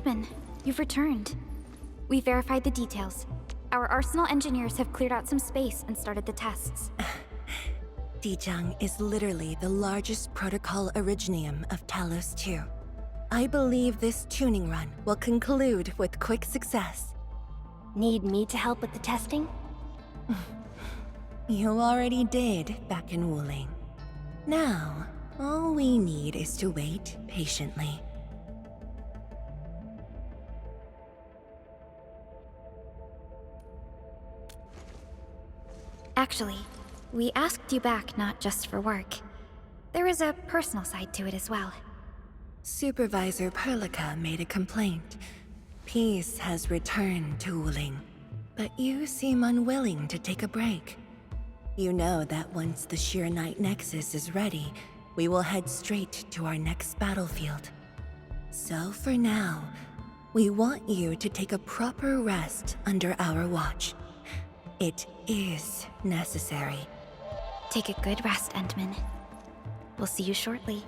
Endman, you've returned. We verified the details. Our Arsenal engineers have cleared out some space and started the tests. Dijang is literally the largest protocol originium of Talos 2. I believe this tuning run will conclude with quick success. Need me to help with the testing? You already did back in Wuling. Now, all we need is to wait patiently. Actually, we asked you back not just for work. There is a personal side to it as well. Supervisor Perlica made a complaint. Peace has returned to Wuling, but you seem unwilling to take a break. You know that once the Sheer Night Nexus is ready, we will head straight to our next battlefield. So for now, we want you to take a proper rest under our watch. It is necessary. Take a good rest, Endman. We'll see you shortly.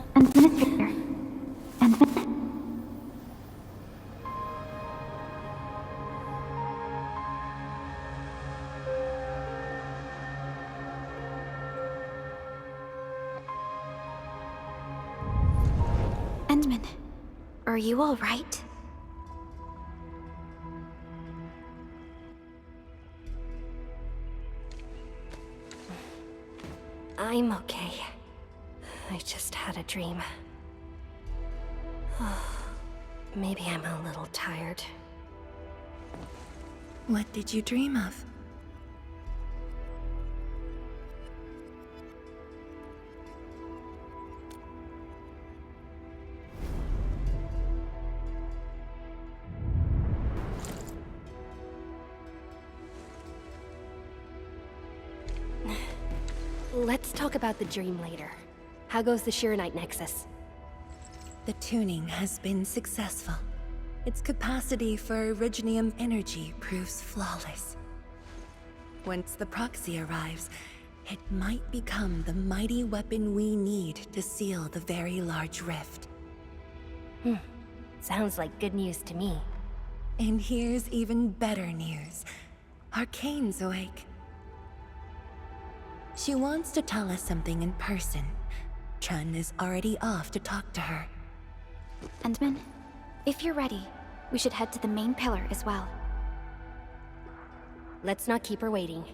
Administrator. Endman, are you all right? I'm okay. I just had a dream. Maybe I'm a little tired. What did you dream of? Let's talk about the dream later. How goes the Sheer Night Nexus? The tuning has been successful. Its capacity for originium energy proves flawless. Once the proxy arrives, it might become the mighty weapon we need to seal the very large rift. Sounds like good news to me. And here's even better news. Arcane's awake. She wants to tell us something in person. Chun is already off to talk to her. Endman, if you're ready, we should head to the main pillar as well. Let's not keep her waiting.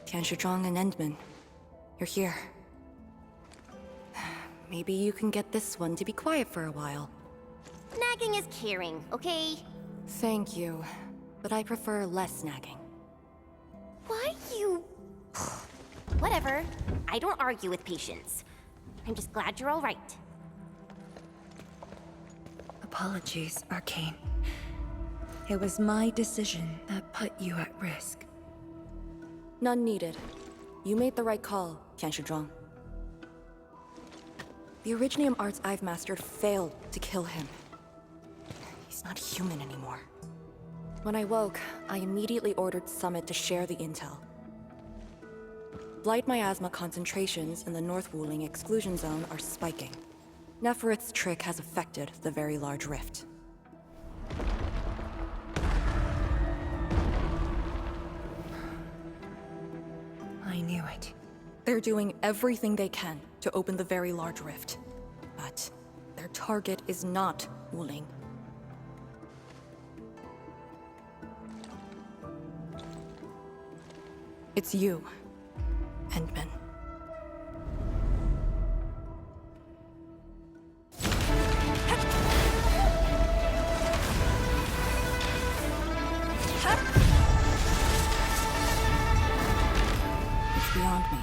Tianshizhong and Endman, you're here. Maybe you can get this one to be quiet for a while. Nagging is caring, okay? Thank you, but I prefer less nagging. Why you... Whatever. I don't argue with patience. I'm just glad you're all right. Apologies, Arcane. It was my decision that put you at risk. None needed. You made the right call, Tianshizhong. The Originium arts I've mastered failed to kill him. He's not human anymore. When I woke, I immediately ordered Summit to share the intel. Blight Miasma concentrations in the North Wuling exclusion zone are spiking. Neferith's trick has affected the Very Large Rift. I knew it. They're doing everything they can to open the Very Large Rift. But their target is not Wuling. It's you, Endman. It's beyond me.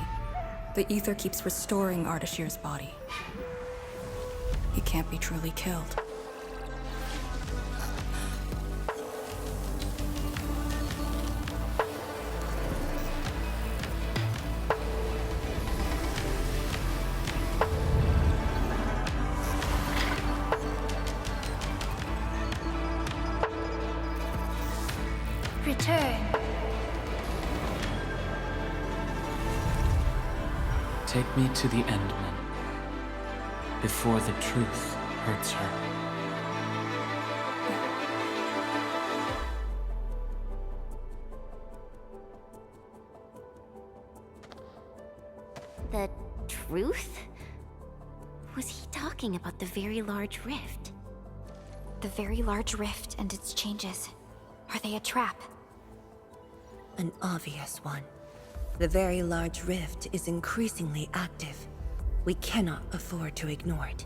The ether keeps restoring Ardashir's body. He can't be truly killed. Return. Take me to the Endman, before the truth hurts her. The truth? Was he talking about the Very Large Rift? The Very Large Rift and its changes. Are they a trap? An obvious one. The Very Large Rift is increasingly active. We cannot afford to ignore it.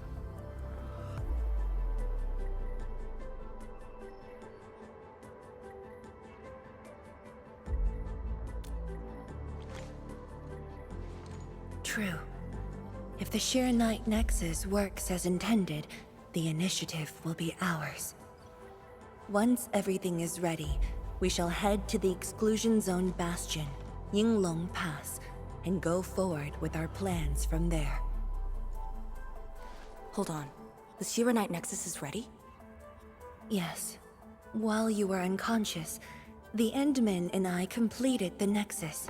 True. If the Shiranite Nexus works as intended, the initiative will be ours. Once everything is ready, we shall head to the Exclusion Zone Bastion, Yinglong Pass, and go forward with our plans from there. Hold on. The Shiranite Nexus is ready? Yes. While you were unconscious, the Endman and I completed the Nexus.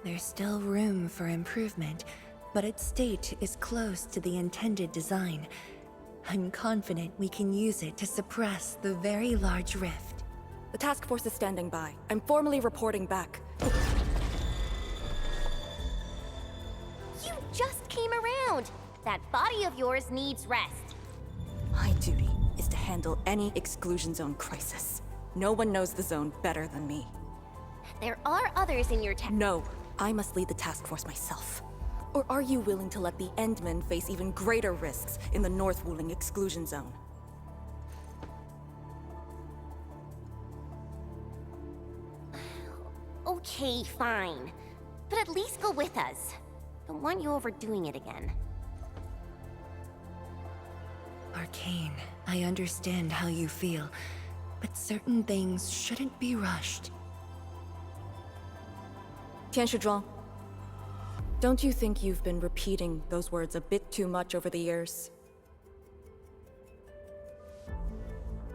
There's still room for improvement, but its state is close to the intended design. I'm confident we can use it to suppress the Very Large Rift. The task force is standing by. I'm formally reporting back. You just came around! That body of yours needs rest. My duty is to handle any exclusion zone crisis. No one knows the zone better than me. There are others in your town. No, I must lead the task force myself. Or are you willing to let the Endmen face even greater risks in the North Wuling exclusion zone? Okay, fine. But at least go with us. Don't want you overdoing it again. Arcane, I understand how you feel, but certain things shouldn't be rushed. 天使庄, don't you think you've been repeating those words a bit too much over the years?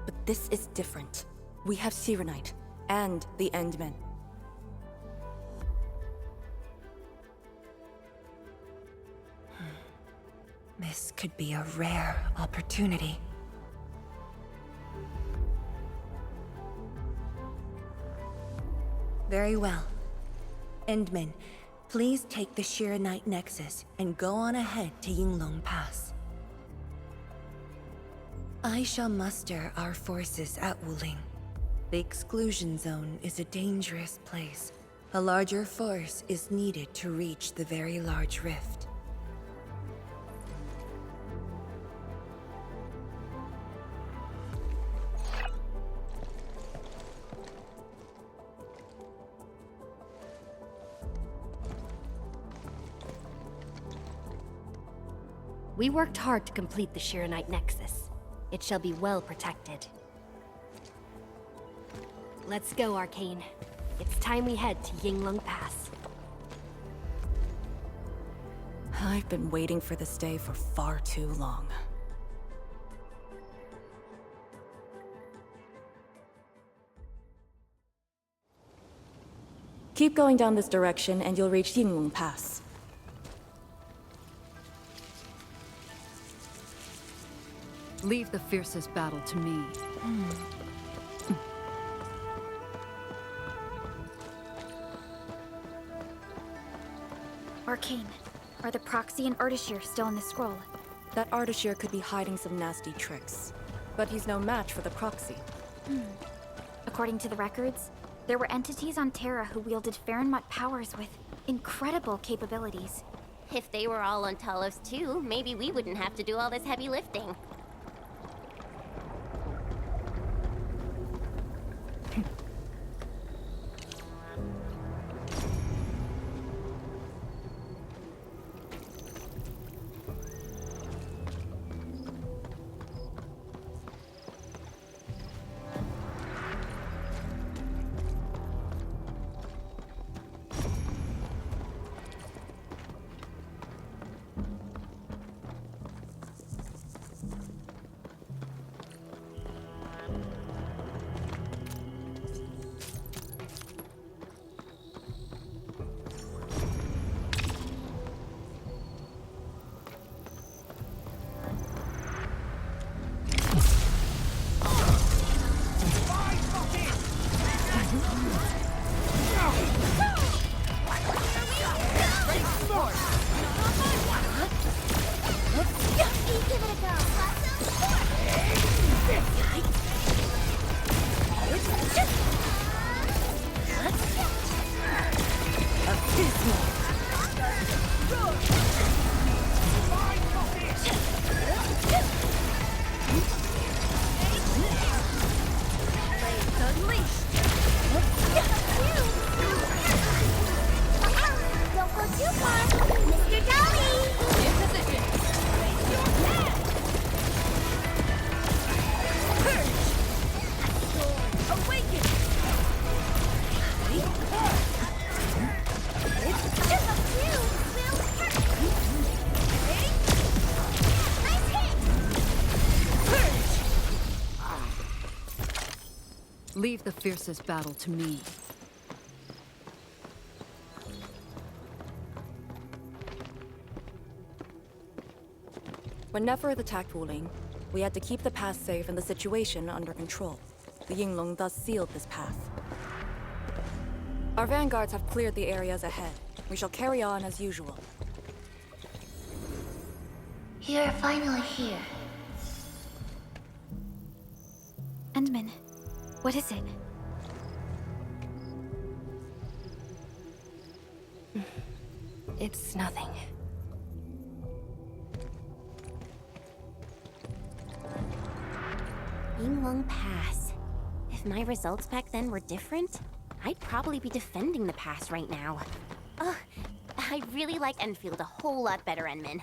But this is different. We have Sirenite and the Endmen. This could be a rare opportunity. Very well. Endman, please take the Shirenite Nexus and go on ahead to Yinglong Pass. I shall muster our forces at Wuling. The exclusion zone is a dangerous place. A larger force is needed to reach the very large rift. We worked hard to complete the Shirenite Nexus. It shall be well protected. Let's go, Arcane. It's time we head to Yinglong Pass. I've been waiting for this day for far too long. Keep going down this direction and you'll reach Yinglong Pass. Leave the fiercest battle to me. Arcane, are the Proxy and Ardashir still in the scroll? That Ardashir could be hiding some nasty tricks, but he's no match for the Proxy. According to the records, there were entities on Terra who wielded Farenmut powers with incredible capabilities. If they were all on Talos too, maybe we wouldn't have to do all this heavy lifting. Leave the fiercest battle to me. When Neferth attacked Wuling, we had to keep the pass safe and the situation under control. The Yinglong thus sealed this path. Our vanguards have cleared the areas ahead. We shall carry on as usual. You're finally here. Endman, what is it? It's nothing. Yinglong Pass. If my results back then were different, I'd probably be defending the pass right now. Ugh, I really like Endfield a whole lot better, Endman.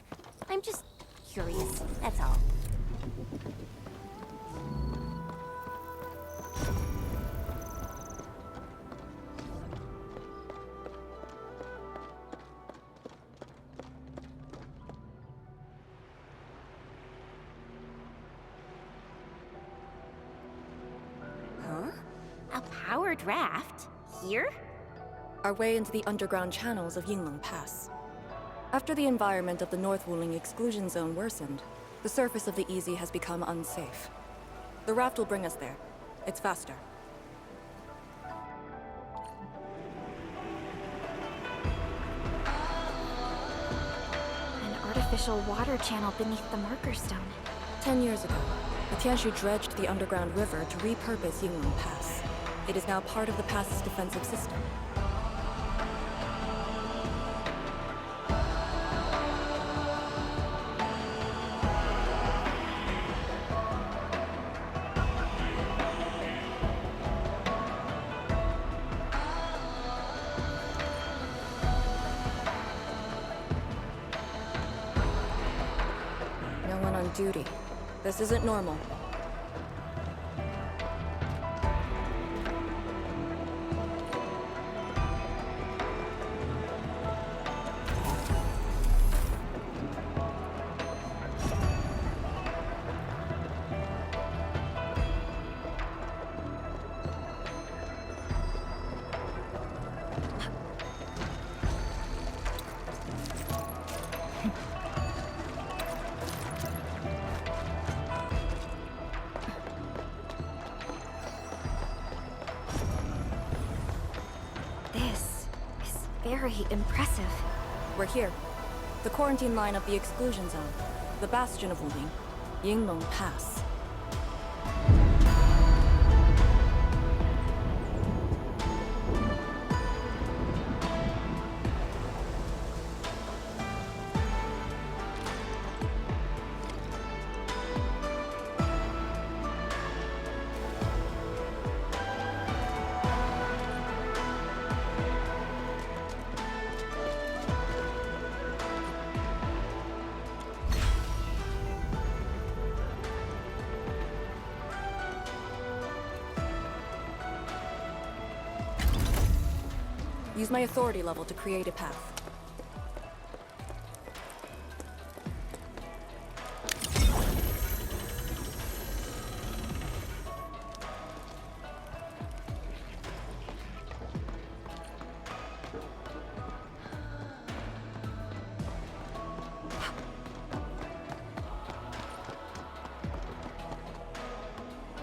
I'm just curious, that's all. powered raft? Here? Our way into the underground channels of Yinglong Pass. After the environment of the North Wuling exclusion zone worsened, the surface of the Easy has become unsafe. The raft will bring us there. It's faster. An artificial water channel beneath the marker stone. 10 years ago, the Tianshu dredged the underground river to repurpose Yinglong Pass. It is now part of the pass's defensive system. No one on duty. This isn't normal. This is very impressive. We're here. The quarantine line of the exclusion zone. The bastion of Wuling. Yinglong Pass. Use my authority level to create a path.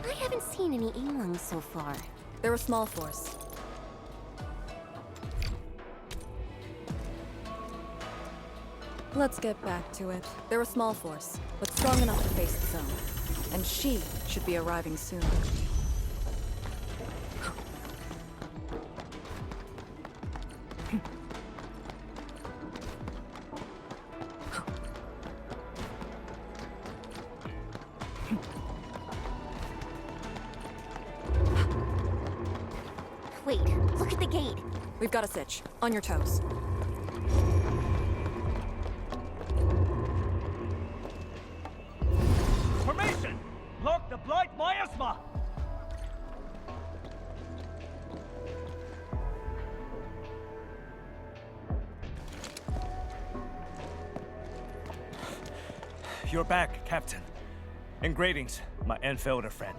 I haven't seen any Yinglongs so far. They're a small force. Let's get back to it. They're a small force, but strong enough to face the zone. And she should be arriving soon. Wait, look at the gate. We've got a sitch. On your toes. Formation! Lock the blight Miasma! You're back, Captain. And greetings, my Endfielder friend.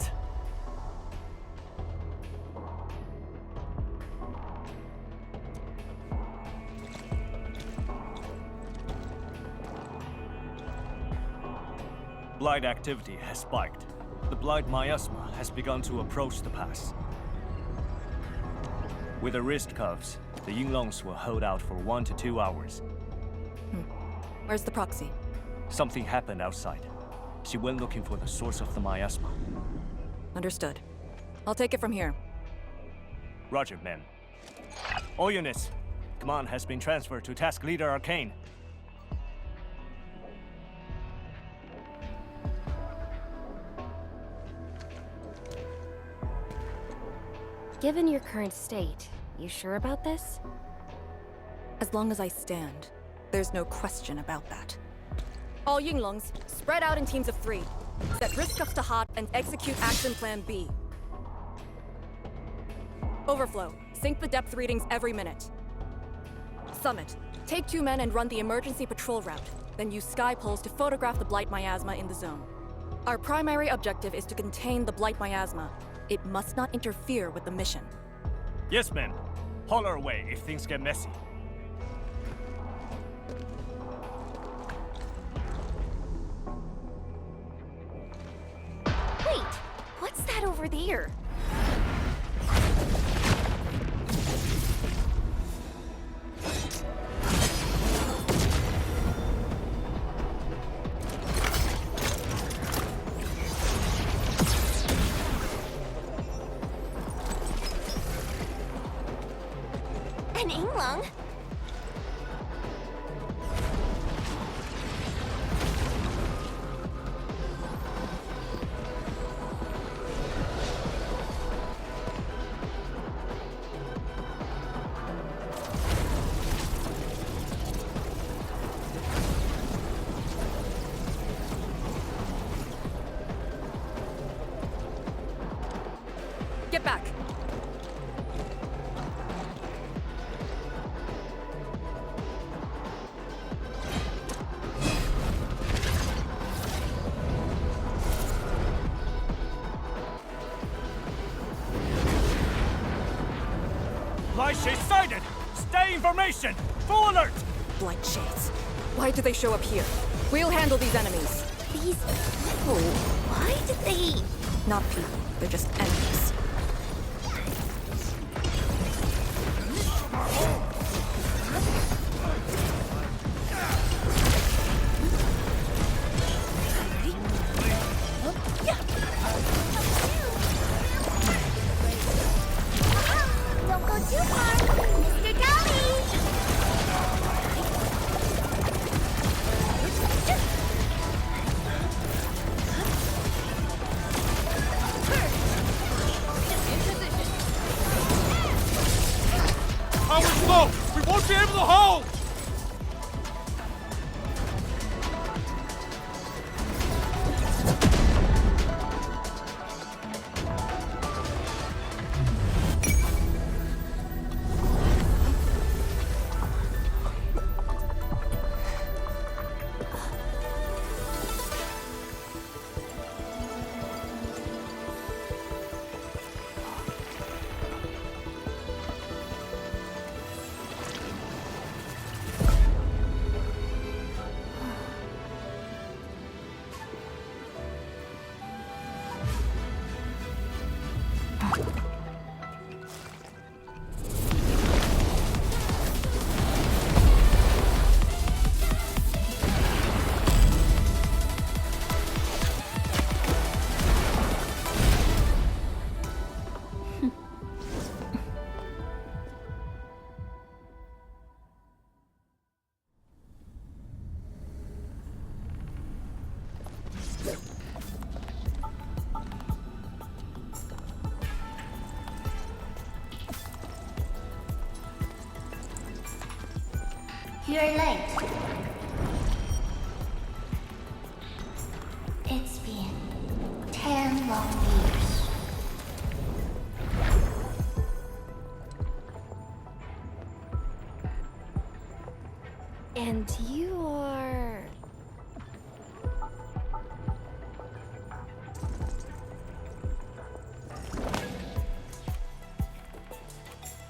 Blight activity has spiked. The blight Miasma has begun to approach the pass. With the wrist cuffs, the Yinglongs will hold out for 1 to 2 hours. Where's the proxy? Something happened outside. She went looking for the source of the miasma. Understood. I'll take it from here. Roger, men. All units, command has been transferred to Task Leader Arcane. Given your current state, you sure about this? As long as I stand, there's no question about that. All Yinglongs, spread out in teams of 3. Set risk cuffs to hot and execute action plan B. Overflow, sync the depth readings every minute. Summit, take 2 men and run the emergency patrol route. Then use sky poles to photograph the blight miasma in the zone. Our primary objective is to contain the Blight Miasma. It must not interfere with the mission. Yes, ma'am. Holler away if things get messy. Wait, what's that over there? An Inglung? Get back! Blight Shades sighted! Stay in formation! Full alert! Blight Shades. Why do they show up here? We'll handle these enemies. These people, why did they... Not people, they're just enemies. Don't go too far, Mr. Dolly! Power slow! We won't be able to hold! You're late. It's been 10 long years. And you are...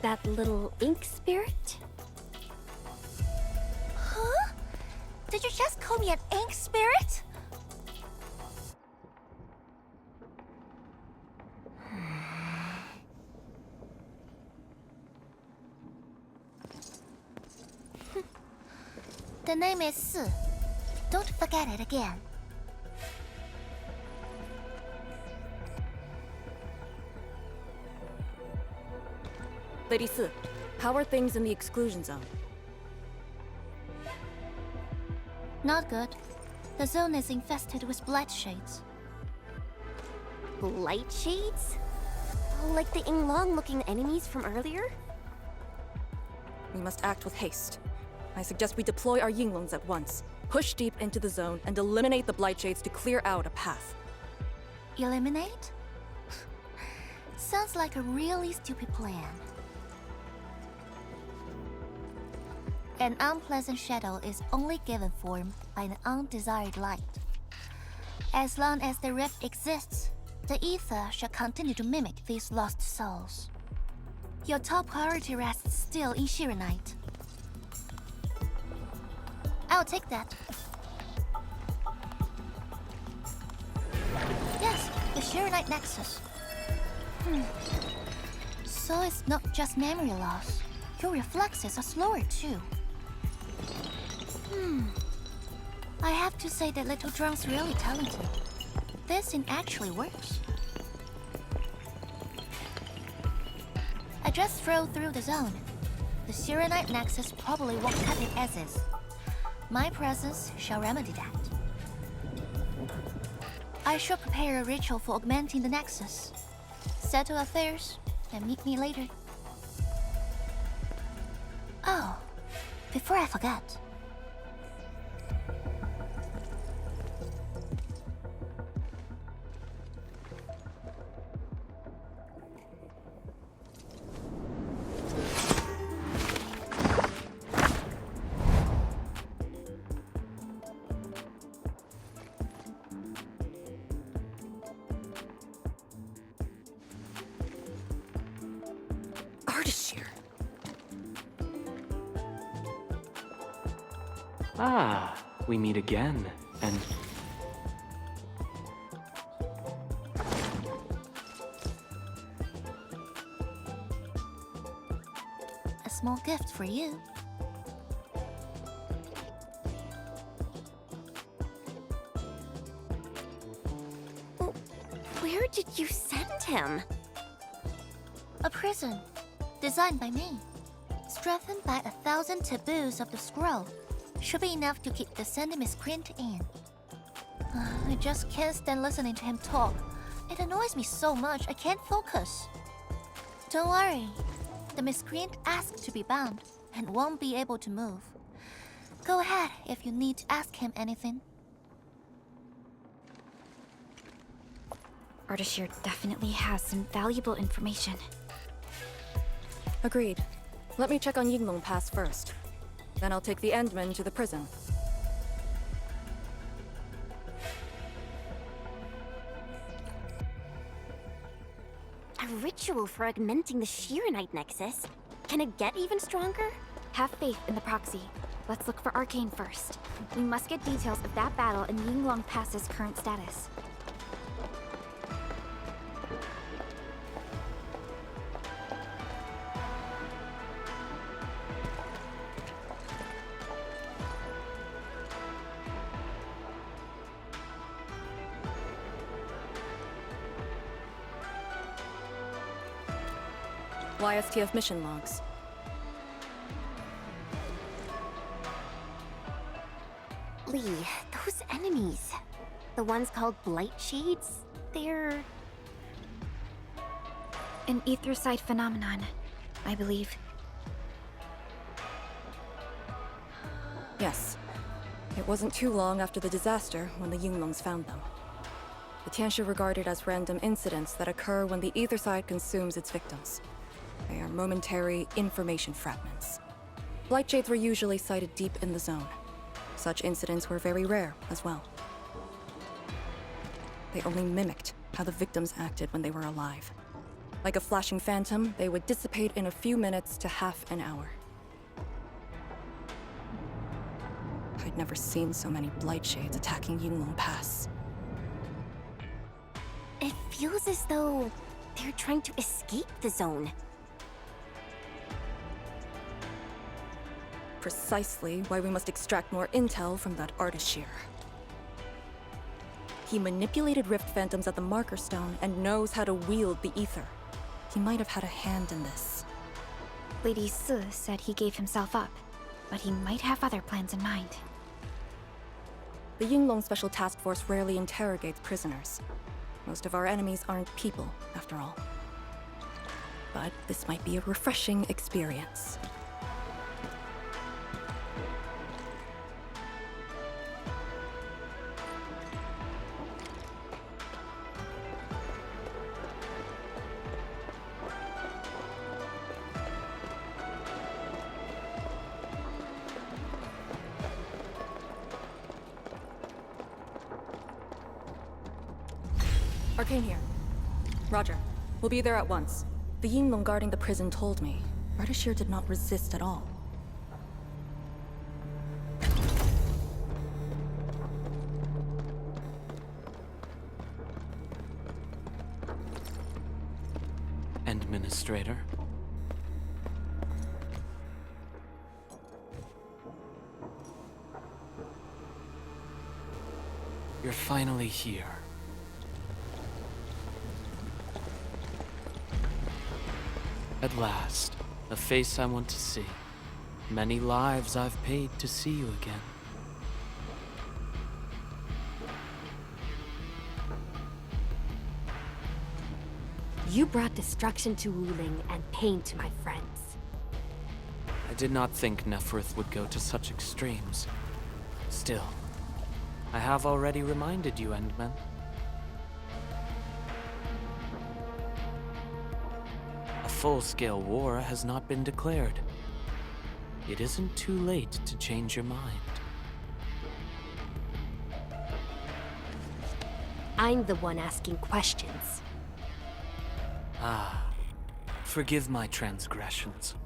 that little ink spirit? Huh? Did you just call me an ink spirit? The name is Su. Don't forget it again. Lady Si, how are things in the exclusion zone? Not good. The zone is infested with blight shades. Blight shades? Like the Inglong-looking enemies from earlier? We must act with haste. I suggest we deploy our Yinglungs at once, push deep into the zone, and eliminate the blight shades to clear out a path. Eliminate? Sounds like a really stupid plan. An unpleasant shadow is only given form by an undesired light. As long as the rift exists, the ether shall continue to mimic these lost souls. Your top priority rests still in Shirenite. I'll take that. Yes, the Shirenite Nexus. So it's not just memory loss. Your reflexes are slower too. I have to say that little drone's really talented. This thing actually works. I just throw through the zone. The Shirenite Nexus probably won't cut it as is. My presence shall remedy that. I shall prepare a ritual for augmenting the Nexus. Settle affairs, and meet me later. Oh, before I forget. Ah, we meet again, and... A small gift for you. Where did you send him? A prison, designed by me. Strengthened by 1,000 taboos of the scroll. Should be enough to keep the sending miscreant in. I just can't stand listening to him talk. It annoys me so much I can't focus. Don't worry. The miscreant asked to be bound and won't be able to move. Go ahead if you need to ask him anything. Ardashir definitely has some valuable information. Agreed. Let me check on Yinglong Pass first. Then I'll take the Endmen to the prison. A ritual for augmenting the Shirenite Nexus? Can it get even stronger? Have faith in the proxy. Let's look for Arcane first. We must get details of that battle and Yinglong Pass's current status. YSTF mission logs. Lee, those enemies. The ones called Blight Shades? They're... An etherside phenomenon, I believe. Yes. It wasn't too long after the disaster when the Yunglongs found them. The Tianshi are regarded as random incidents that occur when the etherside consumes its victims. They are momentary information fragments. Blight Shades were usually sighted deep in the zone. Such incidents were very rare as well. They only mimicked how the victims acted when they were alive. Like a flashing phantom, they would dissipate in a few minutes to half an hour. I'd never seen so many Blight Shades attacking Yunglong Pass. It feels as though they're trying to escape the zone. Precisely why we must extract more intel from that Ardashir. He manipulated Rift Phantoms at the Marker Stone and knows how to wield the ether. He might have had a hand in this. Lady Su said he gave himself up, but he might have other plans in mind. The Yinglong Special Task Force rarely interrogates prisoners. Most of our enemies aren't people, after all. But this might be a refreshing experience. Arcane here. Roger. We'll be there at once. The Yinglong guarding the prison told me. Ardashir did not resist at all. Administrator. You're finally here. At last, a face I want to see. Many lives I've paid to see you again. You brought destruction to Wuling and pain to my friends. I did not think Neferth would go to such extremes. Still, I have already reminded you, Endmen. A full-scale war has not been declared. It isn't too late to change your mind. I'm the one asking questions. Ah, forgive my transgressions.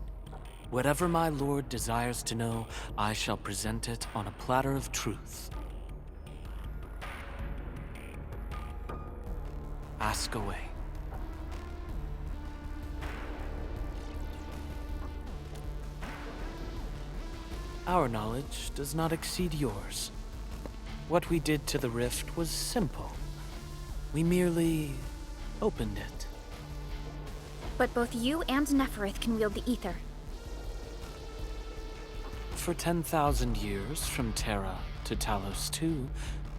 Whatever my lord desires to know, I shall present it on a platter of truth. Ask away. Our knowledge does not exceed yours. What we did to the rift was simple. We merely opened it. But both you and Neferth can wield the ether. For 10,000 years, from Terra to Talos II,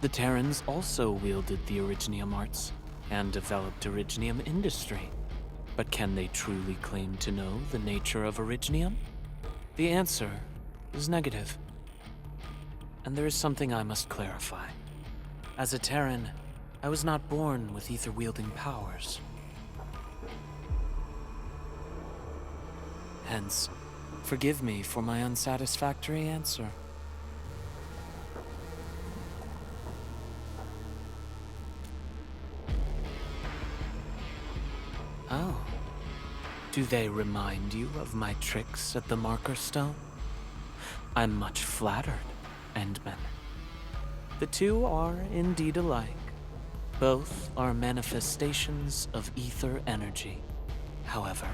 the Terrans also wielded the Originium arts and developed Originium industry. But can they truly claim to know the nature of Originium? The answer is negative. And there is something I must clarify. As a Terran, I was not born with ether-wielding powers. Hence, forgive me for my unsatisfactory answer. Oh. Do they remind you of my tricks at the Marker Stone? I'm much flattered, Endmen. The two are indeed alike. Both are manifestations of ether energy. However,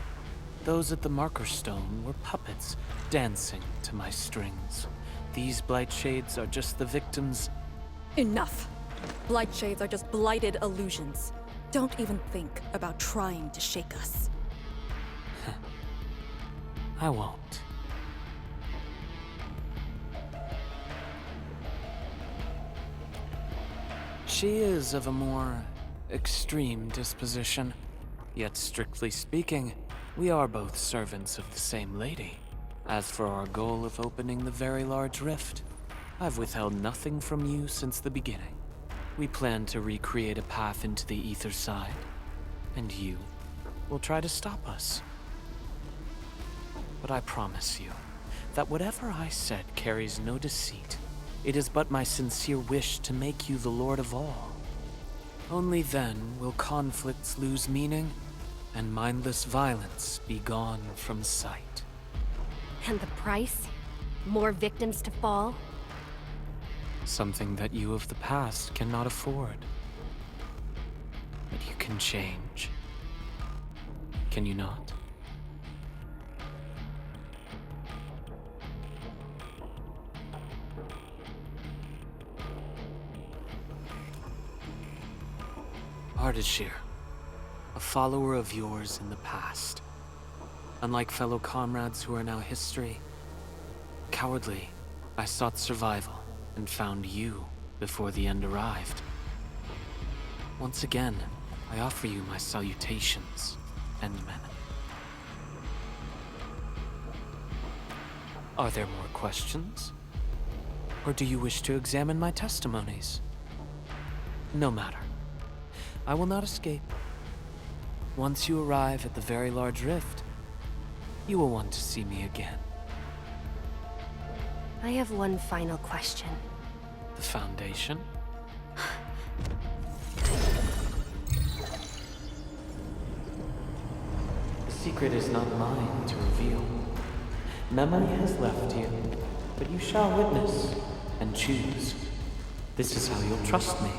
those at the Marker Stone were puppets dancing to my strings. These blight shades are just the victims. Enough! Blight shades are just blighted illusions. Don't even think about trying to shake us. I won't. She is of a more extreme disposition. Yet strictly speaking, we are both servants of the same lady. As for our goal of opening the very large rift, I've withheld nothing from you since the beginning. We plan to recreate a path into the ether side, and you will try to stop us. But I promise you that whatever I said carries no deceit. It is but my sincere wish to make you the Lord of all. Only then will conflicts lose meaning and mindless violence be gone from sight. And the price? More victims to fall? Something that you of the past cannot afford. But you can change. Can you not? Ardashir, a follower of yours in the past. Unlike fellow comrades who are now history, cowardly, I sought survival and found you before the end arrived. Once again, I offer you my salutations, Endmen. Are there more questions? Or do you wish to examine my testimonies? No matter. I will not escape. Once you arrive at the very large rift, you will want to see me again. I have one final question. The Foundation? secret is not mine to reveal. Memory has left you, but you shall witness and choose. This is how you'll trust me.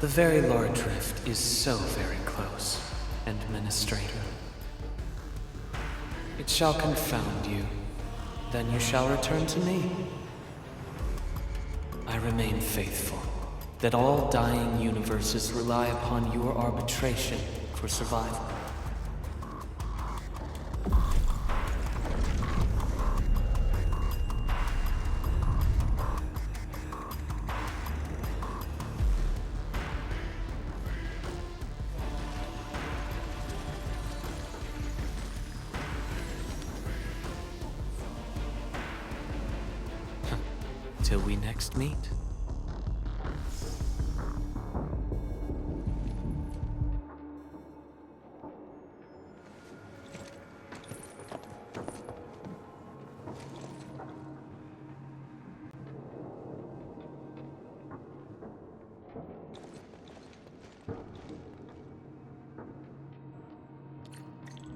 The very large rift is so very close, Administrator. It shall confound you. Then you shall return to me. I remain faithful, that all dying universes rely upon your arbitration for survival. Till we next meet.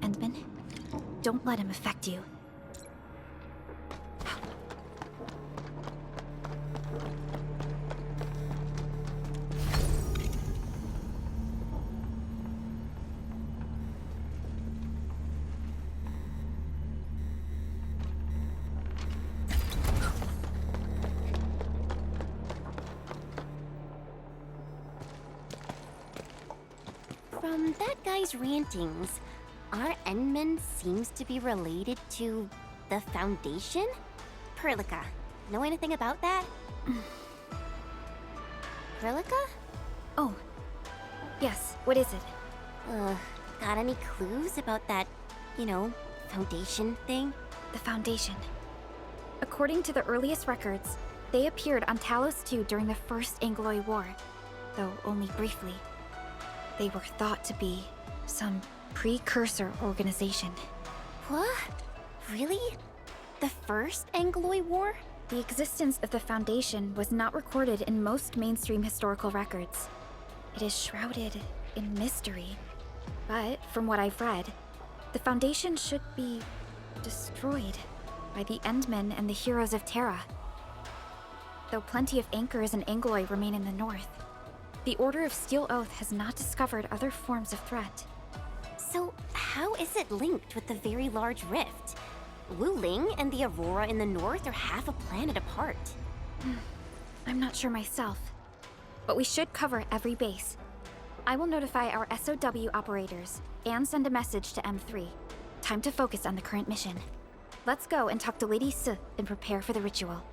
Endman, don't let him affect you. From that guy's rantings, our Endman seems to be related to the Foundation? Perlica, know anything about that? Perlica? Oh, yes, what is it? Got any clues about that, Foundation thing? The Foundation. According to the earliest records, they appeared on Talos II during the First Angloy War, though only briefly. They were thought to be some precursor organization. What? Really? The First Angloy War? The existence of the Foundation was not recorded in most mainstream historical records. It is shrouded in mystery. But, from what I've read, the Foundation should be destroyed by the Endmen and the heroes of Terra. Though plenty of anchors and Angloy remain in the north, the Order of Steel Oath has not discovered other forms of threat. So, how is it linked with the Very Large Rift? Wu Ling and the Aurora in the north are half a planet apart. I'm not sure myself, but we should cover every base. I will notify our SOW operators and send a message to M3. Time to focus on the current mission. Let's go and talk to Lady S and prepare for the ritual.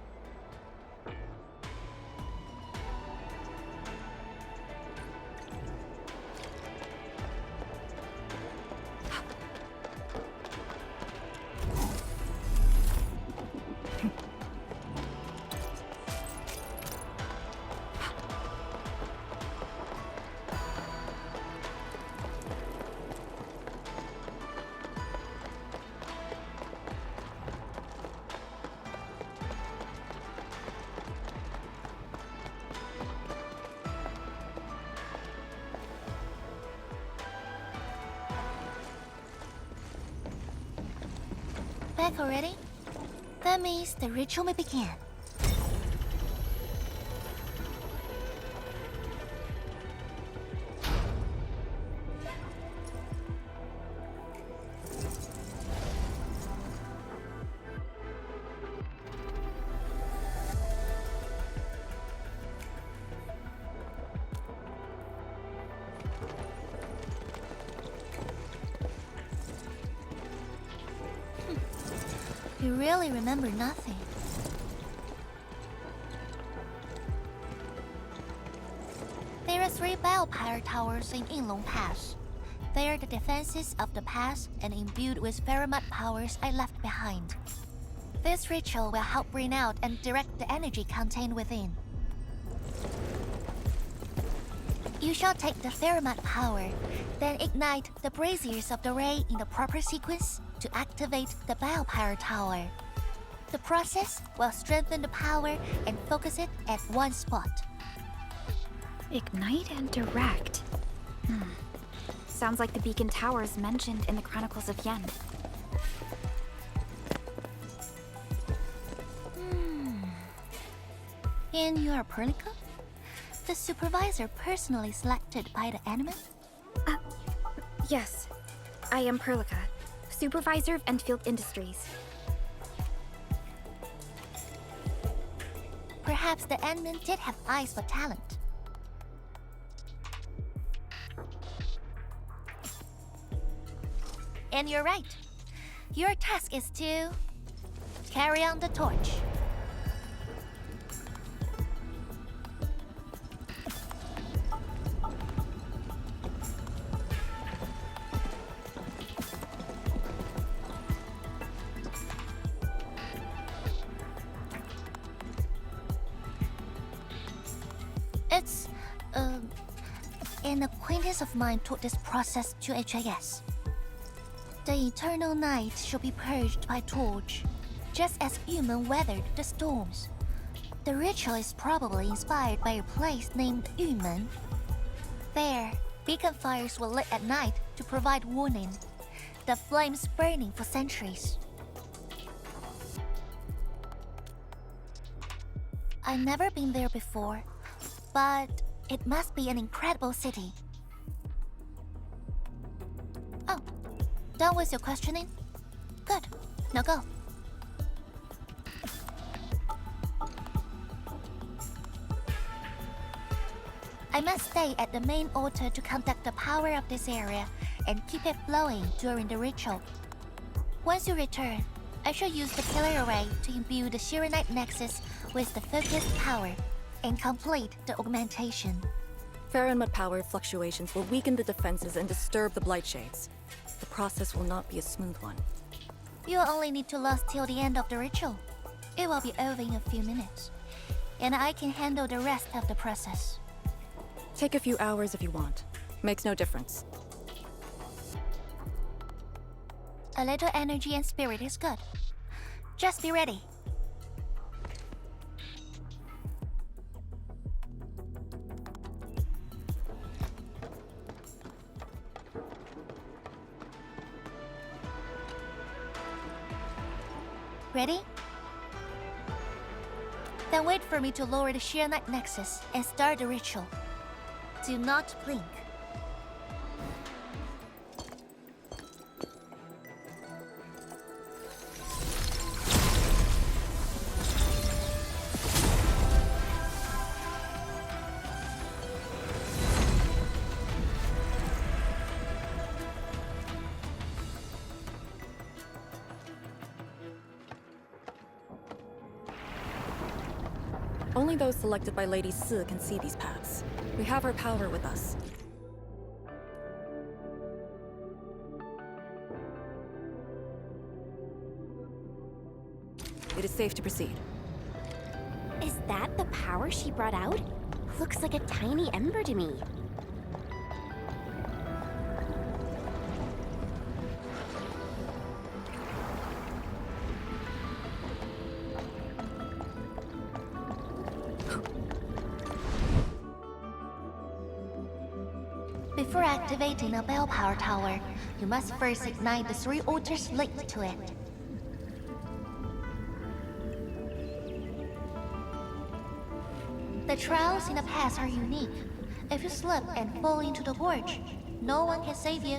Back already? That means the ritual may begin. You really remember nothing. There are 3 Biopyre towers in Yinglong Pass. They are the defenses of the pass and imbued with Ferromat powers I left behind. This ritual will help bring out and direct the energy contained within. You shall take the Ferromat power, then ignite the braziers of the ray in the proper sequence to activate the Biopyre tower. The process will strengthen the power and focus it at one spot. Ignite and direct. Sounds like the beacon towers mentioned in the Chronicles of Yen. And you are Perlica? The supervisor personally selected by the anime? Yes, I am Perlica, supervisor of Endfield Industries. Perhaps the admin did have eyes for talent. And you're right. Your task is to carry on the torch. It's, an acquaintance of mine taught this process to HIS. The eternal night shall be purged by torch, just as human weathered the storms. The ritual is probably inspired by a place named Yumen. There, beacon fires were lit at night to provide warning, the flames burning for centuries. I've never been there before, but it must be an incredible city. Oh, done with your questioning? Good. Now go. I must stay at the main altar to conduct the power of this area and keep it flowing during the ritual. Once you return, I shall use the pillar array to imbue the Shiranite Nexus with the focused power and complete the augmentation. Faramut power fluctuations will weaken the defenses and disturb the Blight Shades. The process will not be a smooth one. You'll only need to last till the end of the ritual. It will be over in a few minutes, and I can handle the rest of the process. Take a few hours if you want. Makes no difference. A little energy and spirit is good. Just be ready. Ready? Then wait for me to lower the Shiranite Nexus and start the ritual. Do not blink. Only those selected by Lady Si can see these paths. We have her power with us. It is safe to proceed. Is that the power she brought out? Looks like a tiny ember to me. Before activating a bell power tower, you must first ignite the 3 altars linked to it. The trials in the past are unique. If you slip and fall into the gorge, no one can save you.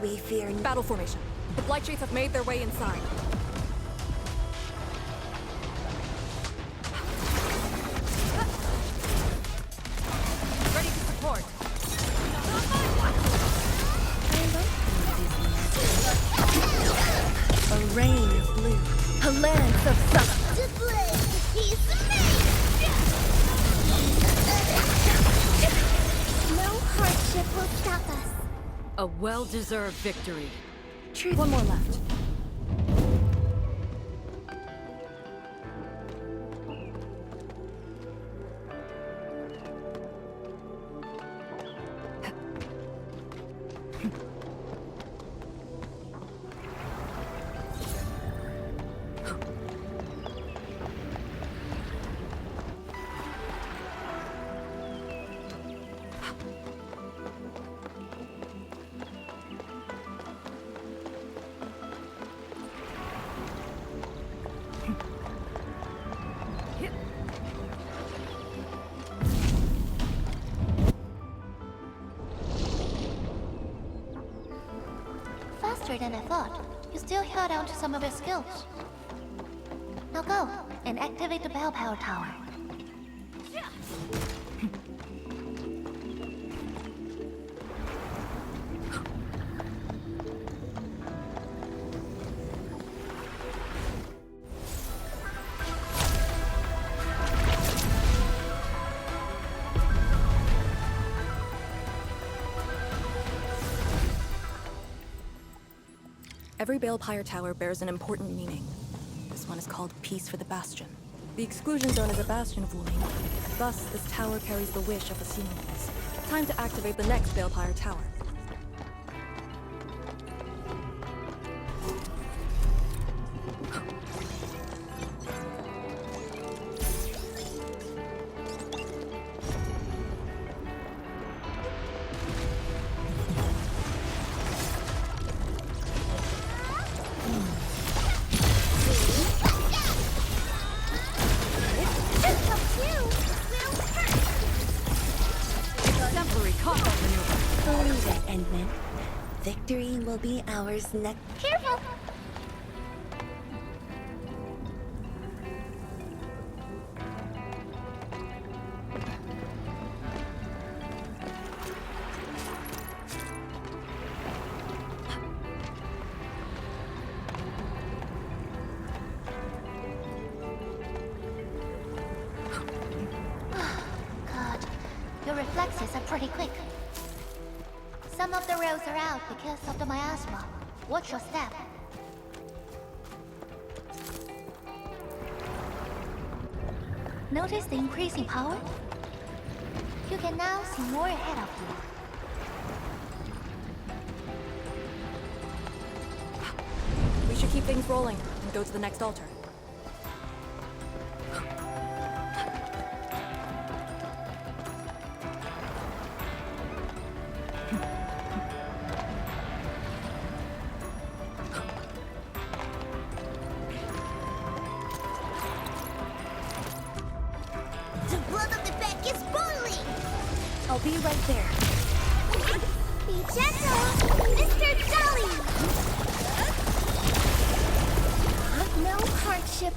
We fear Battle formation. The Blightshades have made their way inside. Ready to support. a rain of blue, a lance of sun. No hardship will stop us. A well-deserved victory. One more left. Faster than I thought. You still held on to some of your skills. Now go and activate the bell power tower. Every Balepire tower bears an important meaning. This one is called Peace for the Bastion. The exclusion zone is a bastion of Wuling. Thus, this tower carries the wish of the Sea Nobles. Time to activate the next Balepire tower. Exemplary combat maneuver. Believe it, Endman. Victory will be ours next. Careful! God, your reflexes are pretty quick. Some of the rails are out because of the miasma. Watch your step. Notice the increasing power? You can now see more ahead of you. We should keep things rolling and go to the next altar. The blood of the pack is boiling! I'll be right there. Be gentle, Mr. Jolly! No hardship.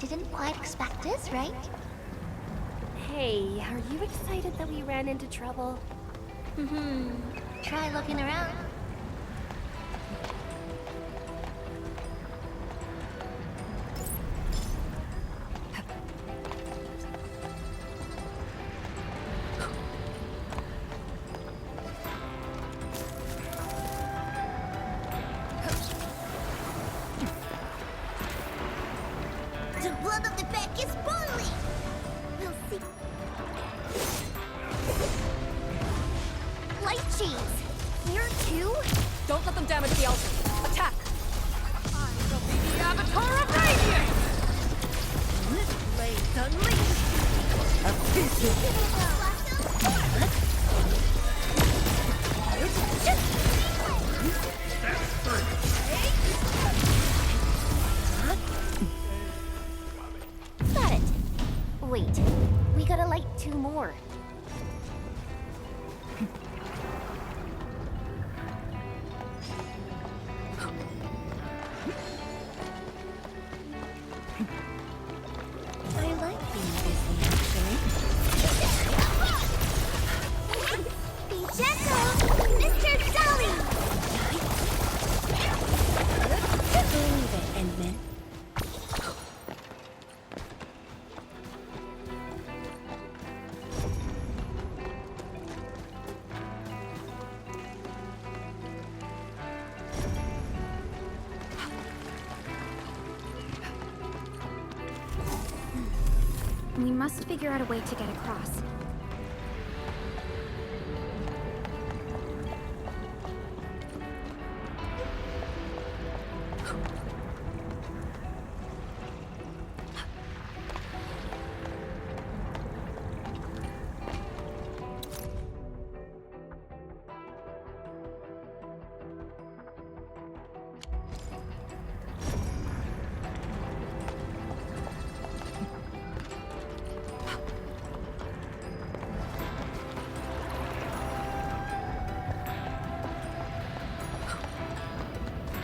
Didn't quite expect this, right? Hey, are you excited that we ran into trouble? Try looking around. The blood of the pack is boiling! We'll see. Light chains! Here Don't let them damage the altar. Attack! I shall be the Avatar of Radiance! Blades unleashed! Got it. Wait, we gotta light 2 more. I like being busy, actually. Be gentle, Mr. Dolly! Believe it, Endman. We must figure out a way to get across.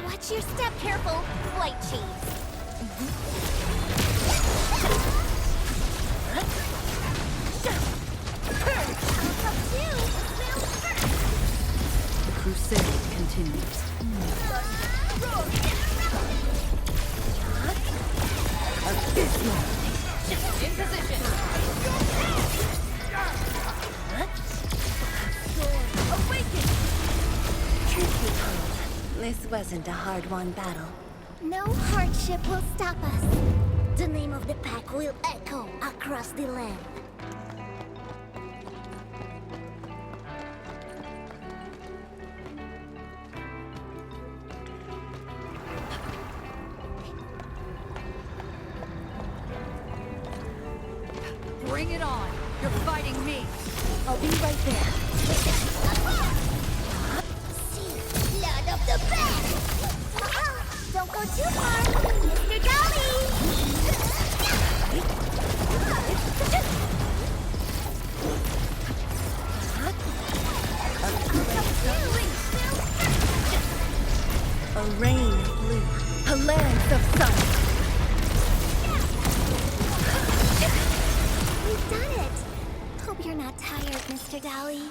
Watch your step, careful, white cheese. The crusade continues. In position! This wasn't a hard-won battle. No hardship will stop us. The name of the pack will echo across the land. Bring it on! You're fighting me! I'll be right there. See, blood of the best! Don't go too far, Mr. Dolly! A rain of blue, a lance of sun. We've done it! Hope you're not tired, Mr. Dolly.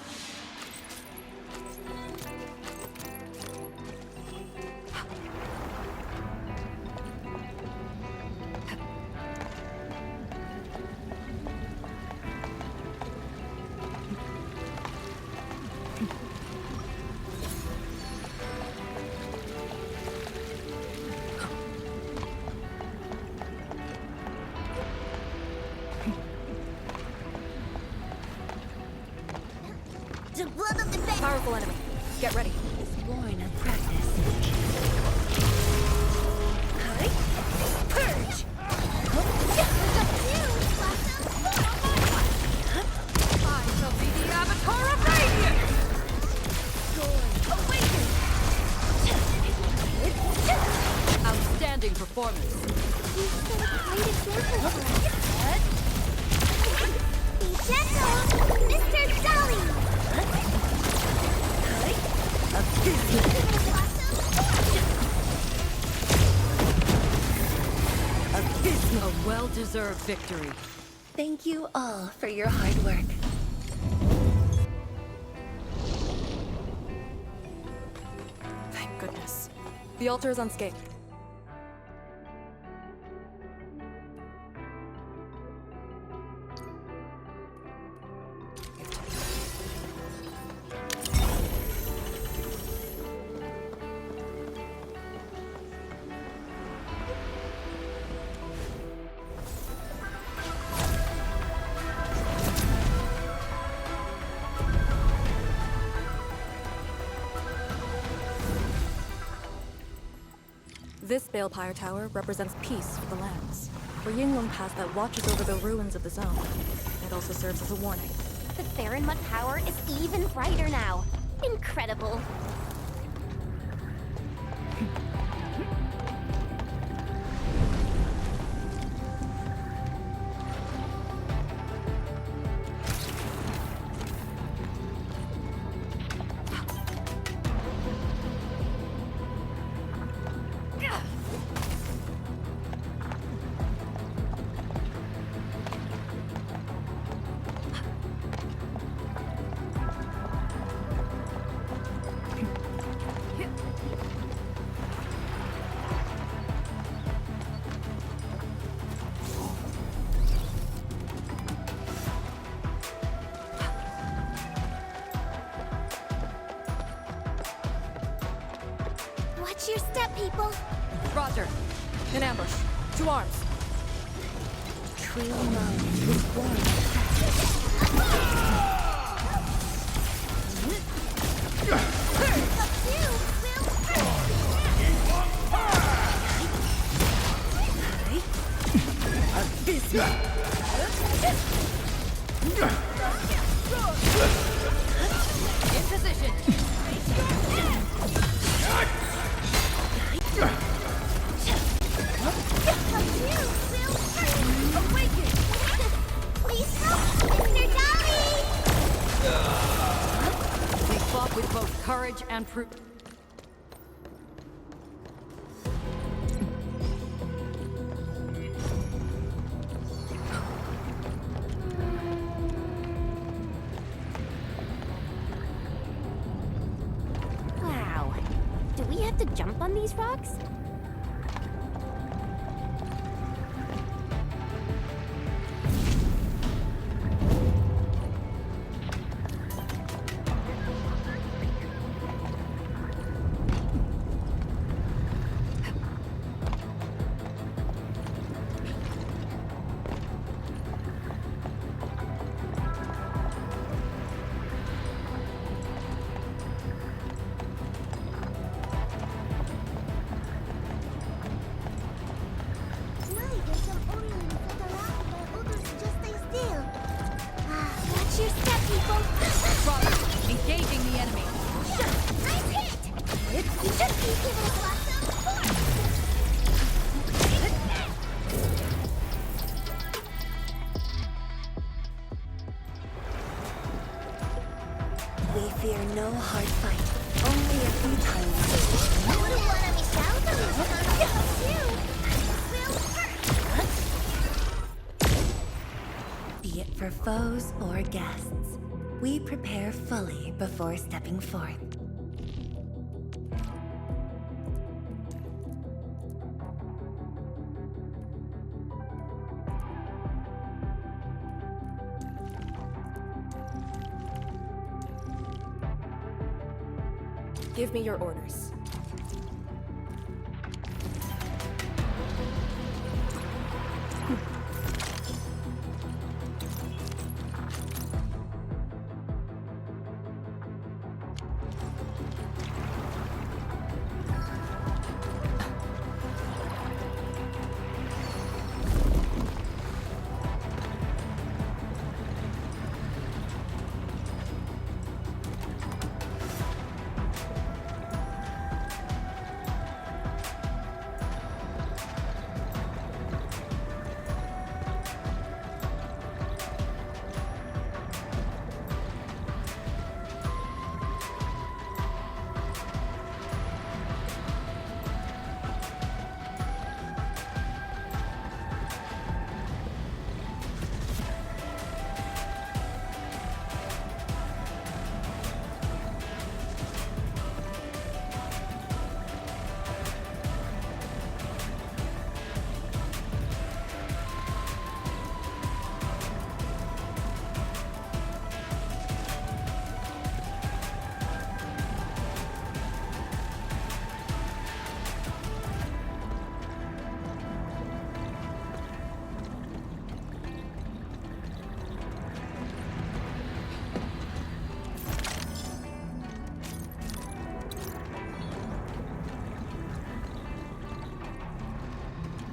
The blood of the best! Powerful enemy. Get ready. Born of practice. Purge! I shall be the Avatar of Radiance! Outstanding performance. You set a great example for us. Be gentle, Mr. Dolly! A well-deserved victory. Thank you all for your hard work. Thank goodness. The altar is unscathed. This Balepire Tower represents peace for the lands. For Yinglong Pass that watches over the ruins of the zone. It also serves as a warning. The Therenmud Tower is even brighter now. Incredible. Watch your step, people. Roger. In ambush. To arms. True knowledge is born. In position. Please help, Mr. Dolly! We fought with both courage and prudence. Wow. Do we have to jump on these rocks? Why, there's some Orleans that around while others just stay still. Watch your step, people! Roger. Engaging the enemy. Nice hit! You should be giving us lots of support! We fear no hard fight, only a futile You wouldn't want to miss out on this contest, too! be it for foes or guests. We prepare fully before stepping forth. Give me your orders.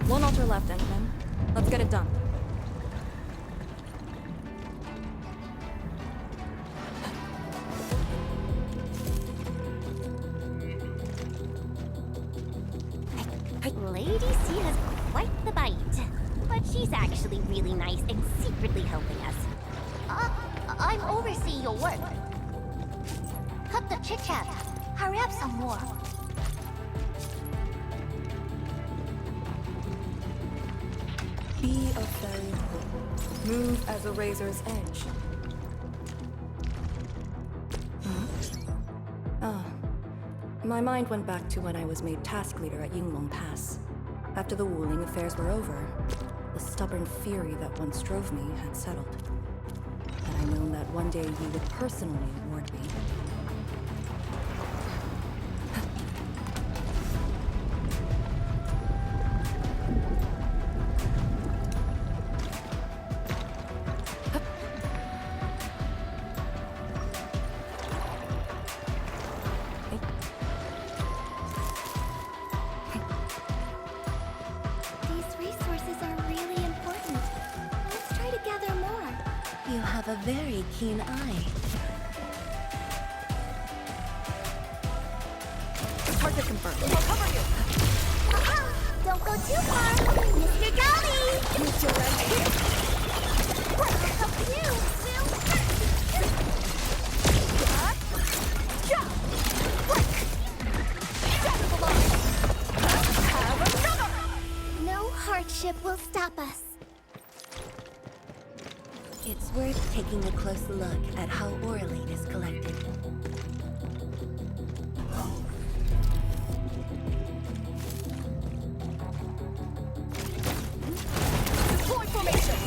One altar left, Endman. Let's get it done. Lady C has quite the bite. But she's actually really nice and secretly helping us. I'm overseeing your work. Cut the chit-chat. Hurry up some more. Be a fairy queen. Move as a razor's edge. My mind went back to when I was made task leader at Yunglong Pass. After the Wuling affairs were over, the stubborn fury that once drove me had settled. Had I known that one day you would personally reward me. These resources are really important. Let's try to gather more. You have a very keen eye. Target confirmed. I'll cover you! Don't go too far, Mr. Dolly! Mr. Right here! Help you, No hardship will stop us. It's worth taking a close look at how Oralite is collected. Deploy formation!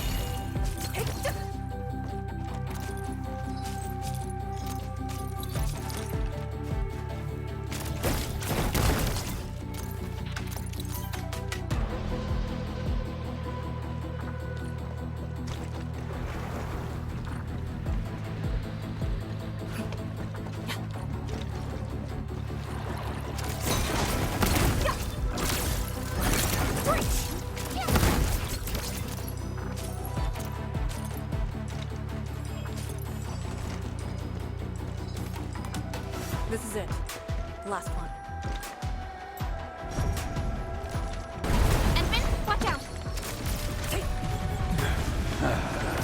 This is it. The last one. Endman, watch out!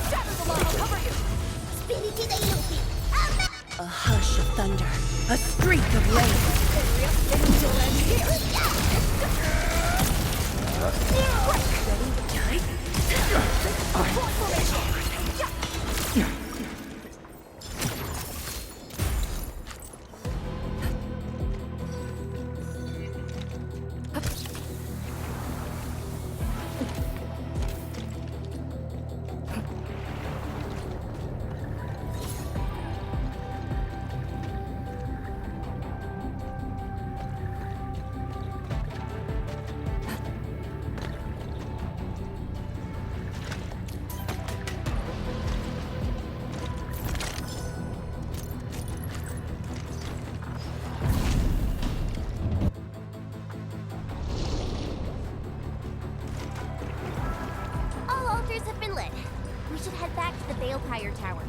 Shatter the line! I'll cover you! Spiriti dei lupi! A hush of thunder, a streak of rain. All altars have been lit. We should head back to the Balefire Tower.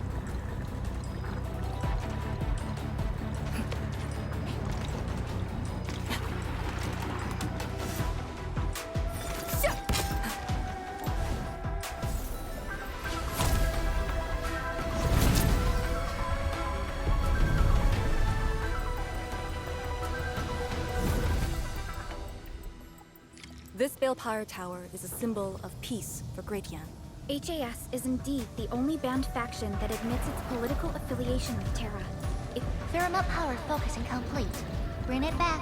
This Balefire Tower is a symbol of peace for Great Yan. HAS is indeed the only banned faction that admits its political affiliation with Terra. Pheroma power focusing complete. Bring it back.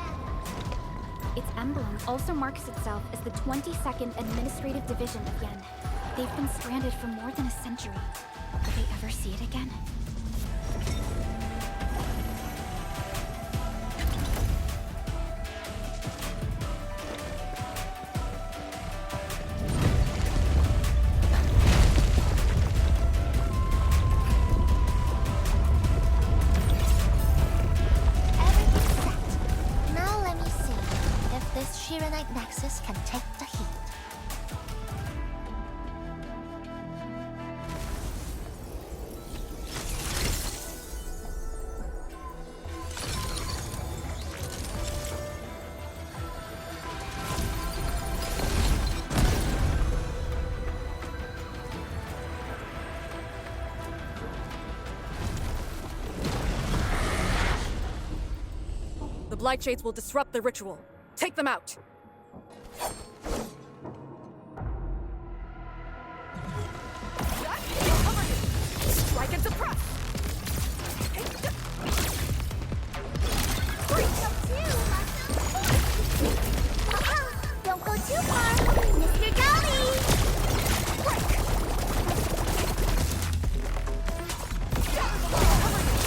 Its emblem also marks itself as the 22nd Administrative Division of Yen. They've been stranded for more than a century. Will they ever see it again? Everything's set. Now let me see if this Shiranite Nexus can take the heat. Light Shades will disrupt the ritual. Take them out! Strike and suppress! Don't go too far, Mr. Dolly!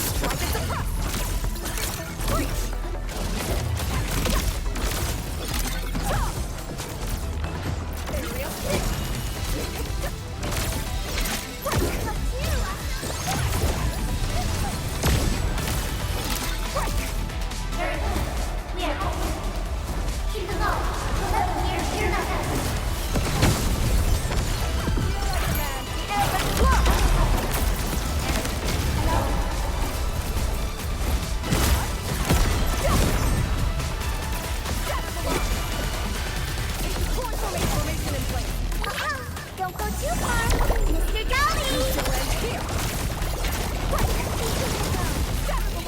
Strike and suppress! Breach! Don't go too far, Mr. Dolly!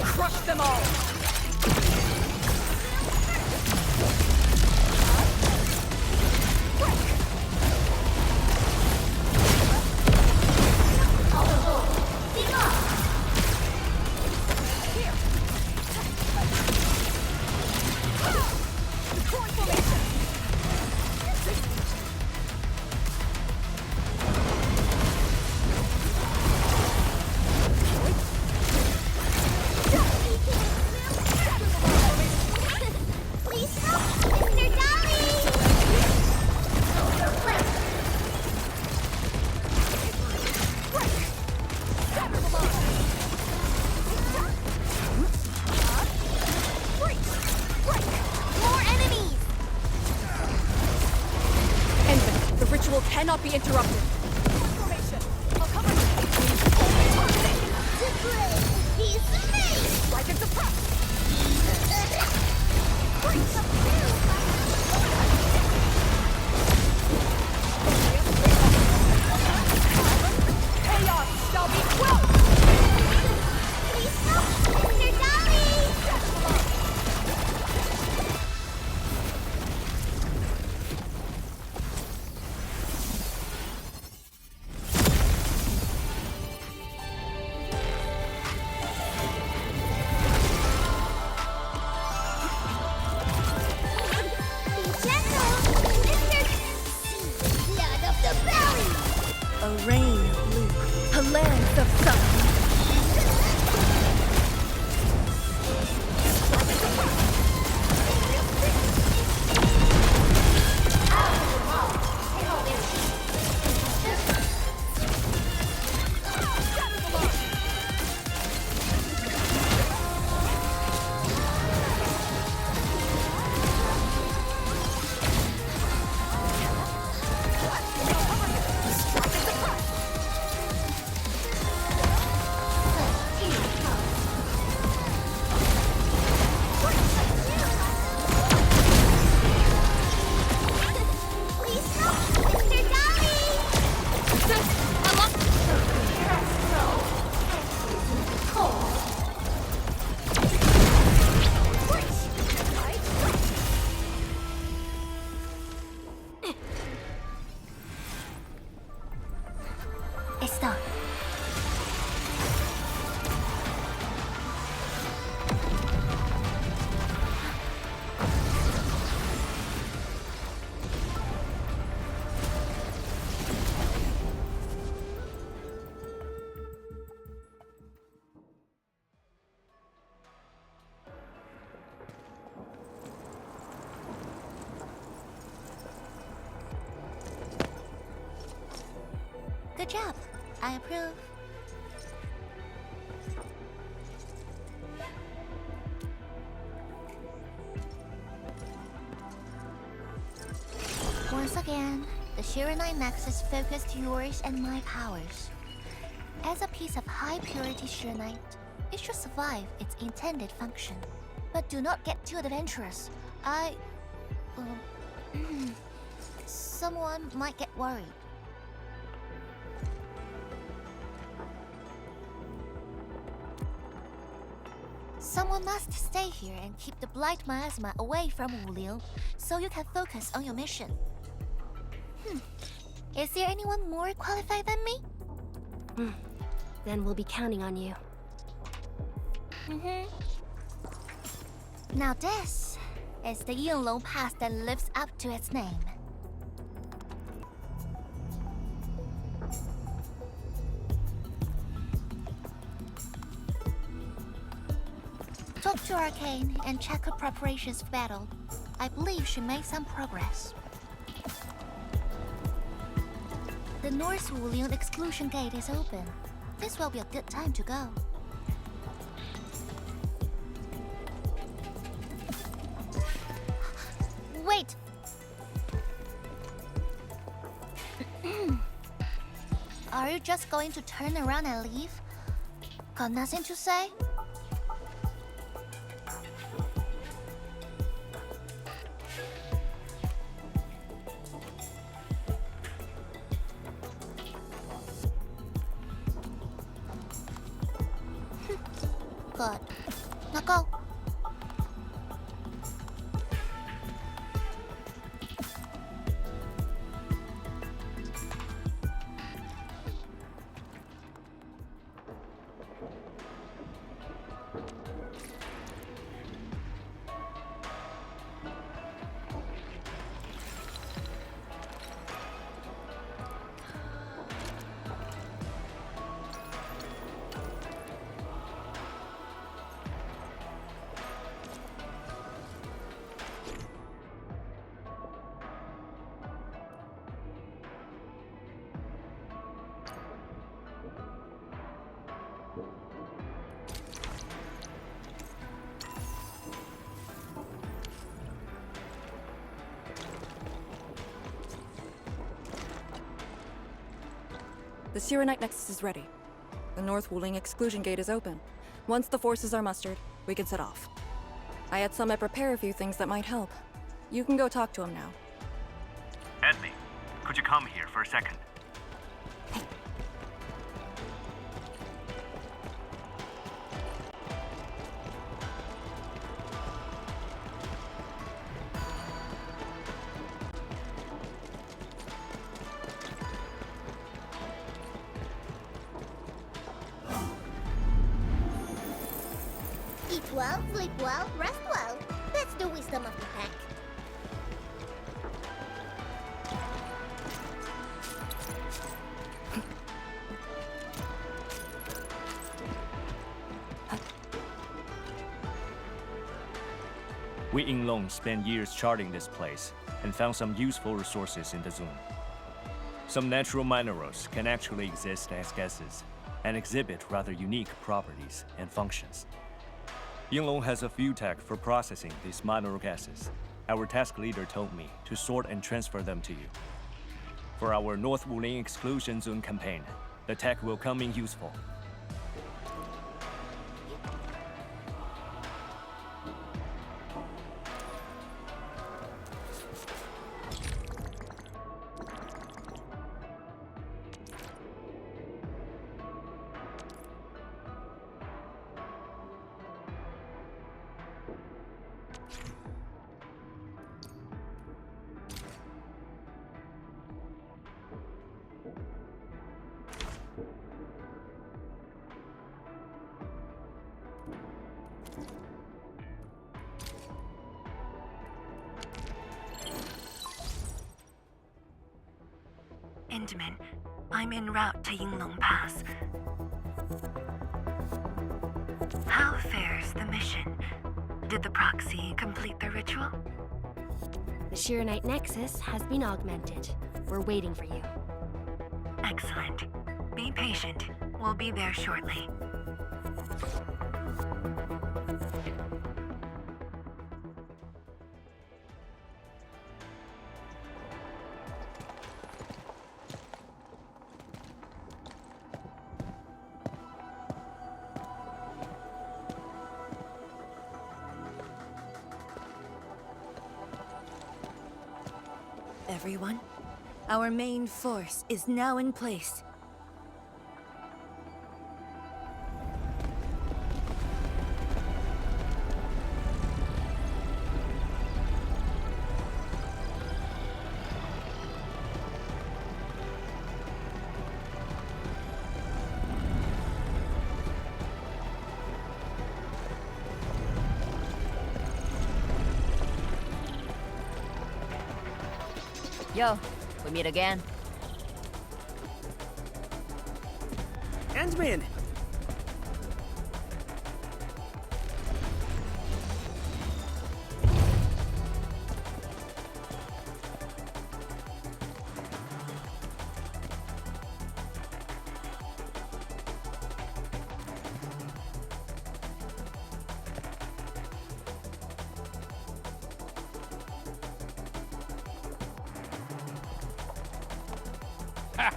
Crush them all! Please stop, Mr. Dolly! More enemies! Endfield, the ritual cannot be interrupted. He's me! Strike and suppress! Chaos shall be quelled! Please stop, Mr. Dolly! Be gentle, Mr. Blood of the belly! A rain of blue, a lance of sun. Please stop, Mr. Dolly! It's done. Good job. I approve. Once again, the Shiranite Nexus focused yours and my powers. As a piece of high-purity Shiranite, it should survive its intended function. But do not get too adventurous. Someone might get worried. Someone must stay here and keep the blight miasma away from Wuliu, so you can focus on your mission. Is there anyone more qualified than me? Then we'll be counting on you. Now this is the Yinglong Pass that lives up to its name. Talk to Arcane and check her preparations for battle. I believe she made some progress. The North Wulian exclusion gate is open. This will be a good time to go. Wait! Are you just going to turn around and leave? Got nothing to say? Good. Now go. The Sirenite Nexus is ready. The North Wuling exclusion gate is open. Once the forces are mustered, we can set off. I had Summit prepare a few things that might help. You can go talk to him now. Edley, could you come here for a second? Eat well, sleep well, rest well. That's the wisdom of the pack. We Yinglong spent years charting this place and found some useful resources in the zone. Some natural minerals can actually exist as gases and exhibit rather unique properties and functions. Yinglong has a few tech for processing these mineral gases. Our task leader told me to sort and transfer them to you. For our North Wuling Exclusion Zone campaign, the tech will come in useful. Endman, I'm en route to Yinglong Pass. How fares the mission? Did the proxy complete the ritual? The Shirenite Nexus has been augmented. We're waiting for you. Excellent. Be patient. We'll be there shortly. Everyone, our main force is now in place. Yo, we meet again. Endman! Ha!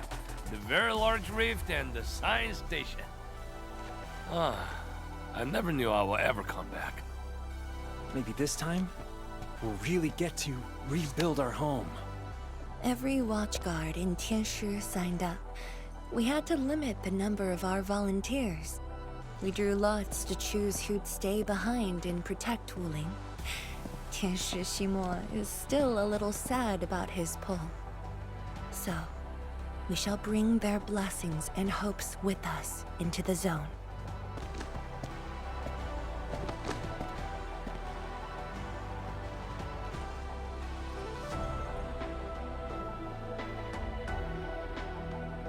The very large rift and the science station. I never knew I would ever come back. Maybe this time, we'll really get to rebuild our home. Every watchguard in Tianshi signed up. We had to limit the number of our volunteers. We drew lots to choose who'd stay behind and protect Wuling. Tianshi Ximo is still a little sad about his pull. So, we shall bring their blessings and hopes with us into the zone.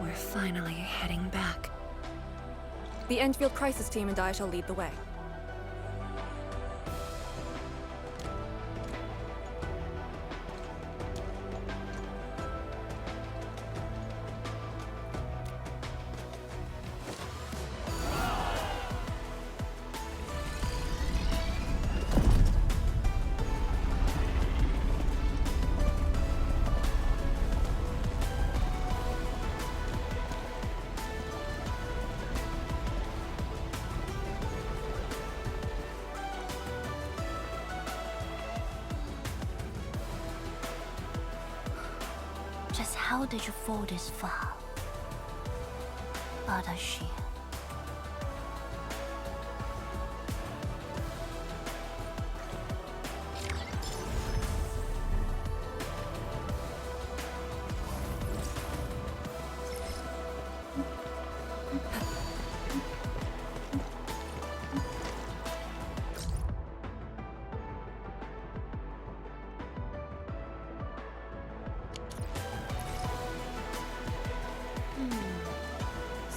We're finally heading back. The Endfield crisis team and I shall lead the way. Just how did you fall this far? Adashi.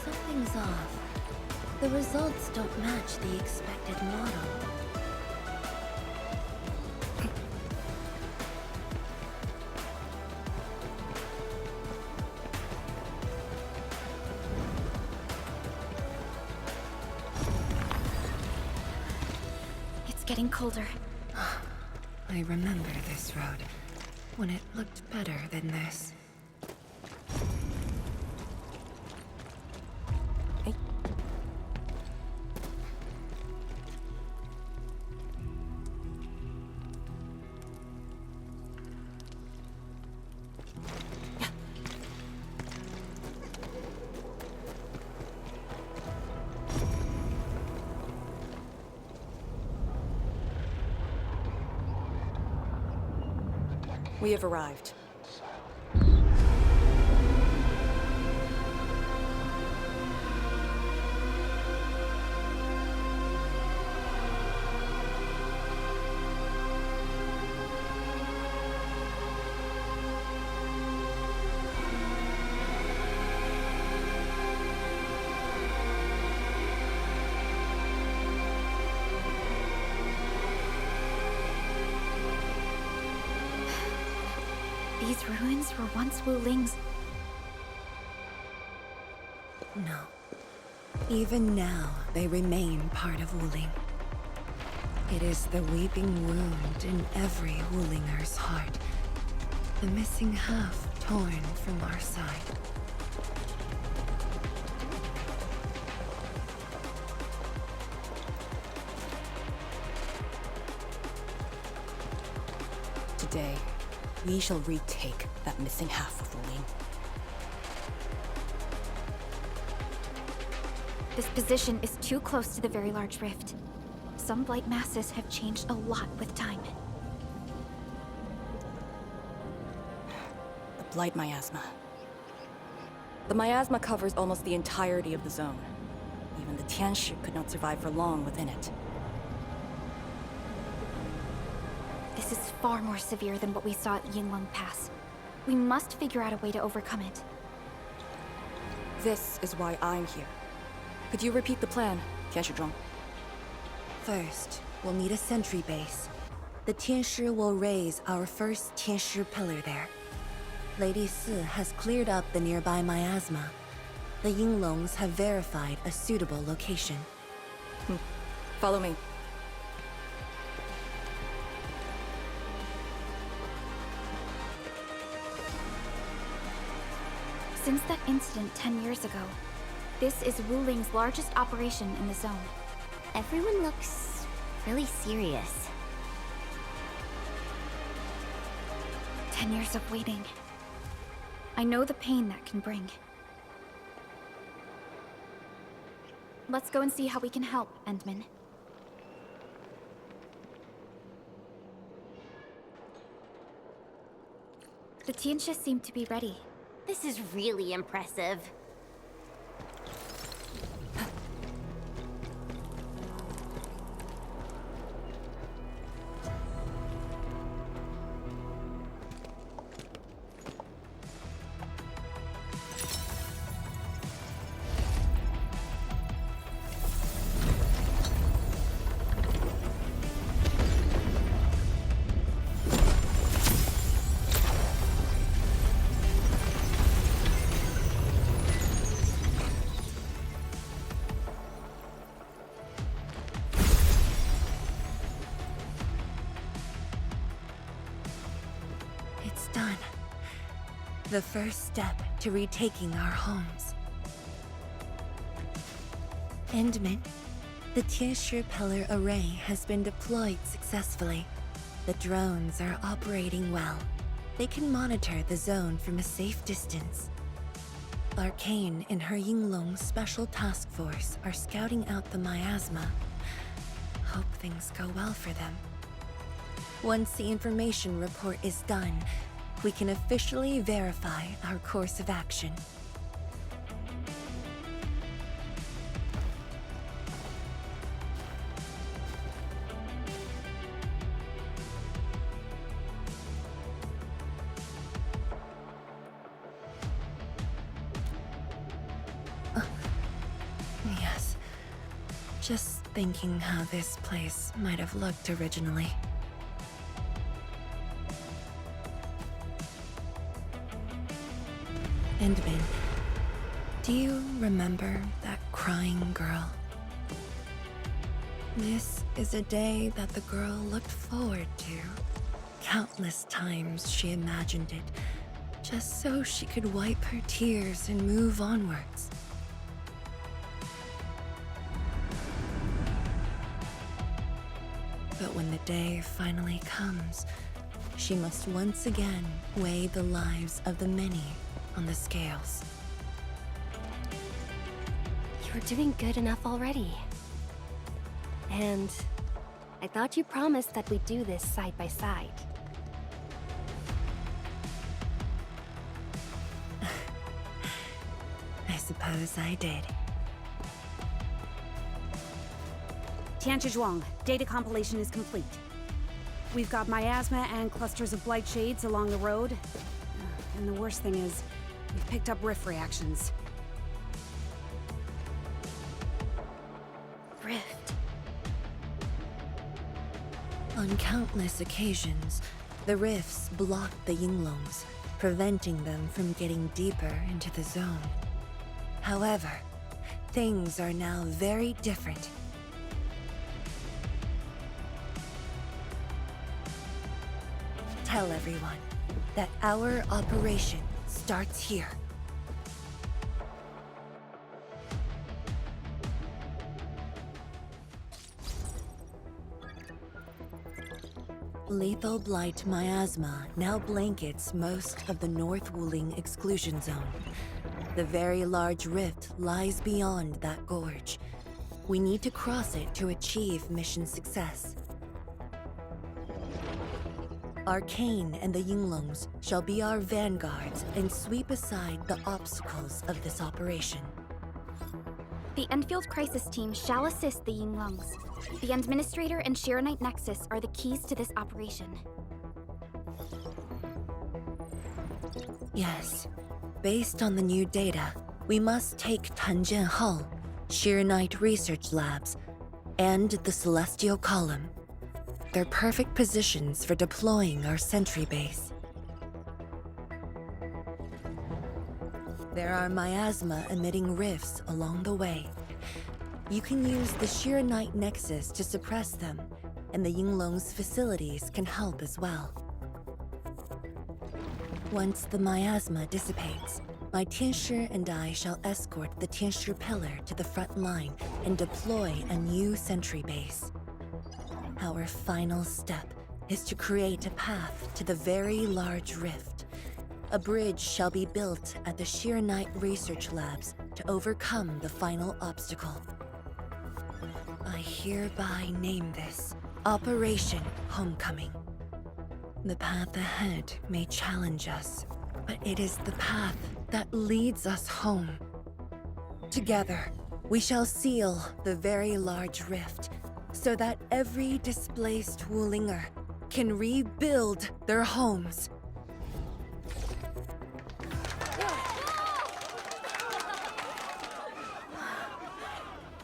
Something's off. The results don't match the expected model. It's getting colder. I remember this road, when it looked better than this. We have arrived. These ruins were once Wuling's. No. Even now, they remain part of Wuling. It is the weeping wound in every Wulinger's heart. The missing half torn from our side. Today, we shall retake that missing half of Wuling. This position is too close to the very large rift. Some blight masses have changed a lot with time. The Blight Miasma. The Miasma covers almost the entirety of the zone. Even the Tianshi could not survive for long within it. This is far more severe than what we saw at Yinglong Pass. We must figure out a way to overcome it. This is why I'm here. Could you repeat the plan, Tianshizhuang? First, we'll need a sentry base. The Tianshi will raise our first Tianshi pillar there. Lady Si has cleared up the nearby miasma. The Yinglongs have verified a suitable location. Follow me. Since that incident 10 years ago, this is Wuling's largest operation in the zone. Everyone looks really serious. 10 years of waiting. I know the pain that can bring. Let's go and see how we can help, Endman. The Tianxia seem to be ready. This is really impressive. It's done. The first step to retaking our homes. Endman, the Tianshi pillar array has been deployed successfully. The drones are operating well. They can monitor the zone from a safe distance. Arcane and her Yinglong Special Task Force are scouting out the miasma. Hope things go well for them. Once the information report is done, we can officially verify our course of action. Yes. Just thinking how this place might have looked originally. Endman, do you remember that crying girl? This is a day that the girl looked forward to. Countless times she imagined it, just so she could wipe her tears and move onwards. But when the day finally comes, she must once again weigh the lives of the many on the scales. You're doing good enough already. And I thought you promised that we'd do this side by side. I suppose I did. Tianshi data compilation is complete. We've got miasma and clusters of blight shades along the road. And the worst thing is, we've picked up rift reactions. Rift. On countless occasions, the rifts blocked the Yinglongs, preventing them from getting deeper into the zone. However, things are now very different. Tell everyone that our operation starts here. Lethal Blight Miasma now blankets most of the North Wuling exclusion zone. The very large rift lies beyond that gorge. We need to cross it to achieve mission success. Arcane and the Yinglongs shall be our vanguards and sweep aside the obstacles of this operation. The Endfield Crisis Team shall assist the Yinglongs. The Administrator and Shiranite Nexus are the keys to this operation. Yes. Based on the new data, we must take Tanjian Hull, Sheer Knight Research Labs, and the Celestial Column. They're perfect positions for deploying our sentry base. There are miasma emitting rifts along the way. You can use the Sheer Knight Nexus to suppress them, and the Yinglong's facilities can help as well. Once the miasma dissipates, my Tianshi and I shall escort the Tianshi pillar to the front line and deploy a new sentry base. Our final step is to create a path to the very large rift. A bridge shall be built at the Sheer Knight Research Labs to overcome the final obstacle. I hereby name this Operation Homecoming. The path ahead may challenge us, but it is the path that leads us home. Together, we shall seal the very large rift so that every displaced Wulinger can rebuild their homes.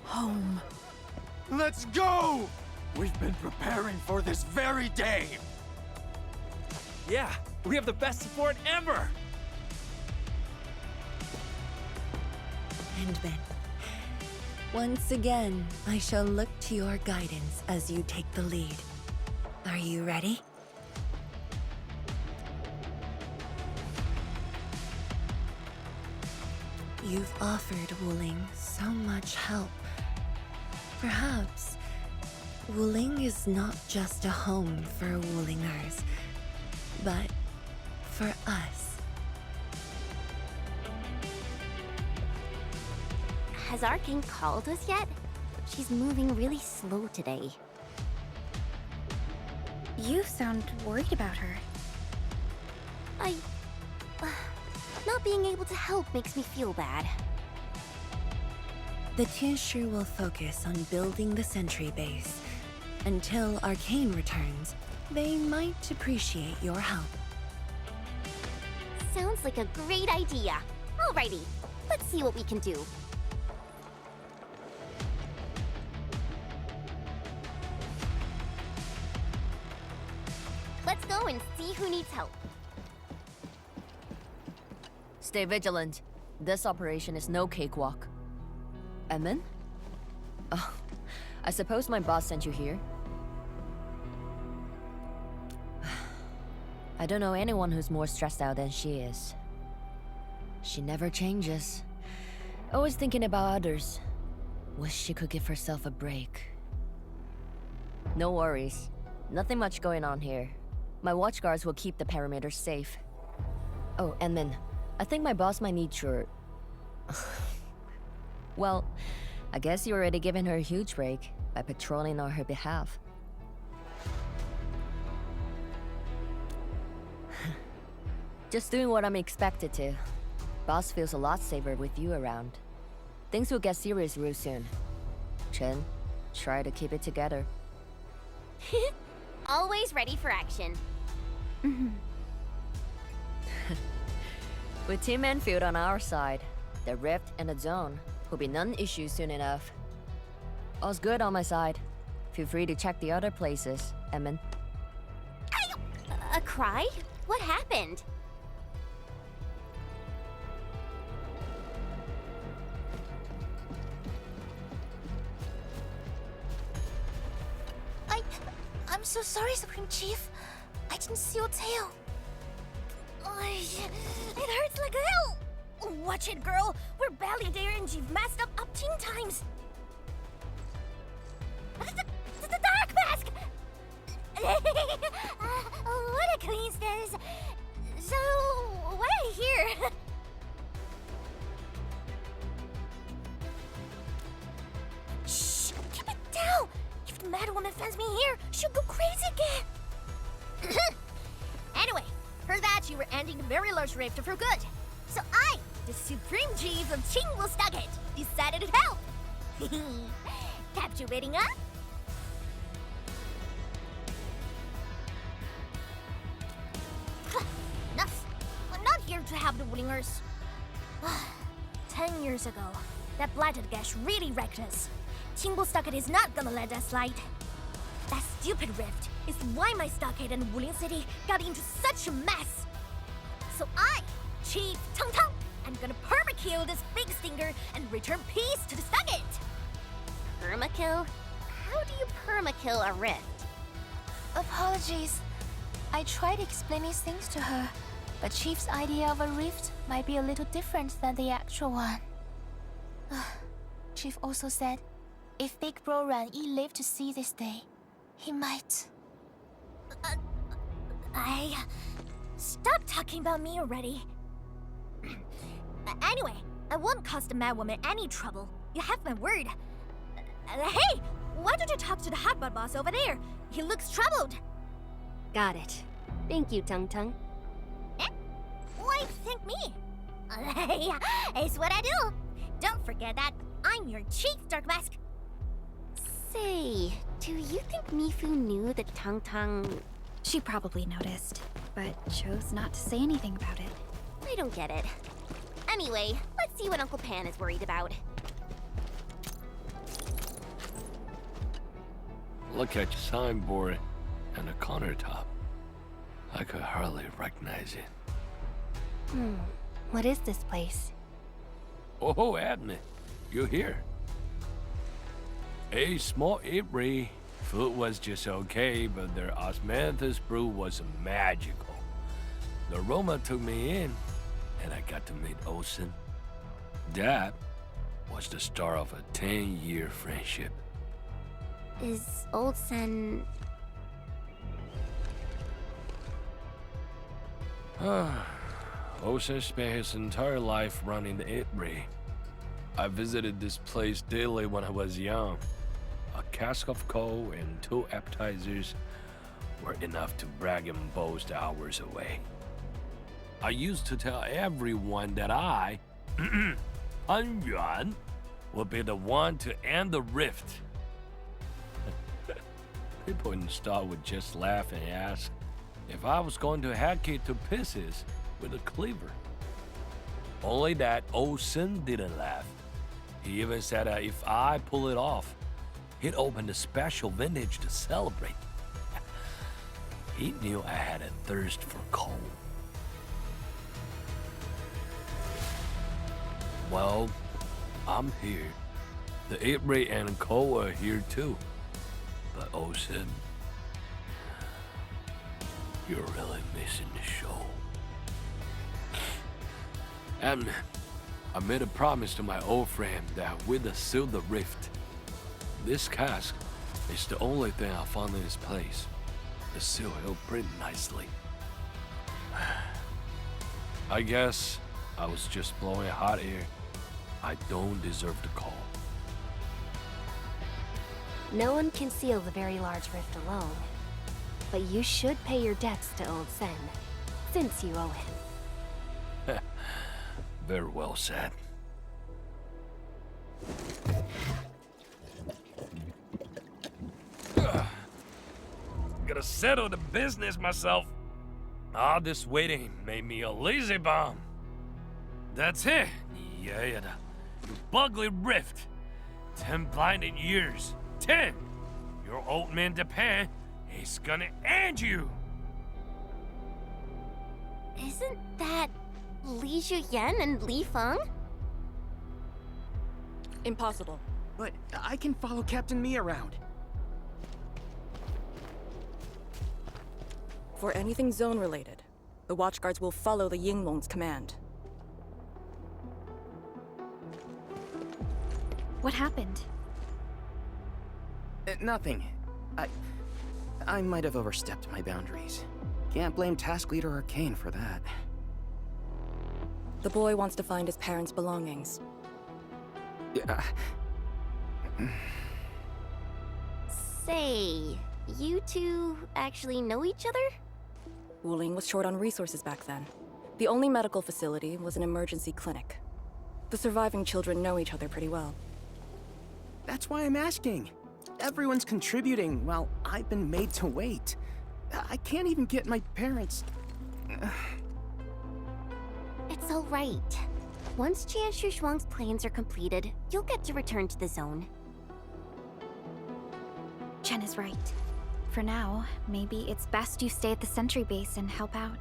Home. Let's go! We've been preparing for this very day. Yeah, we have the best support ever! Endman, once again, I shall look to your guidance as you take the lead. Are you ready? You've offered Wuling so much help. Perhaps Wuling is not just a home for Wulingers, but for us. Has Arcane called us yet? She's moving really slow today. You sound worried about her. Not being able to help makes me feel bad. The Tianshi will focus on building the sentry base. Until Arcane returns, they might appreciate your help. Sounds like a great idea. Alrighty, let's see what we can do. Let's go and see who needs help. Stay vigilant. This operation is no cakewalk. Emin? Oh, I suppose my boss sent you here? I don't know anyone who's more stressed out than she is. She never changes. Always thinking about others. Wish she could give herself a break. No worries. Nothing much going on here. My watchguards will keep the perimeter safe. Oh, Emin, I think my boss might need your... Well, I guess you already given her a huge break by patrolling on her behalf. Just doing what I'm expected to. Boss feels a lot safer with you around. Things will get serious real soon. Chen, try to keep it together. Always ready for action. With Team Endfield on our side, the rift and the zone will be non-issue soon enough. All's good on my side. Feel free to check the other places, Emin. A cry? What happened? I'm so sorry, Supreme Chief. I didn't see your tail. It hurts like hell! Watch it, girl! We're barely there and you've messed up 10 times! The dark mask! What a coincidence! So, why are you here? Shh! Keep it down! If the mad woman finds me here, she'll go crazy again! Anyway, heard that you were ending the very large rift for good. So I, the Supreme Chief of Qingwu, decided to help! Captivating, huh? Enough! I'm not the Wulingers. 10 years ago, that blighted gash really wrecked us. Timbo Stockade is not gonna let that slide. That stupid rift is why my stockade and Wuling City got into such a mess. So I, Chief Tong Tong, am gonna permakill this big stinker and return peace to the stockade. Permakill? How do you permakill a rift? Apologies. I tried explaining things to her, but Chief's idea of a rift might be a little different than the actual one. Chief also said, if Big Bro Ran-Yi lived to see this day, he might. Stop talking about me already. Anyway, I won't cause the mad woman any trouble. You have my word. Hey, why don't you talk to the hotbot boss over there? He looks troubled. Got it. Thank you, Tung Tung. Why thank me? It's what I do. Don't forget that I'm your chief, Dark Mask. Say, do you think Mifu knew that Tung Tung... She probably noticed, but chose not to say anything about it. I don't get it. Anyway, let's see what Uncle Pan is worried about. Look at your signboard and the countertop. I could hardly recognize it. What is this place? Oh, admin, you're here. A small apiary. Food was just okay, but their osmanthus brew was magical. The aroma took me in, and I got to meet Olsen. That was the start of a 10-year friendship. Is Olsen... Olsen spent his entire life running the apiary. I visited this place daily when I was young. A cask of coal and 2 appetizers were enough to brag and boast hours away. I used to tell everyone that I, Han Yuan, would be the one to end the rift. People in the store would just laugh and ask if I was going to hack it to pieces with a cleaver. Only that Olsen didn't laugh. He even said that if I pull it off, he'd open a special vintage to celebrate. He knew I had a thirst for coal. Well, I'm here. The apiary and coal are here too. But Olsen, you're really missing the show. And I made a promise to my old friend that we'd seal the rift. This cask is the only thing I found in this place. The seal held pretty nicely. I guess I was just blowing hot air. I don't deserve the call. No one can seal the very large rift alone. But you should pay your debts to Old Sen, since you owe him. Very well said. Gotta settle the business myself. All this waiting made me a lazy bum. That's it. Yeah, the bugly rift. 10 blinded years. 10. Your old man Japan is gonna end you. Isn't that Li Zhuyan and Li Feng? Impossible. But I can follow Captain Mi around. For anything zone-related, the Watchguards will follow the Yinglong's command. What happened? Nothing. I might have overstepped my boundaries. Can't blame Task Leader Arcane for that. The boy wants to find his parents' belongings. Say, you two actually know each other? Wuling was short on resources back then. The only medical facility was an emergency clinic. The surviving children know each other pretty well. That's why I'm asking. Everyone's contributing while I've been made to wait. I can't even get my parents... It's It's all right. Once Jianshu Zhuang's plans are completed, you'll get to return to the zone. Chen is right. For now, maybe it's best you stay at the sentry base and help out.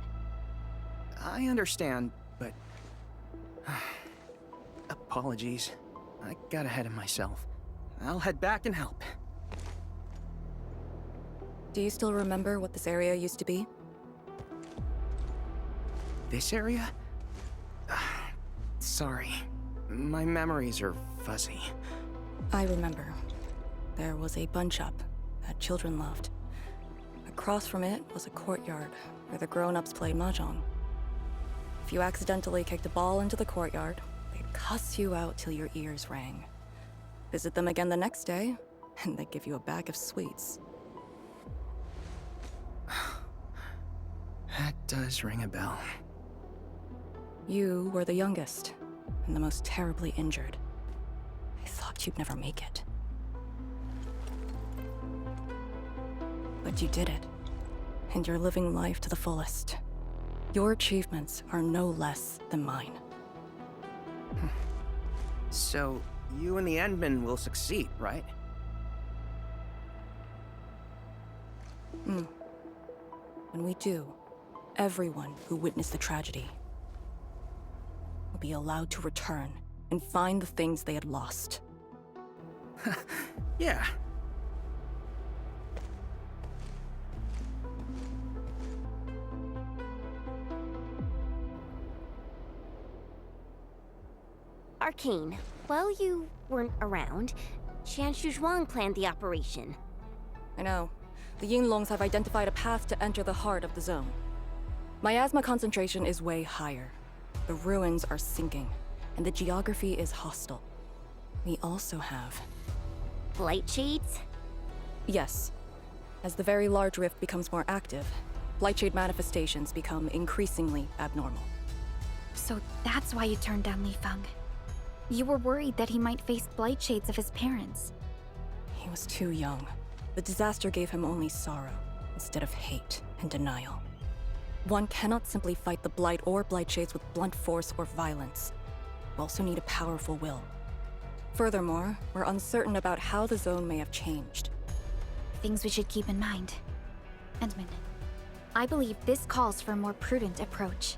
I understand, but... apologies. I got ahead of myself. I'll head back and help. Do you still remember what this area used to be? This area? Sorry. My memories are fuzzy. I remember. There was a bun shop that children loved. Across from it was a courtyard where the grown-ups played mahjong. If you accidentally kicked a ball into the courtyard, they'd cuss you out till your ears rang. Visit them again the next day, and they'd give you a bag of sweets. That does ring a bell. You were the youngest, and the most terribly injured. I thought you'd never make it. But you did it, and you're living life to the fullest. Your achievements are no less than mine. So, you and the Endmen will succeed, right? When we do, everyone who witnessed the tragedy will be allowed to return and find the things they had lost. Yeah. Arcane, while you weren't around, Jianshu Zhuang planned the operation. I know. The Yinglongs have identified a path to enter the heart of the zone. Miasma concentration is way higher. The ruins are sinking, and the geography is hostile. We also have... Blight Shades? Yes. As the very large rift becomes more active, Blightshade manifestations become increasingly abnormal. So that's why you turned down Li Feng. You were worried that he might face blight shades of his parents. He was too young. The disaster gave him only sorrow, instead of hate and denial. One cannot simply fight the Blight or Blightshades with blunt force or violence. You also need a powerful will. Furthermore, we're uncertain about how the zone may have changed. Things we should keep in mind. Endman, I believe this calls for a more prudent approach.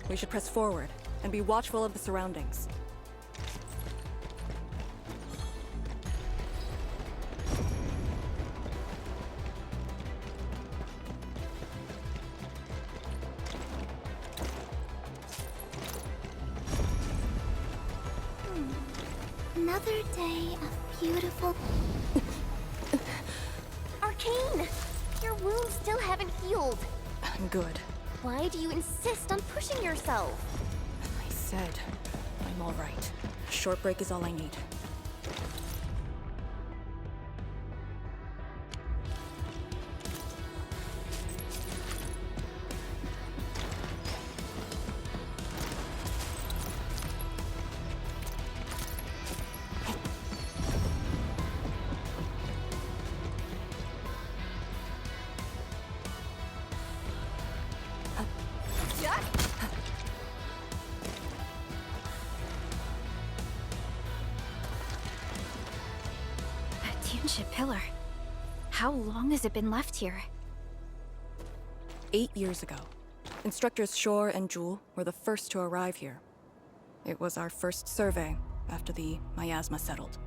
We should press forward and be watchful of the surroundings. Another day of beautiful... Arcane! Your wounds still haven't healed. Good. Why do you insist on pushing yourself? I said, I'm all right. A short break is all I need. Pillar. How long has it been left here? 8 years ago, Instructors Shore and Jewel were the first to arrive here. It was our first survey after the Miasma settled.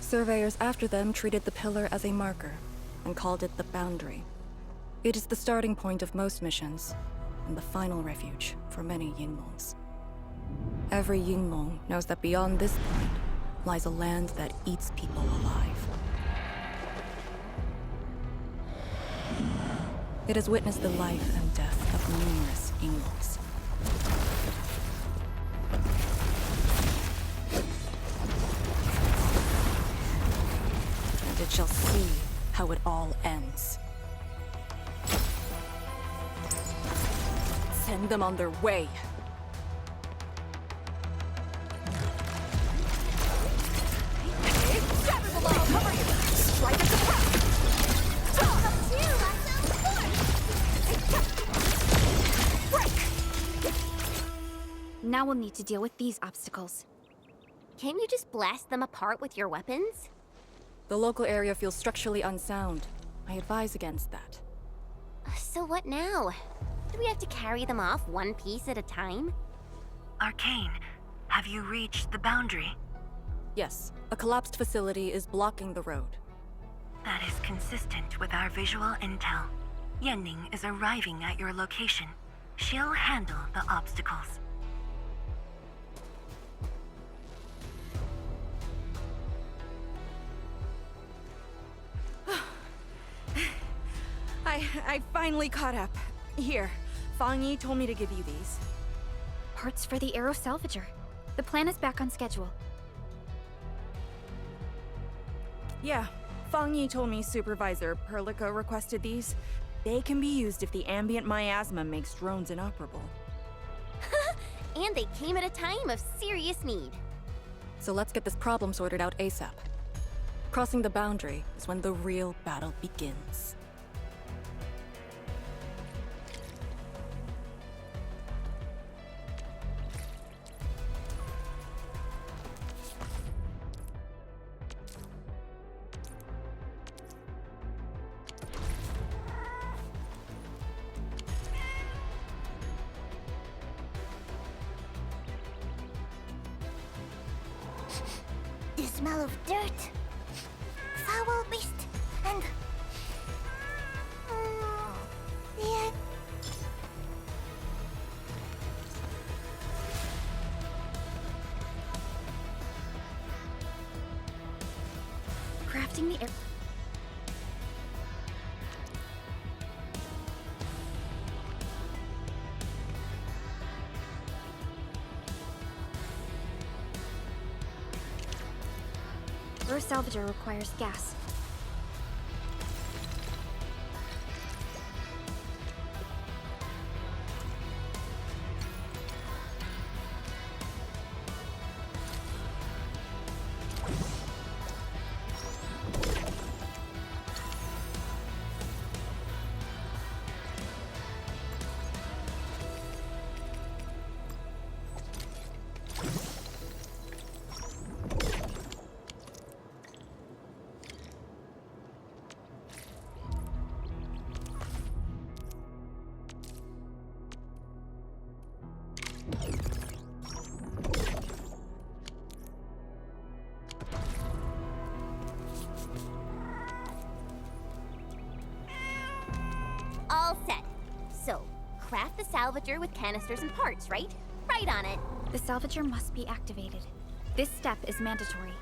Surveyors after them treated the pillar as a marker and called it the boundary. It is the starting point of most missions and the final refuge for many Yinglongs. Every Yinglong knows that beyond this point lies a land that eats people alive. It has witnessed the life and death of numerous Yinglongs. And it shall see how it all ends. Send them on their way. Cover Now we'll need to deal with these obstacles. Can't you just blast them apart with your weapons? The local area feels structurally unsound. I advise against that. So what now? Do we have to carry them off one piece at a time? Arcane, have you reached the boundary? Yes, a collapsed facility is blocking the road. That is consistent with our visual intel. Yenning is arriving at your location. She'll handle the obstacles. I finally caught up. Here, Fang Yi told me to give you these. Parts for the Aero Salvager. The plan is back on schedule. Yeah, Fang Yi told me Supervisor Perlica requested these. They can be used if the ambient miasma makes drones inoperable. And they came at a time of serious need. So let's get this problem sorted out ASAP. Crossing the boundary is when the real battle begins. The smell of dirt, foul beast, and yeah. Crafting the air. Aero Salvager requires gas. All set. So, craft the salvager with canisters and parts, right? Right on it. The salvager must be activated. This step is mandatory.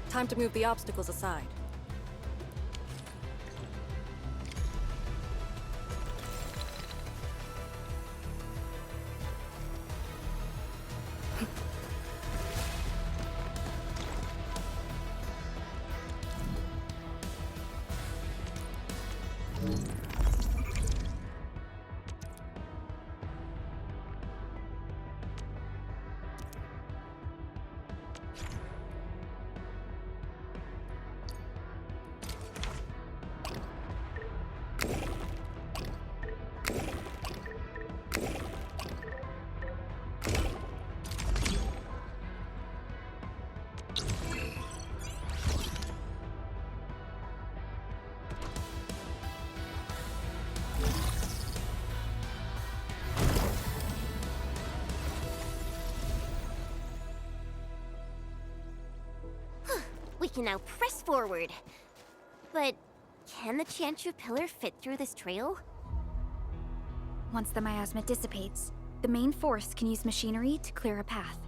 Time to move the obstacles aside. can now press forward. But can the Chantru pillar fit through this trail? Once the miasma dissipates, the main force can use machinery to clear a path.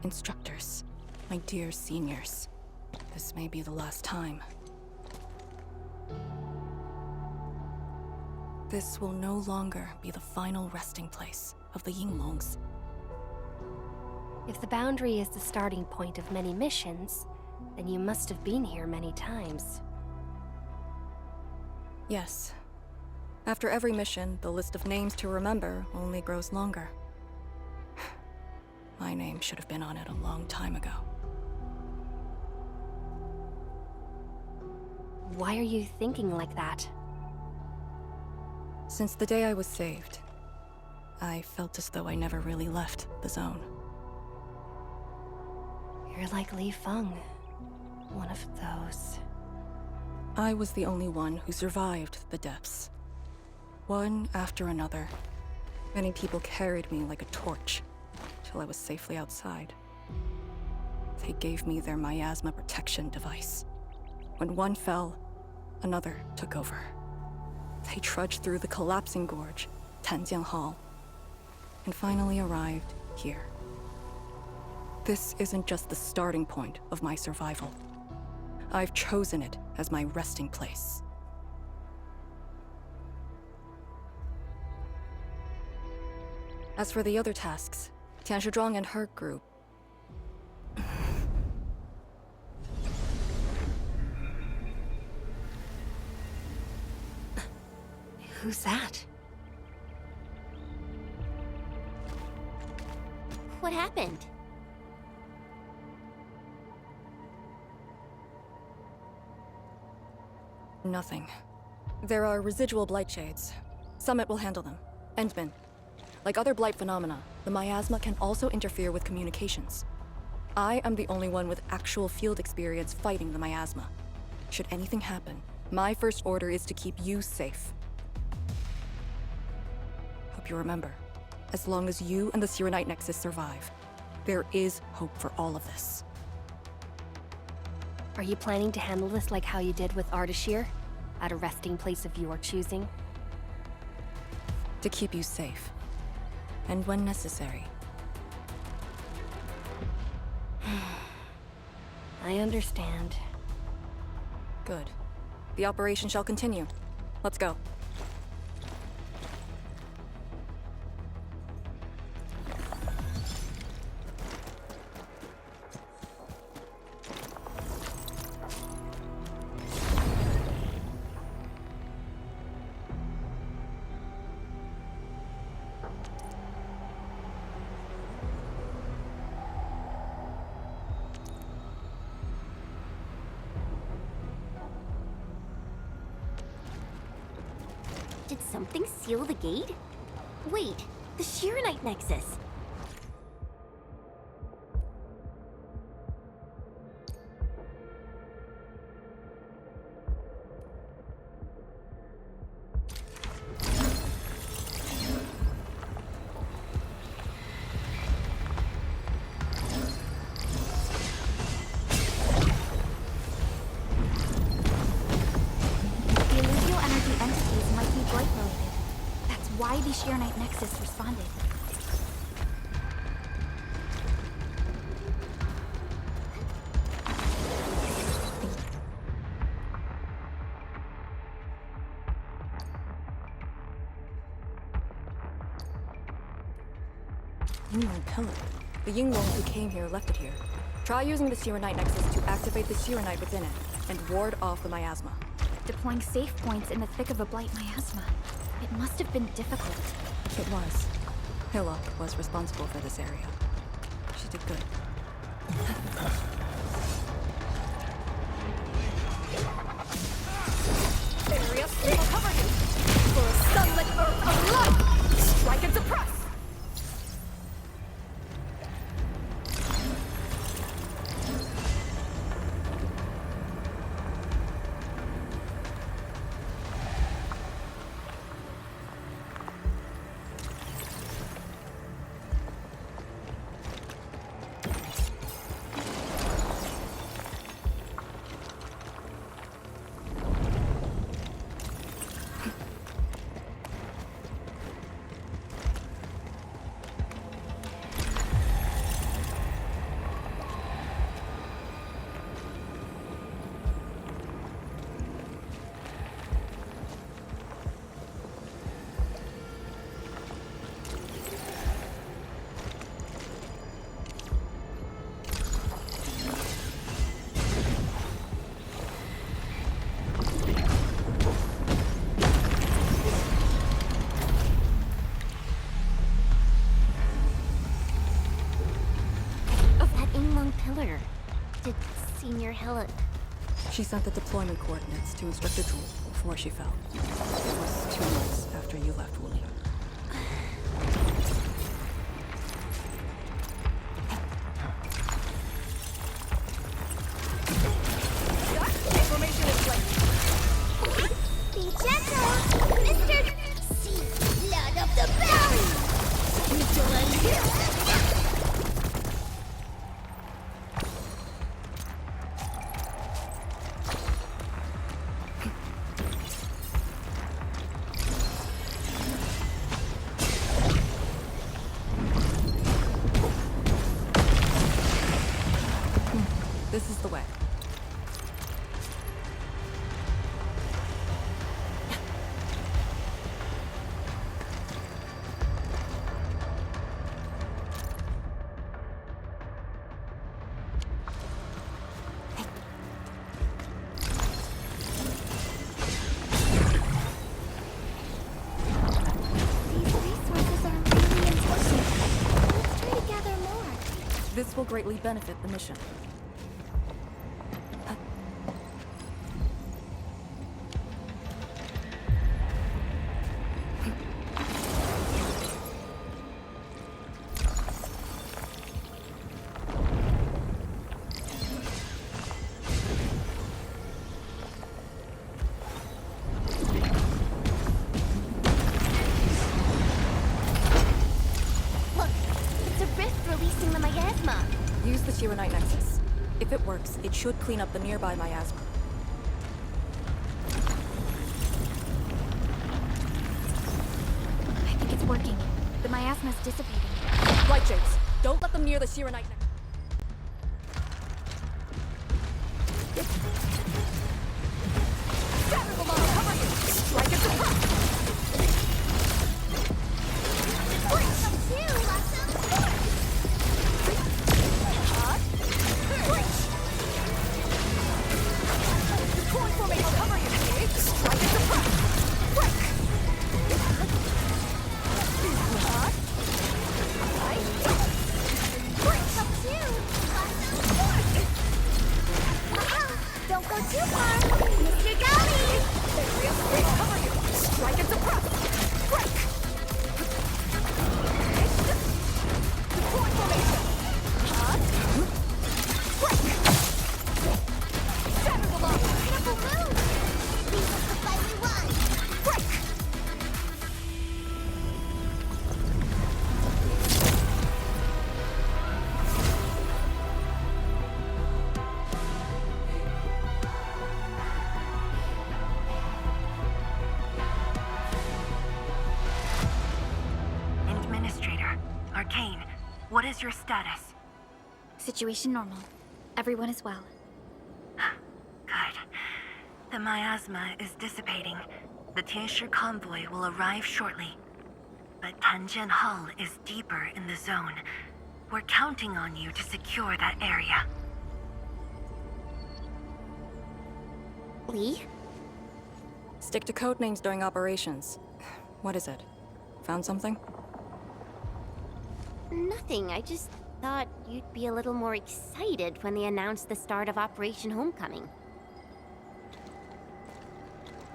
Instructors, my dear seniors, this may be the last time. This will no longer be the final resting place of the Yinglongs. If the boundary is the starting point of many missions, then you must have been here many times. Yes. After every mission, the list of names to remember only grows longer. My name should have been on it a long time ago. Why are you thinking like that? Since the day I was saved, I felt as though I never really left the zone. You're like Li Feng. One of those. I was the only one who survived the depths. One after another, many people carried me like a torch till I was safely outside. They gave me their miasma protection device. When one fell, another took over. They trudged through the collapsing gorge, Tanjiang Hall, and finally arrived here. This isn't just the starting point of my survival. I've chosen it as my resting place. As for the other tasks, Tian Shizhuang and her group... Who's that? What happened? Nothing. There are residual blight shades. Summit will handle them. Endman. Like other blight phenomena, the miasma can also interfere with communications. I am the only one with actual field experience fighting the miasma. Should anything happen, my first order is to keep you safe. Hope you remember, as long as you and the Serenite Nexus survive, there is hope for all of this. Are you planning to handle this like how you did with Ardashir? At a resting place of your choosing? To keep you safe. And when necessary. I understand. Good. The operation shall continue. Let's go. Did something seal the gate? Wait, the Shirenite Nexus. Why the Shirenite Nexus responded. Yinglong pillar. The Yinglong who came here left it here. Try using the Serenite Nexus to activate the Serenite within it and ward off the miasma. Deploying safe points in the thick of a blight miasma. It must have been difficult. It was. Hillock was responsible for this area. She did good. Area will cover you! For a sunlit earth of light! Strike and suppress! She sent the deployment coordinates to Instructor Jewel before she fell. It was 2 months after you left Wuling. Information is like... Be gentle, Mr. See blood of the valley! You don't understand. This is the way. This will greatly benefit the mission. Look, it's a rift releasing the Miasma. Use the Arknight nexus. If it works, it should clean up the nearby Miasma. I think it's working. The miasma's dissipating. Light Shades, don't let them near the Arknight nexus. Don't go too far, Mr. Galley! Strike and suppress! Break! Deploy formation! Break! Shatter the lava! Beautiful move! This is the fight we want! Break! Administrator, Arcane, what is your status? Situation normal. Everyone is well. Good. The miasma is dissipating. The Tianshi convoy will arrive shortly. But Tanjian Hall is deeper in the zone. We're counting on you to secure that area. Lee? Stick to code names during operations. What is it? Found something? Nothing. I just thought you'd be a little more excited when they announced the start of Operation Homecoming.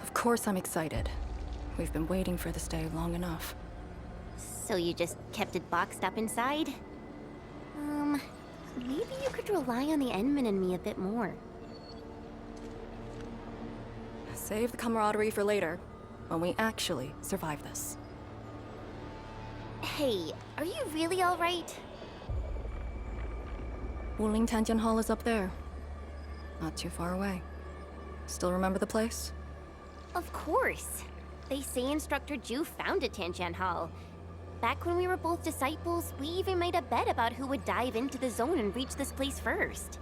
Of course I'm excited. We've been waiting for this day long enough. So you just kept it boxed up inside? Maybe you could rely on the Endman and me a bit more. Save the camaraderie for later, when we actually survive this. Hey, are you really alright? Wuling Tanjian Hall is up there. Not too far away. Still remember the place? Of course. They say Instructor Ju founded Tanjian Hall. Back when we were both disciples, we even made a bet about who would dive into the zone and reach this place first.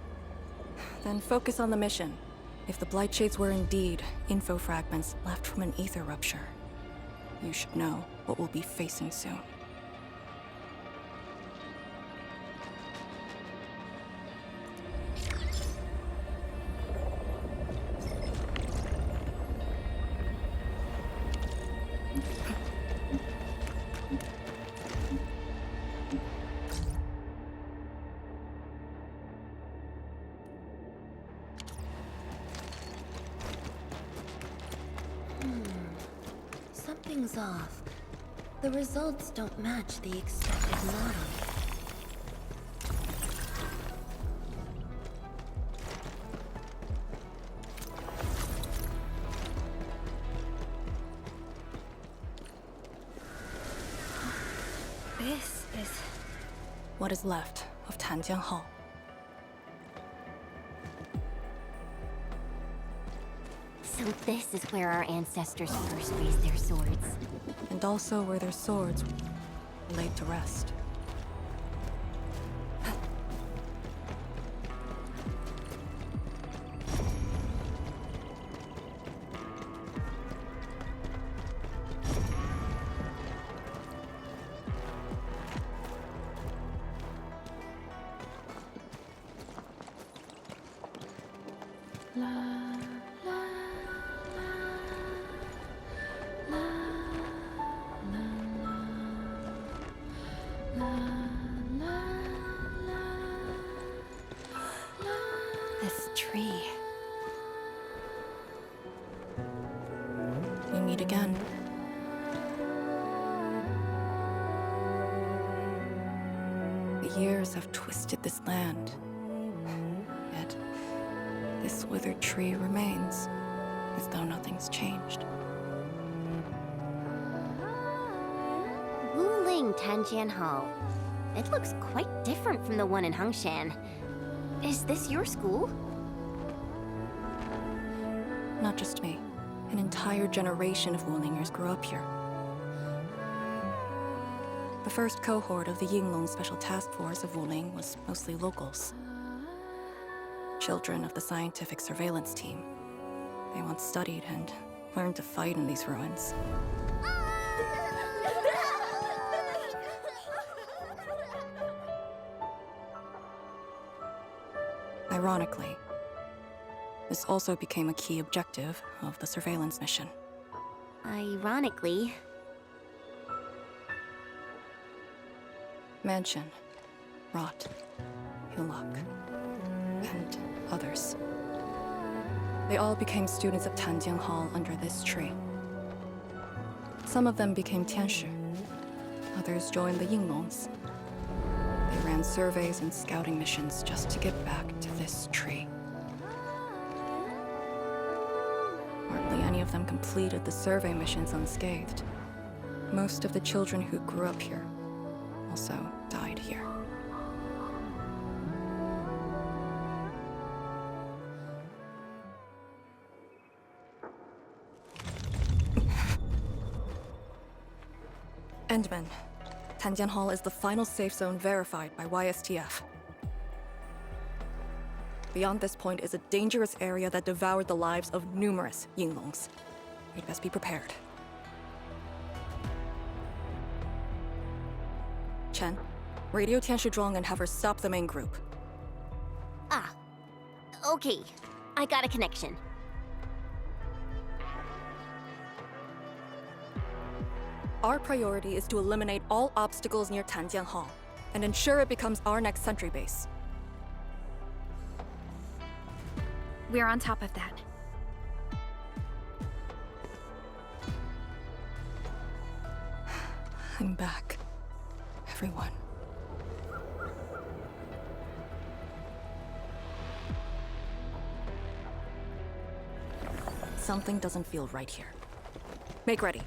Then focus on the mission. If the Blight Shades were indeed info fragments left from an ether rupture, you should know what we'll be facing soon. Something's off. The results don't match the expected model. This is... What is left of Tanjiang Hall. So this is where our ancestors first raised their swords. And also where their swords were laid to rest. This tree. We meet again. The years have twisted this land. Yet, this withered tree remains, as though nothing's changed. Wuling Tanjian Hall. It looks quite different from the one in Hangshan. Is this your school? Not just me. An entire generation of Wulingers grew up here. The first cohort of the Yinglong Special Task Force of Wuling was mostly locals. Children of the scientific surveillance team. They once studied and learned to fight in these ruins. Ironically, this also became a key objective of the surveillance mission. Ironically. Mansion, Rot, Hillock, and others. They all became students of Tanjiang Hall under this tree. Some of them became Tianshu. Others joined the Yinglongs. They ran surveys and scouting missions just to get back to this tree. Hardly any of them completed the survey missions unscathed. Most of the children who grew up here also died here. Endman. Tanjian Hall is the final safe zone verified by YSTF. Beyond this point is a dangerous area that devoured the lives of numerous Yinglongs. We'd best be prepared. Chen, radio Tianshu Zhuang and have her stop the main group. Ah. Okay. I got a connection. Our priority is to eliminate all obstacles near Tanjiang Hall and ensure it becomes our next sentry base. We're on top of that. I'm back. Everyone. Something doesn't feel right here. Make ready.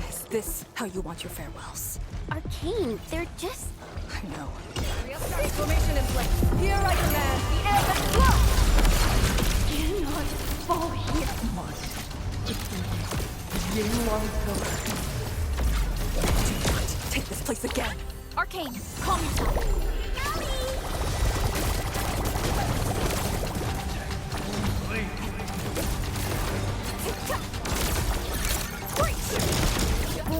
Is this how you want your farewells? Arcane, they're just... I know. We have starting formation in place. Here I command the air that flows! Do not fall here. Do not take this place again. Arcane, calm yourself.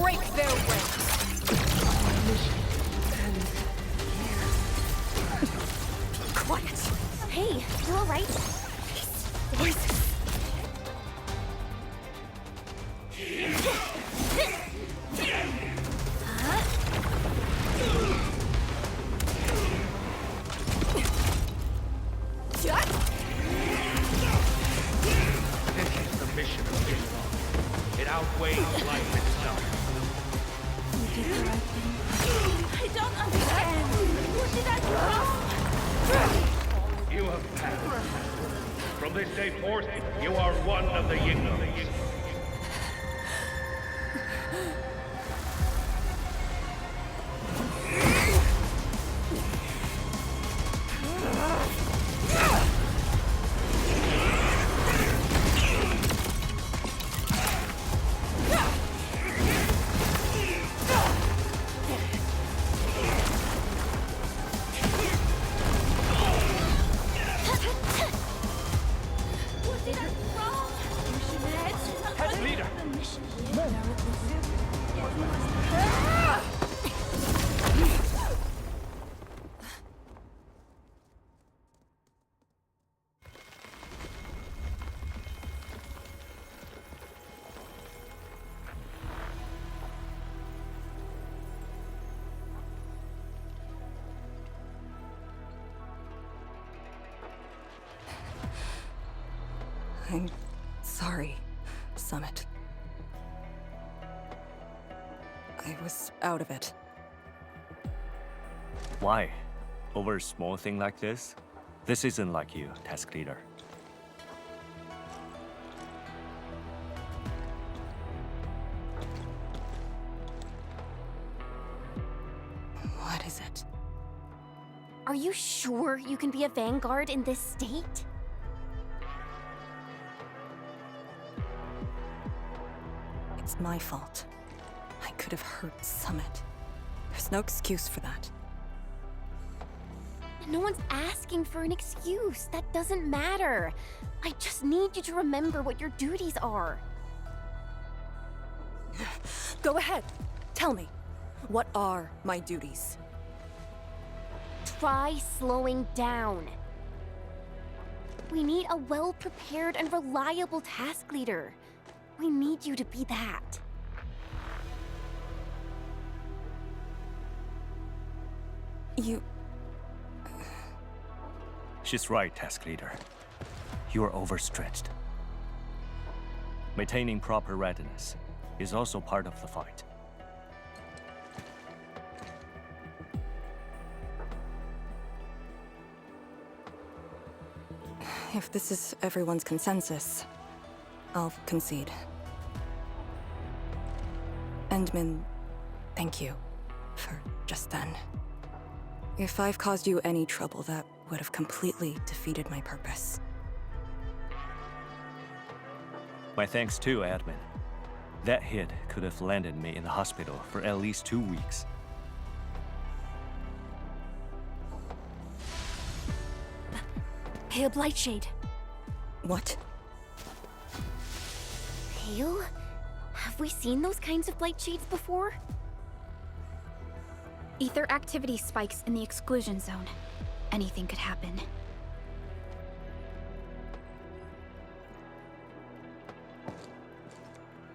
Break their ranks! Quiet! Hey, you alright? Voices! outweighs life itself. You did the right thing. I don't understand. What did I do wrong? You have passed. From this day forth, you are one of the Yingling. I'm sorry, Summit. I was out of it. Why? Over a small thing like this? This isn't like you, task leader. What is it? Are you sure you can be a vanguard in this state? It's my fault. I could have hurt Summit. There's no excuse for that. No one's asking for an excuse. That doesn't matter. I just need you to remember what your duties are. Go ahead. Tell me. What are my duties? Try slowing down. We need a well-prepared and reliable task leader. We need you to be that. You... She's right, task leader. You are overstretched. Maintaining proper readiness is also part of the fight. If this is everyone's consensus, I'll concede. Endman, thank you for just then. If I've caused you any trouble, that would have completely defeated my purpose. My thanks too, admin. That hit could have landed me in the hospital for at least 2 weeks. Pale Blightshade. What? Pale? Have we seen those kinds of blight shades before? Ether activity spikes in the exclusion zone. Anything could happen.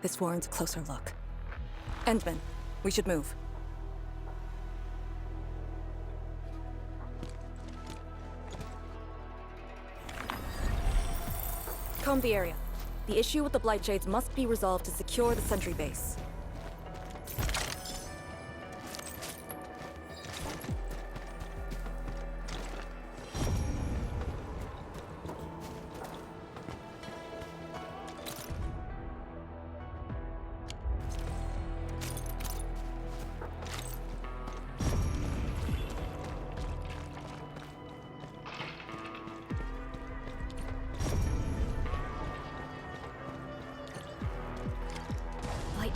This warrants a closer look. Endman, we should move. Comb the area. The issue with the Blightshades must be resolved to secure the sentry base.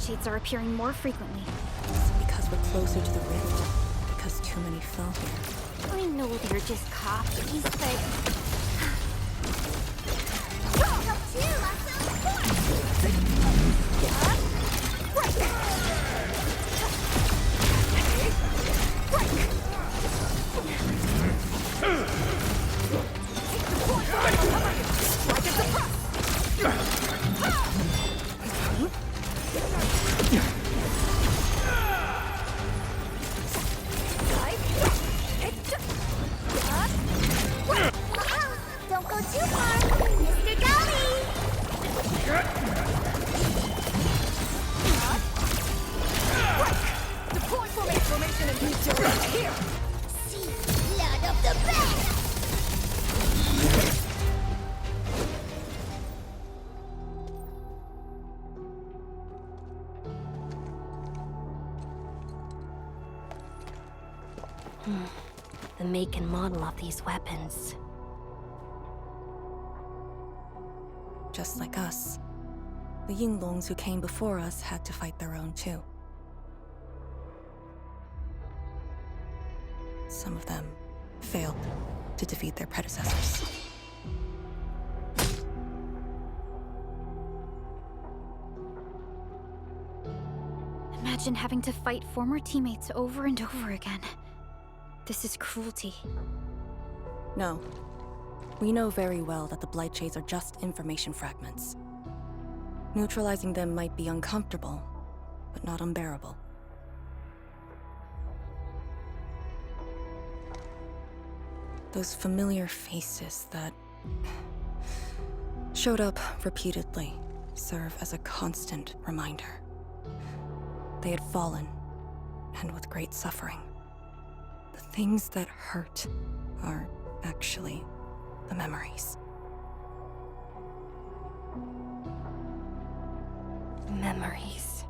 Shades are appearing more frequently. Is it because we're closer to the rift? Because too many fell here? I know they're just copies, but... Don't go too far, Mr. Dolly! See blood of the best! The make and model of these weapons. Just like us, the Yinglongs who came before us had to fight their own too. Some of them failed to defeat their predecessors. Imagine having to fight former teammates over and over again. This is cruelty. No. We know very well that the Blightshades are just information fragments. Neutralizing them might be uncomfortable, but not unbearable. Those familiar faces that showed up repeatedly serve as a constant reminder. They had fallen, and with great suffering. The things that hurt are actually the memories. Memories.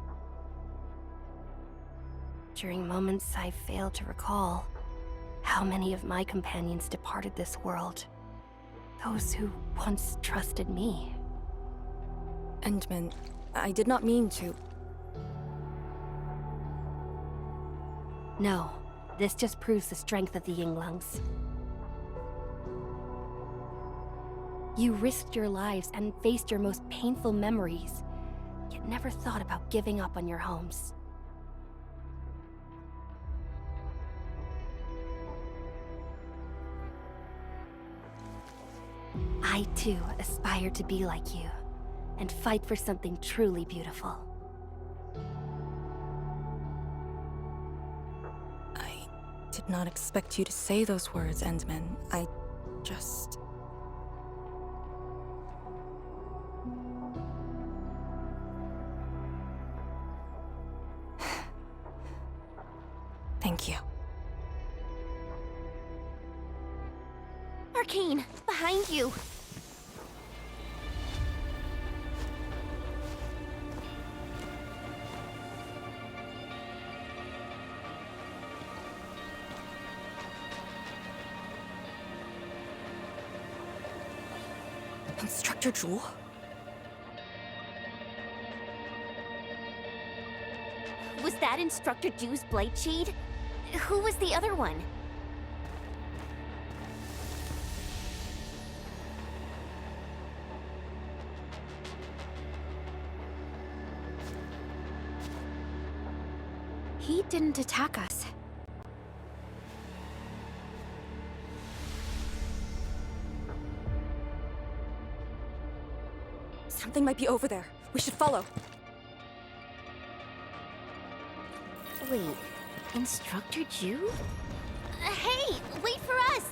During moments I failed to recall, how many of my companions departed this world? Those who once trusted me. Endman, I did not mean to. No, this just proves the strength of the Yinglongs. You risked your lives and faced your most painful memories, yet never thought about giving up on your homes. I too aspire to be like you, and fight for something truly beautiful. I did not expect you to say those words, Endman. I just... Thank you. Arcane, behind you! Instructor Jewel? Was that Instructor Jew's Blightshade? Who was the other one? He didn't attack us. Something might be over there. We should follow. Wait, Instructor Jew? Hey, wait for us!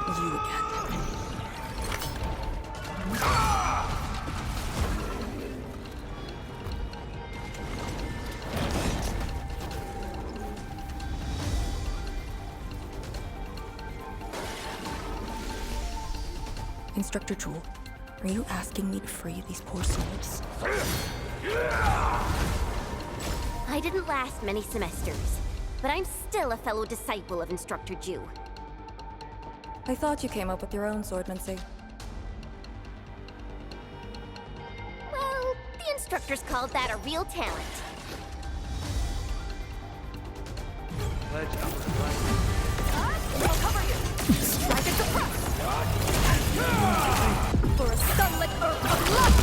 You again. Instructor Jewel, are you asking me to free these poor souls? I didn't last many semesters, but I'm still a fellow disciple of Instructor Jew. I thought you came up with your own swordmancy. Well, the instructors called that a real talent. I'll cover you! Strike at the front! For a sunlit earth of love!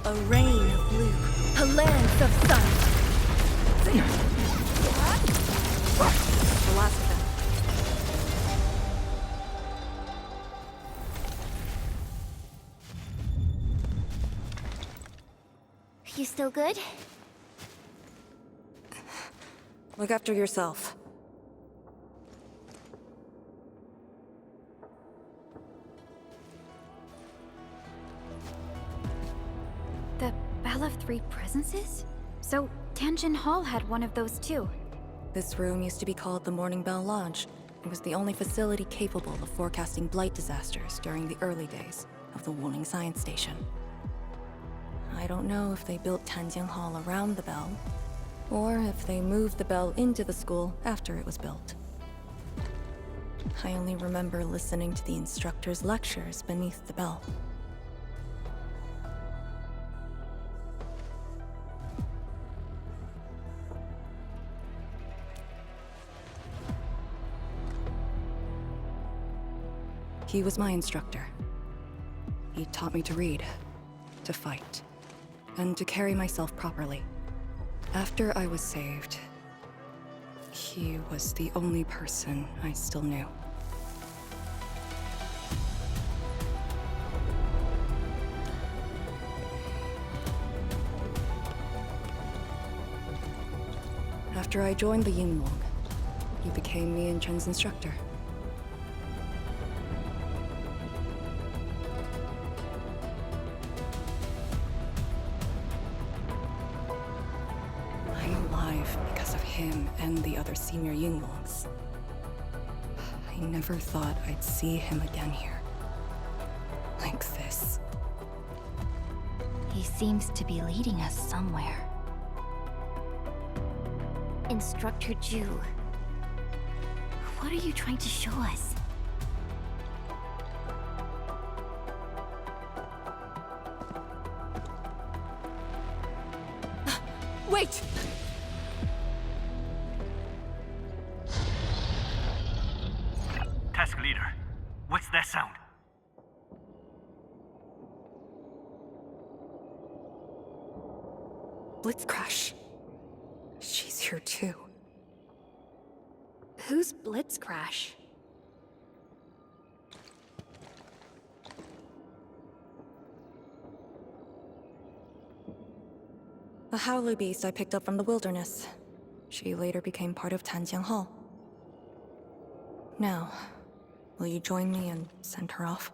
A rain of blue, a lance of sun. The last of them. You still good? Look after yourself. The Bell of Three Presences? So, Tanjin Hall had one of those too. This room used to be called the Morning Bell Lodge. It was the only facility capable of forecasting blight disasters during the early days of the Wuling Science Station. I don't know if they built Tanjin Hall around the bell, or if they moved the bell into the school after it was built. I only remember listening to the instructor's lectures beneath the bell. He was my instructor. He taught me to read, to fight, and to carry myself properly. After I was saved, he was the only person I still knew. After I joined the Yinglong, he became me and Chen's instructor. Him and the other senior Yinglongs. I never thought I'd see him again here. Like this. He seems to be leading us somewhere. Instructor Ju, what are you trying to show us? Wait! Task leader, what's that sound? Blitzcrash. She's here too. Who's Blitzcrash? A howler beast I picked up from the wilderness. She later became part of Tanjiang Hall. Now, will you join me and send her off?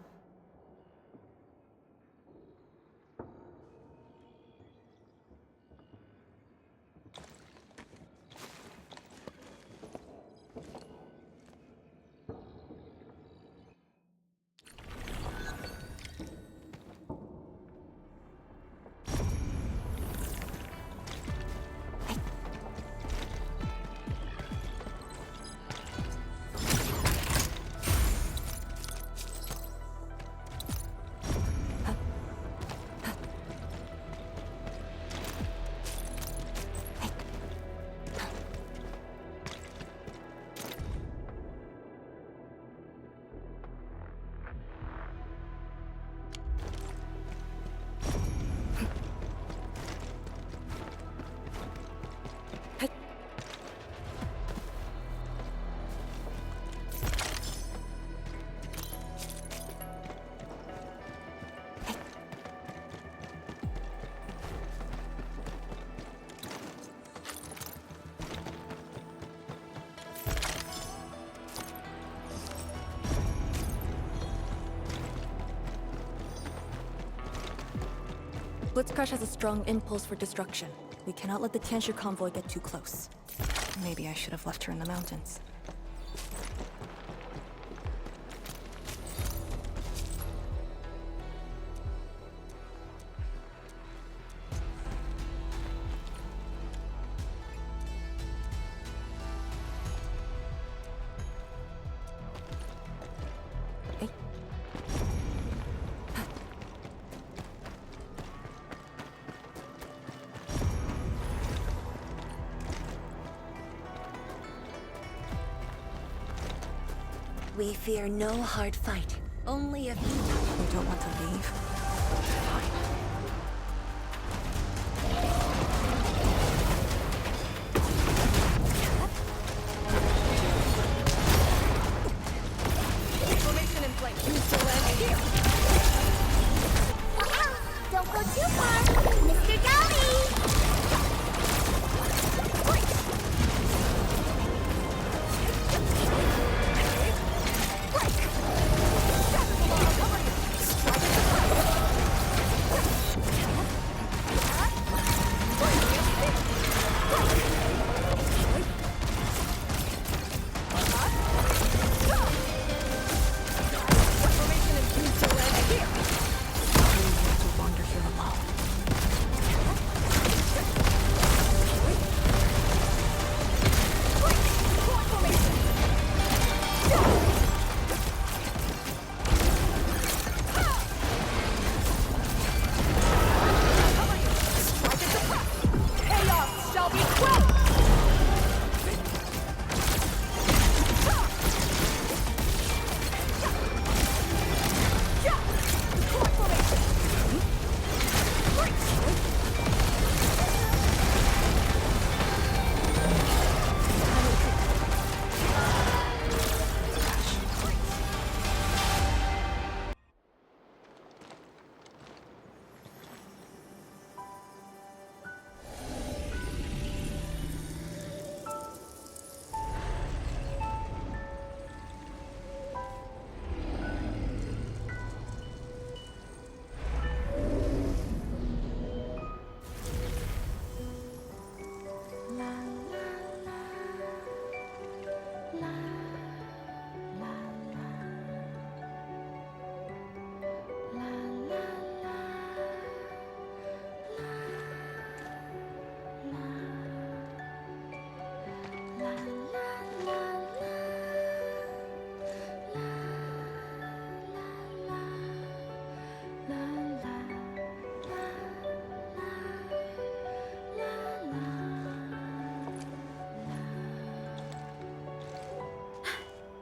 Blitzcrash has a strong impulse for destruction. We cannot let the Tianshu convoy get too close. Maybe I should have left her in the mountains. We fear no hard fight. Only a few. You don't want to leave? Fine. Formation in place. Use the land here. Don't go too far, Mr. Dolly!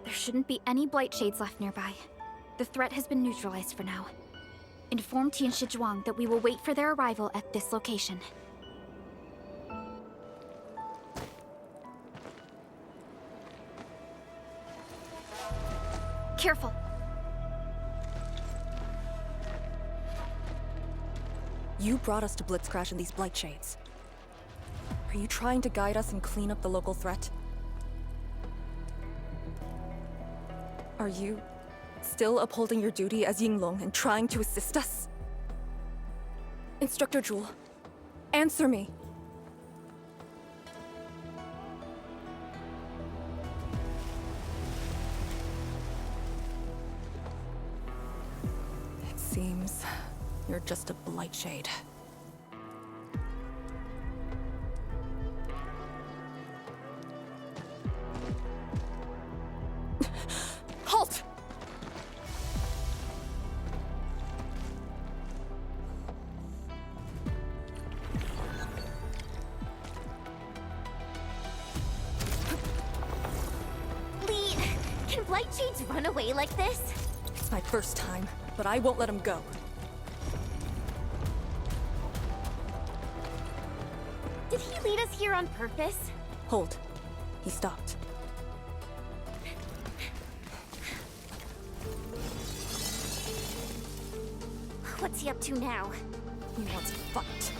There shouldn't be any blight shades left nearby. The threat has been neutralized for now. Inform Tian Shizhuang that we will wait for their arrival at this location. Careful. You brought us to Blitzcrash in these blight shades. Are you trying to guide us and clean up the local threat? Are you still upholding your duty as Yinglong and trying to assist us? Instructor Jewel, answer me. It seems you're just a blight shade. Halt! Lee, can blight shades run away like this? It's my first time, but I won't let him go. Did he lead us here on purpose? Hold. He stopped. What's he up to now? He wants to fight.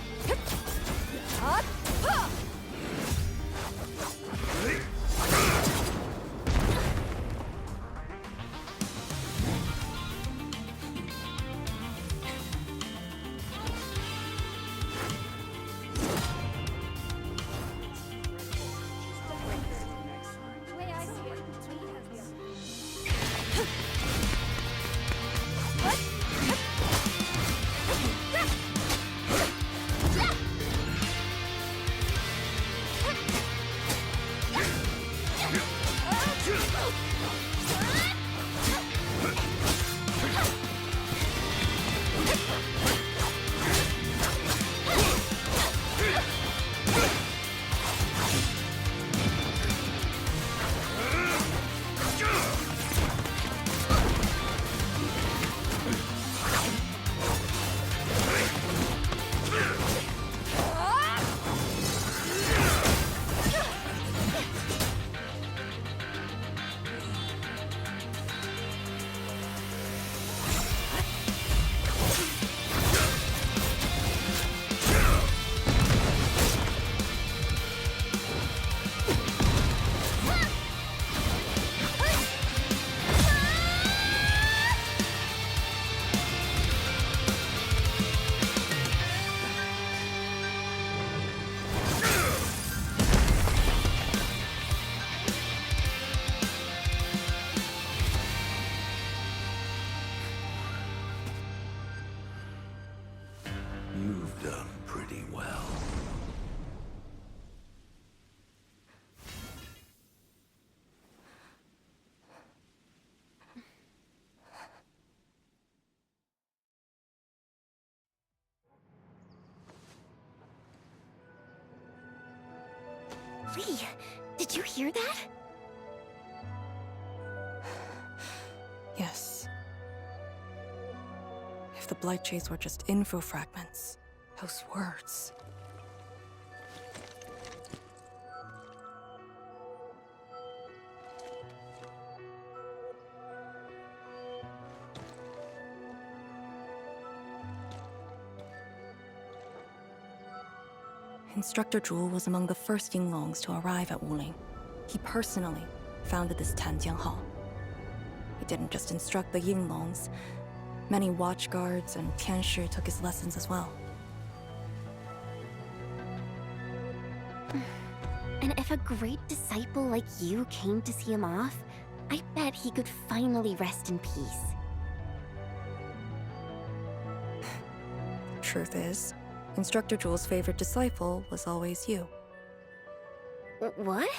done pretty well. Lee, did you hear that? Yes. If the Blight Shades were just info fragments, those words. Instructor Zhu was among the first Yinglongs to arrive at Wuling. He personally founded this Tanjian Hall. He didn't just instruct the Yinglongs. Many watchguards and Tianshi took his lessons as well. And if a great disciple like you came to see him off, I bet he could finally rest in peace. Truth is, Instructor Zhu's favorite disciple was always you. What?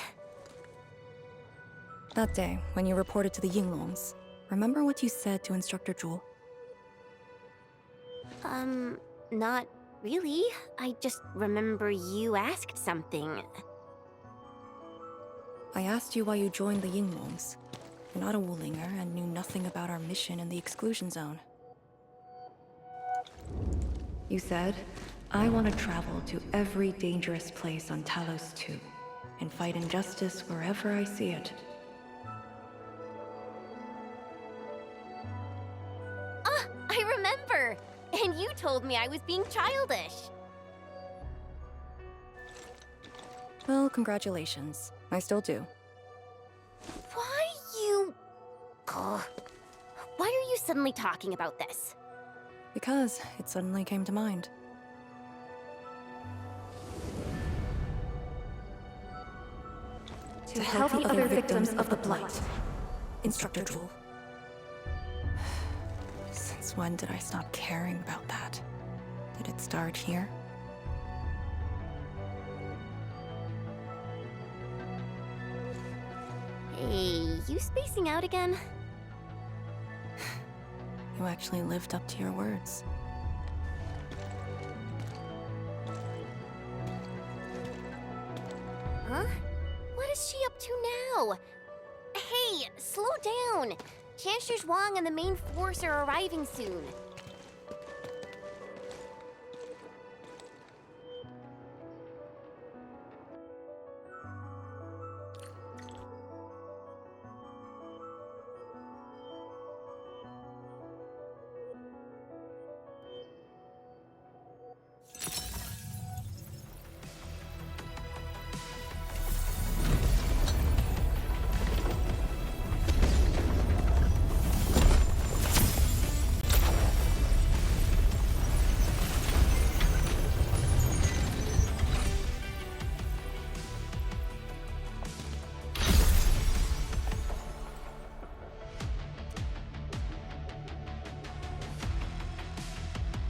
That day, when you reported to the Yinglongs, remember what you said to Instructor Zhu? Not really. I just remember you asked something. I asked you why you joined the Yinglongs. You're not a Wulinger and knew nothing about our mission in the exclusion zone. You said, I want to travel to every dangerous place on Talos 2 and fight injustice wherever I see it. Ah, I remember! And you told me I was being childish. Well, congratulations. I still do. Why you... Ugh. Why are you suddenly talking about this? Because it suddenly came to mind. To help the other victims of the Blight. Instructor Zhu. Since when did I stop caring about that? Did it start here? Hey, you spacing out again? You actually lived up to your words. Huh? What is she up to now? Hey, slow down! Chancellor Zhuang and the main force are arriving soon.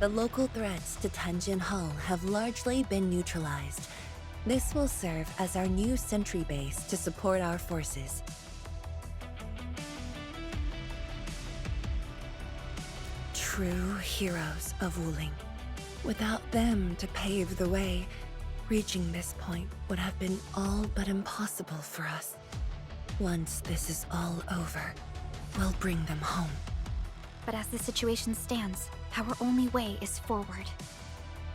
The local threats to Tanjian Hall have largely been neutralized. This will serve as our new sentry base to support our forces. True heroes of Wuling. Without them to pave the way, reaching this point would have been all but impossible for us. Once this is all over, we'll bring them home. But as the situation stands, our only way is forward.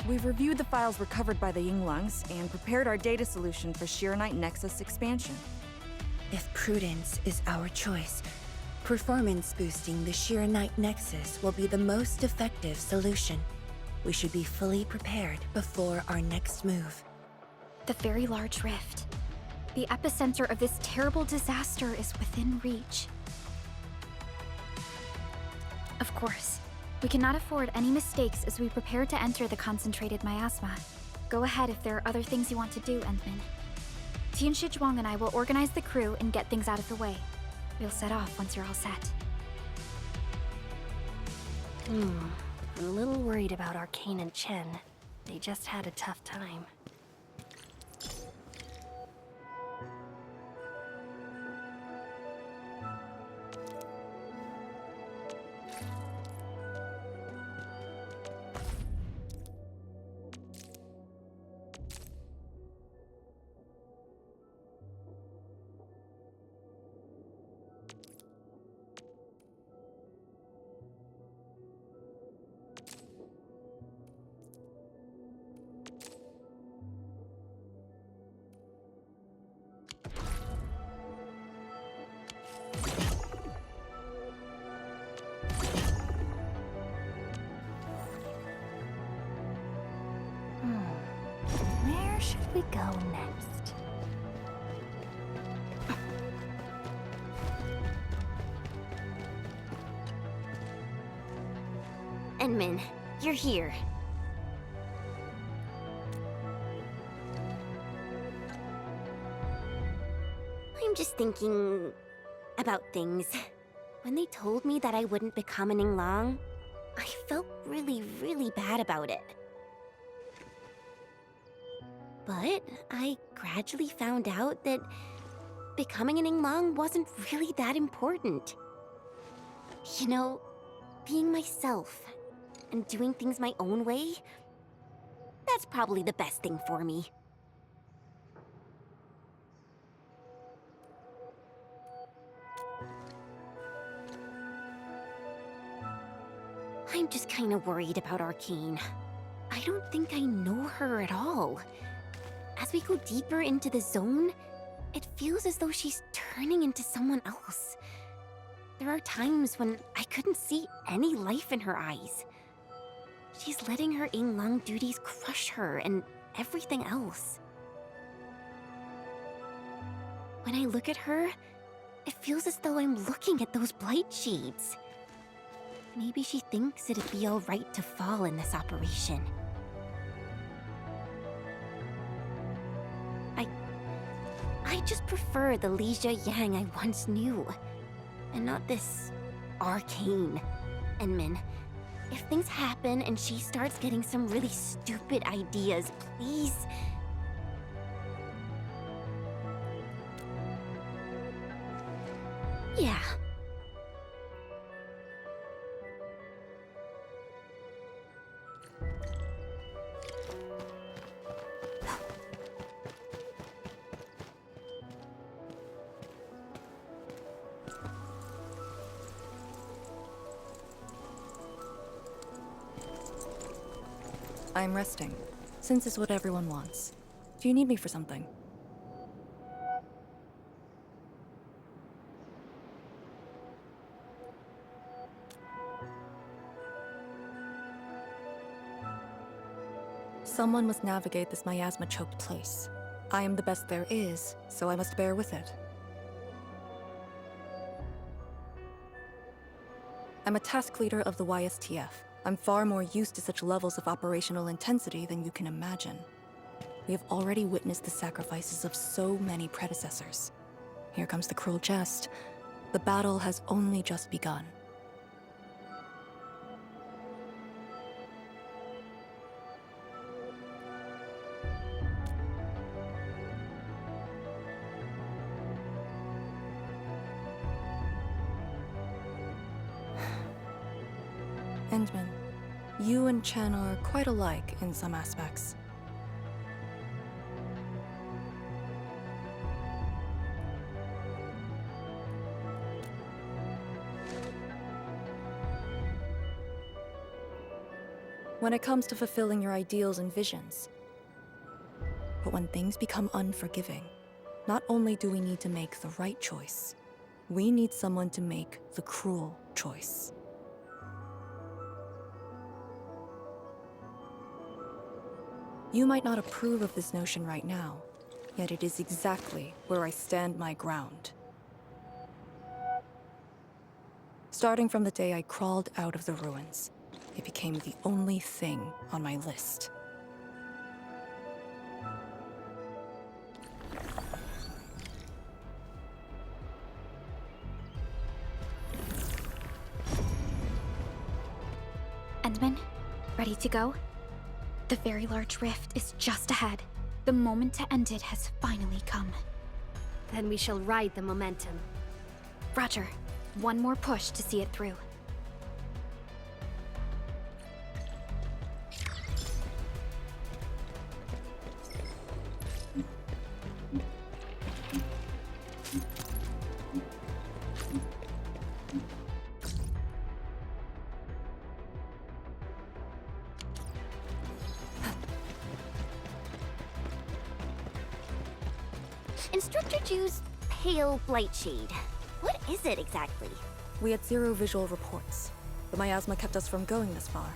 We've reviewed the files recovered by the Yinglongs and prepared our data solution for Sheer-Knight Nexus expansion. If prudence is our choice, performance boosting the Sheer-Knight Nexus will be the most effective solution. We should be fully prepared before our next move. The very large rift. The epicenter of this terrible disaster is within reach. Of course, we cannot afford any mistakes as we prepare to enter the concentrated miasma. Go ahead if there are other things you want to do, Endman. Tianshi Zhuang and I will organize the crew and get things out of the way. We'll set off once you're all set. I'm a little worried about Arcane and Chen. They just had a tough time. Where should we go next? Enmin, you're here. I'm just thinking about things. When they told me that I wouldn't be coming long, I felt really bad about it. But I gradually found out that becoming an Inglong wasn't really that important. You know, being myself and doing things my own way, that's probably the best thing for me. I'm just kind of worried about Arcane. I don't think I know her at all. As we go deeper into the zone, it feels as though she's turning into someone else. There are times when I couldn't see any life in her eyes. She's letting her Inglong duties crush her and everything else. When I look at her, it feels as though I'm looking at those blight shades. Maybe she thinks it'd be alright to fall in this operation. I just prefer the Lizha Yang I once knew, and not this Arcane. Enmin, if things happen and she starts getting some really stupid ideas, please... Yeah. I'm resting, since it's what everyone wants. Do you need me for something? Someone must navigate this miasma-choked place. I am the best there is, so I must bear with it. I'm a task leader of the YSTF. I'm far more used to such levels of operational intensity than you can imagine. We have already witnessed the sacrifices of so many predecessors. Here comes the cruel jest. The battle has only just begun. Endman, you and Chen are quite alike in some aspects. When it comes to fulfilling your ideals and visions. But when things become unforgiving, not only do we need to make the right choice, we need someone to make the cruel choice. You might not approve of this notion right now, yet it is exactly where I stand my ground. Starting from the day I crawled out of the ruins, it became the only thing on my list. Endman, ready to go? The very large rift is just ahead. The moment to end it has finally come. Then we shall ride the momentum. Roger. One more push to see it through. Instructor Ju's pale blightshade. What is it exactly? We had 0 visual reports. The miasma kept us from going this far.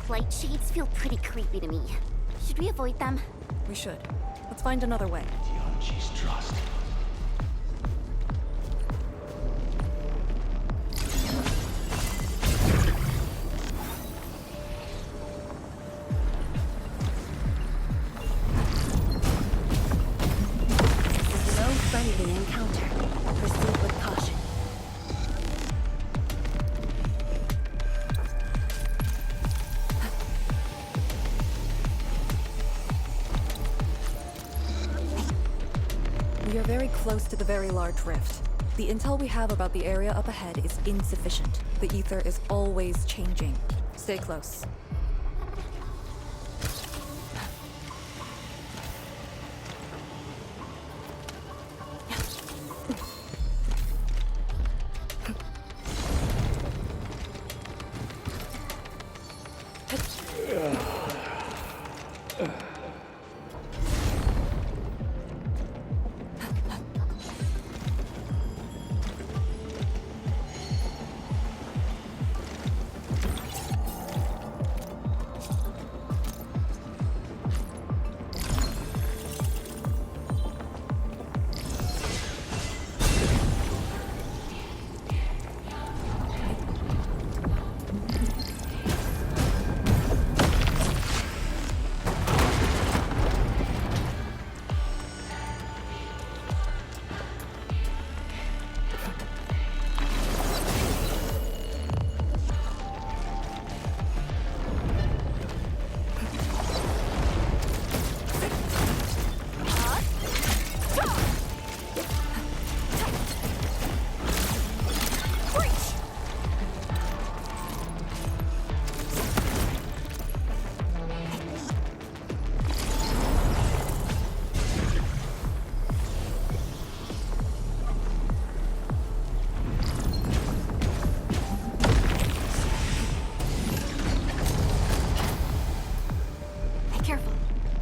Light shades feel pretty creepy to me. Should we avoid them? We should. Let's find another way. She's trust. No friendly encounter. Proceed with caution. We are very close to the very large rift. The intel we have about the area up ahead is insufficient. The ether is always changing. Stay close.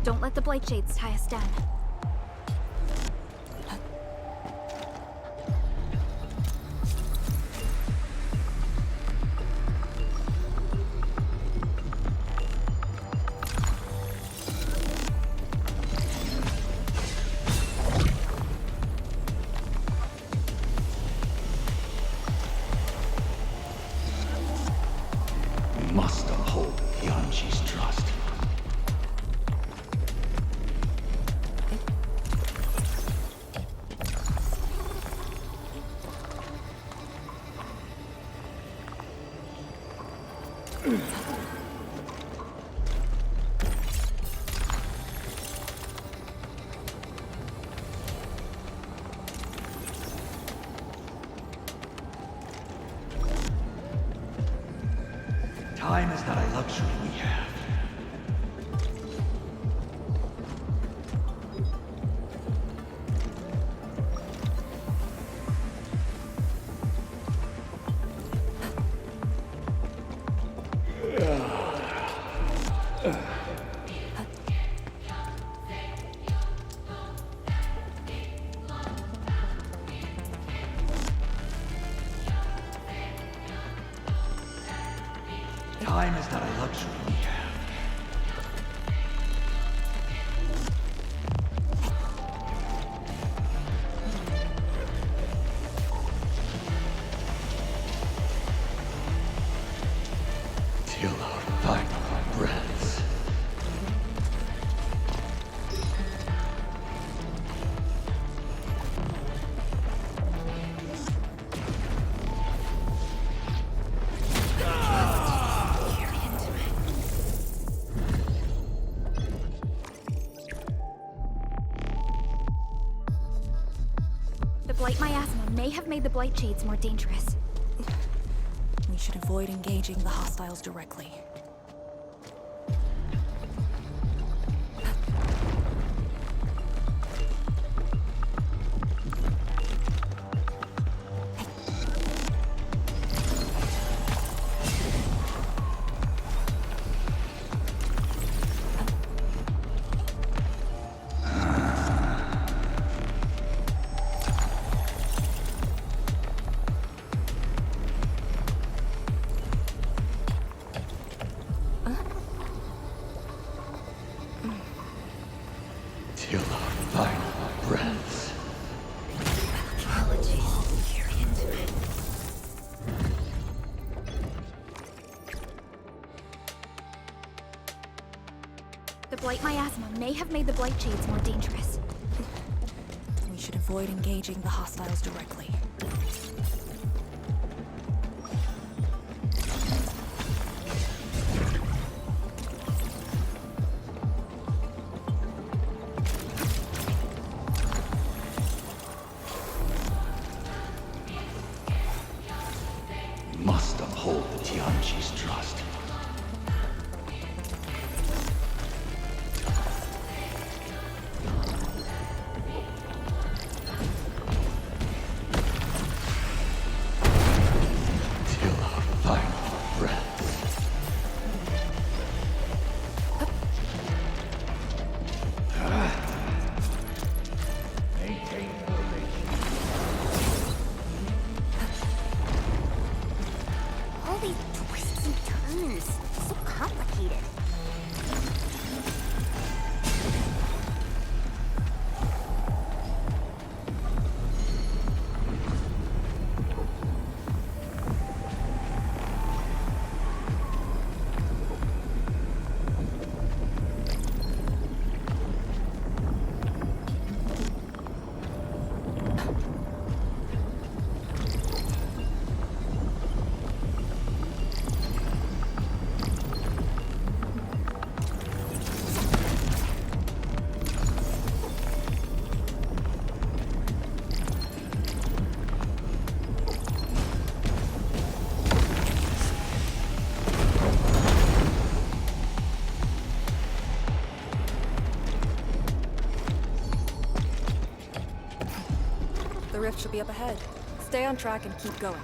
Don't let the Blight Shades tie us down. Must uphold Tianqi's trust. Time is not a luxury we have. Time is not a luxury we have. Till our final breaths. The Blight Miasma may have made the Blight Shades more dangerous. We should avoid engaging the hostiles directly. Till our final breaths. The Blight Miasma may have made the Blight Shades more dangerous. We should avoid engaging the hostiles directly. Must uphold the Tianqi's trust. Till our final breaths. Maintain formation. All these twists and turns. So complicated. The rift should be up ahead. Stay on track and keep going.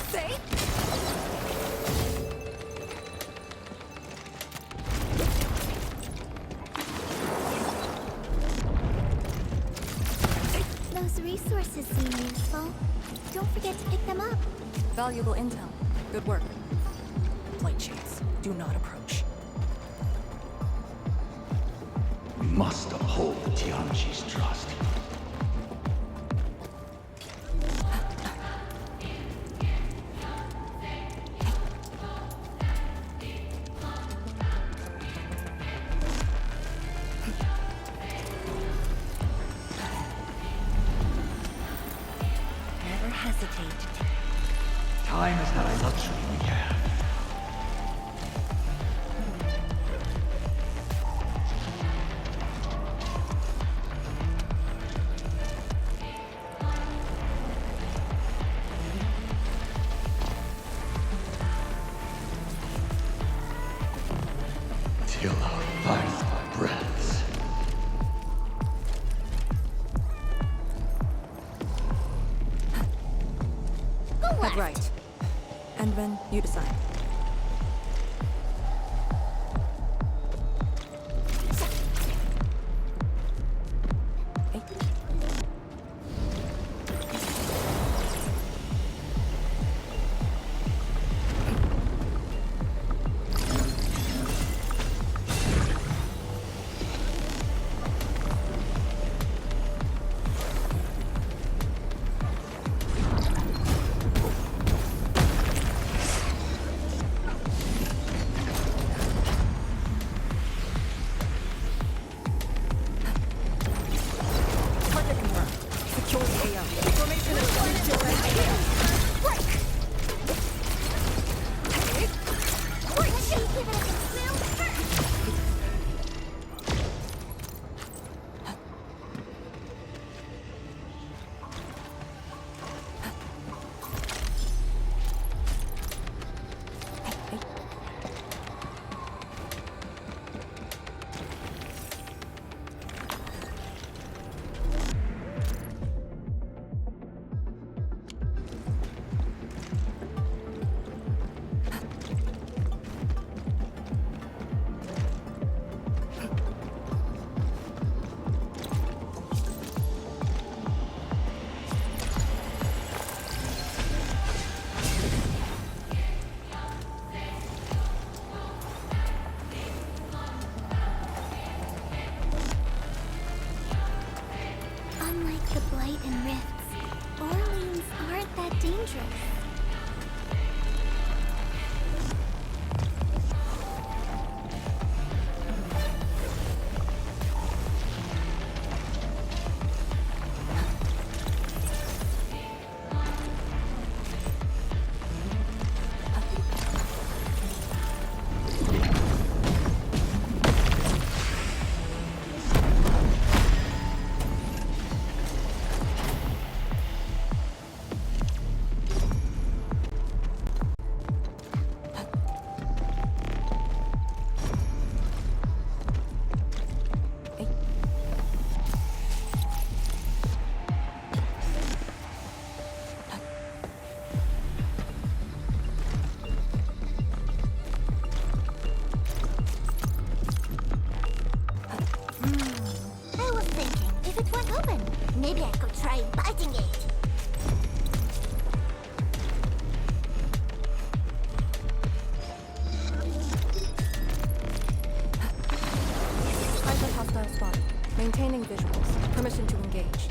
Say? Valuable intel. Good work. Blight Shades, do not approach. We must uphold Tianqi's trust. Never hesitate. Time is not a luxury we have. Till our final breaths. Head right. Endman, you decide. Unlike the Blight and Rifts, Orleans aren't that dangerous. I was thinking, if it went open, maybe I could try biting it. Private hostile spotted. Maintaining visuals. Permission to engage.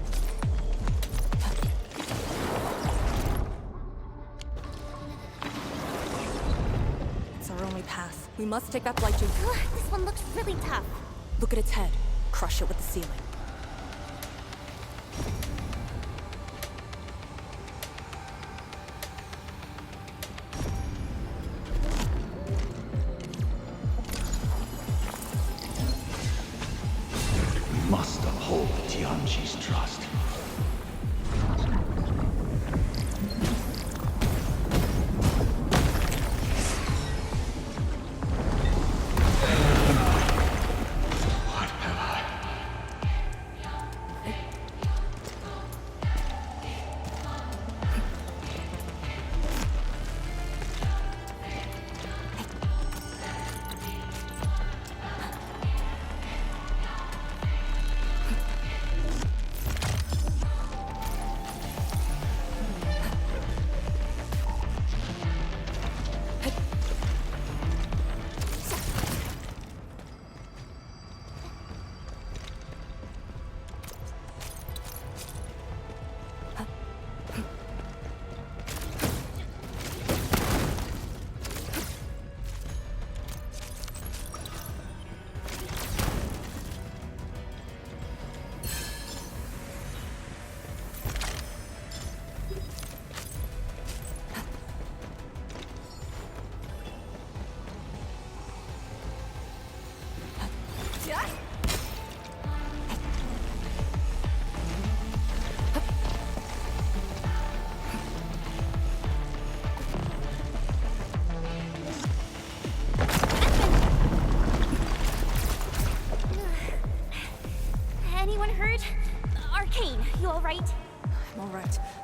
It's our only path. We must take that Blight Shade. This one looks really tough. Look at its head. Crush it with the ceiling. We must uphold Tianqi's trust.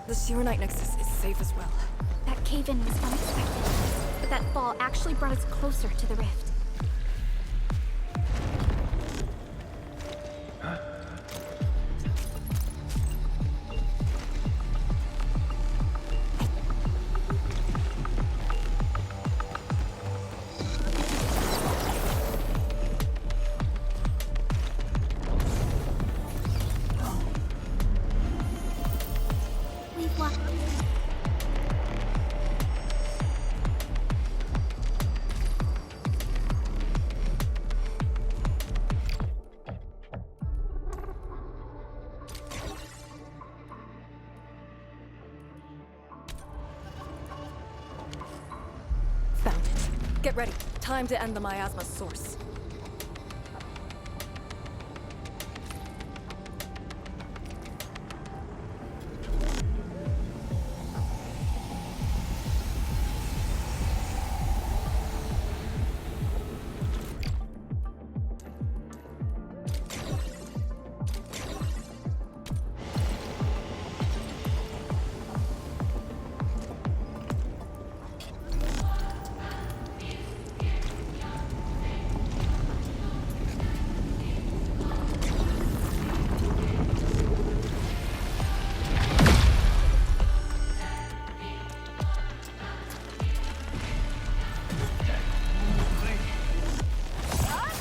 The Sirenite Nexus is safe as well. That cave-in was unexpected, but that fall actually brought us closer to the rift. We've walked. Found it. Get ready. Time to end the Miasma source.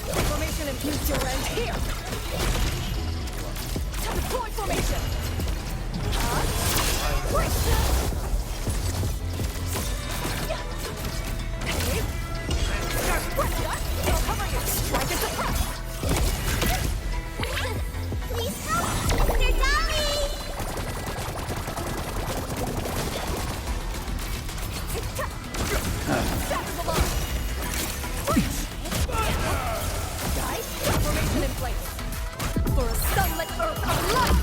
Formation infused your end here! Deploy formation! They'll cover you! Strike and suppress! Please help! Mr. Dolly! Savage alarm! Formation in place. For a sunlit earth of light!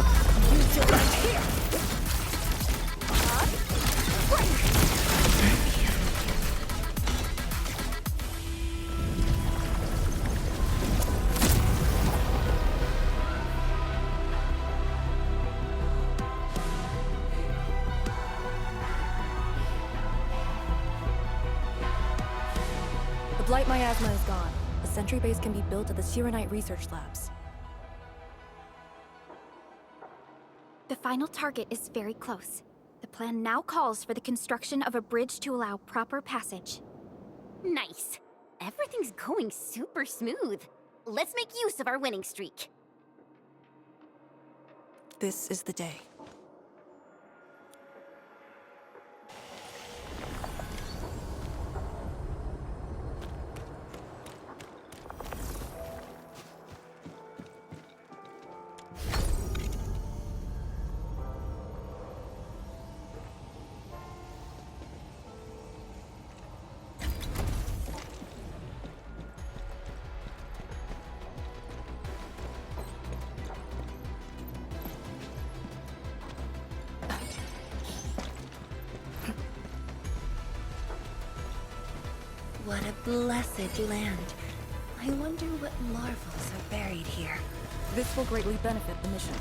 Use your right here! The Blight Miasma is gone. A sentry base can be built at the Sirenite research labs. The final target is very close. The plan now calls for the construction of a bridge to allow proper passage. Nice. Everything's going super smooth. Let's make use of our winning streak. This is the day. What a blessed land. I wonder what marvels are buried here. This will greatly benefit the mission.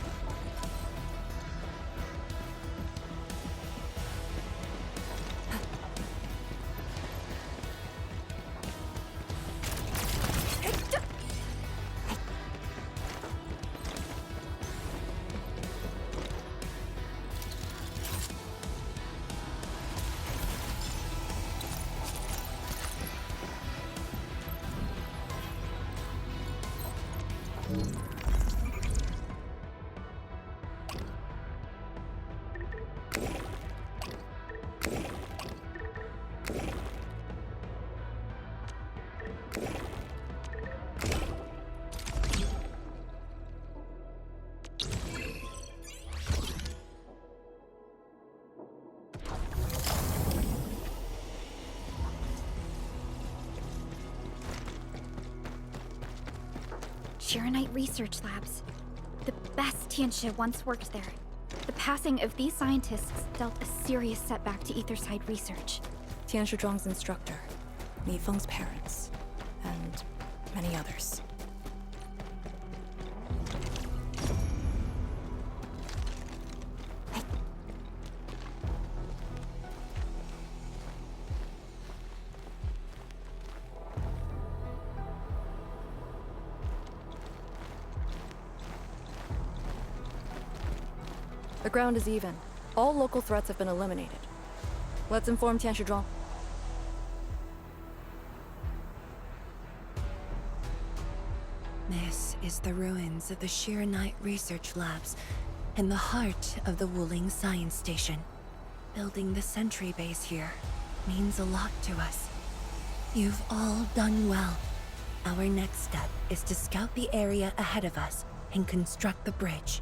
Chironite Research Labs. The best Tianxia once worked there. The passing of these scientists dealt a serious setback to Etherside research. Tian Shizhuang's instructor, Li Feng's parents, and many others. The ground is even. All local threats have been eliminated. Let's inform Tianshizhuang. This is the ruins of the Arknight research labs in the heart of the Wuling Science Station. Building the sentry base here means a lot to us. You've all done well. Our next step is to scout the area ahead of us and construct the bridge.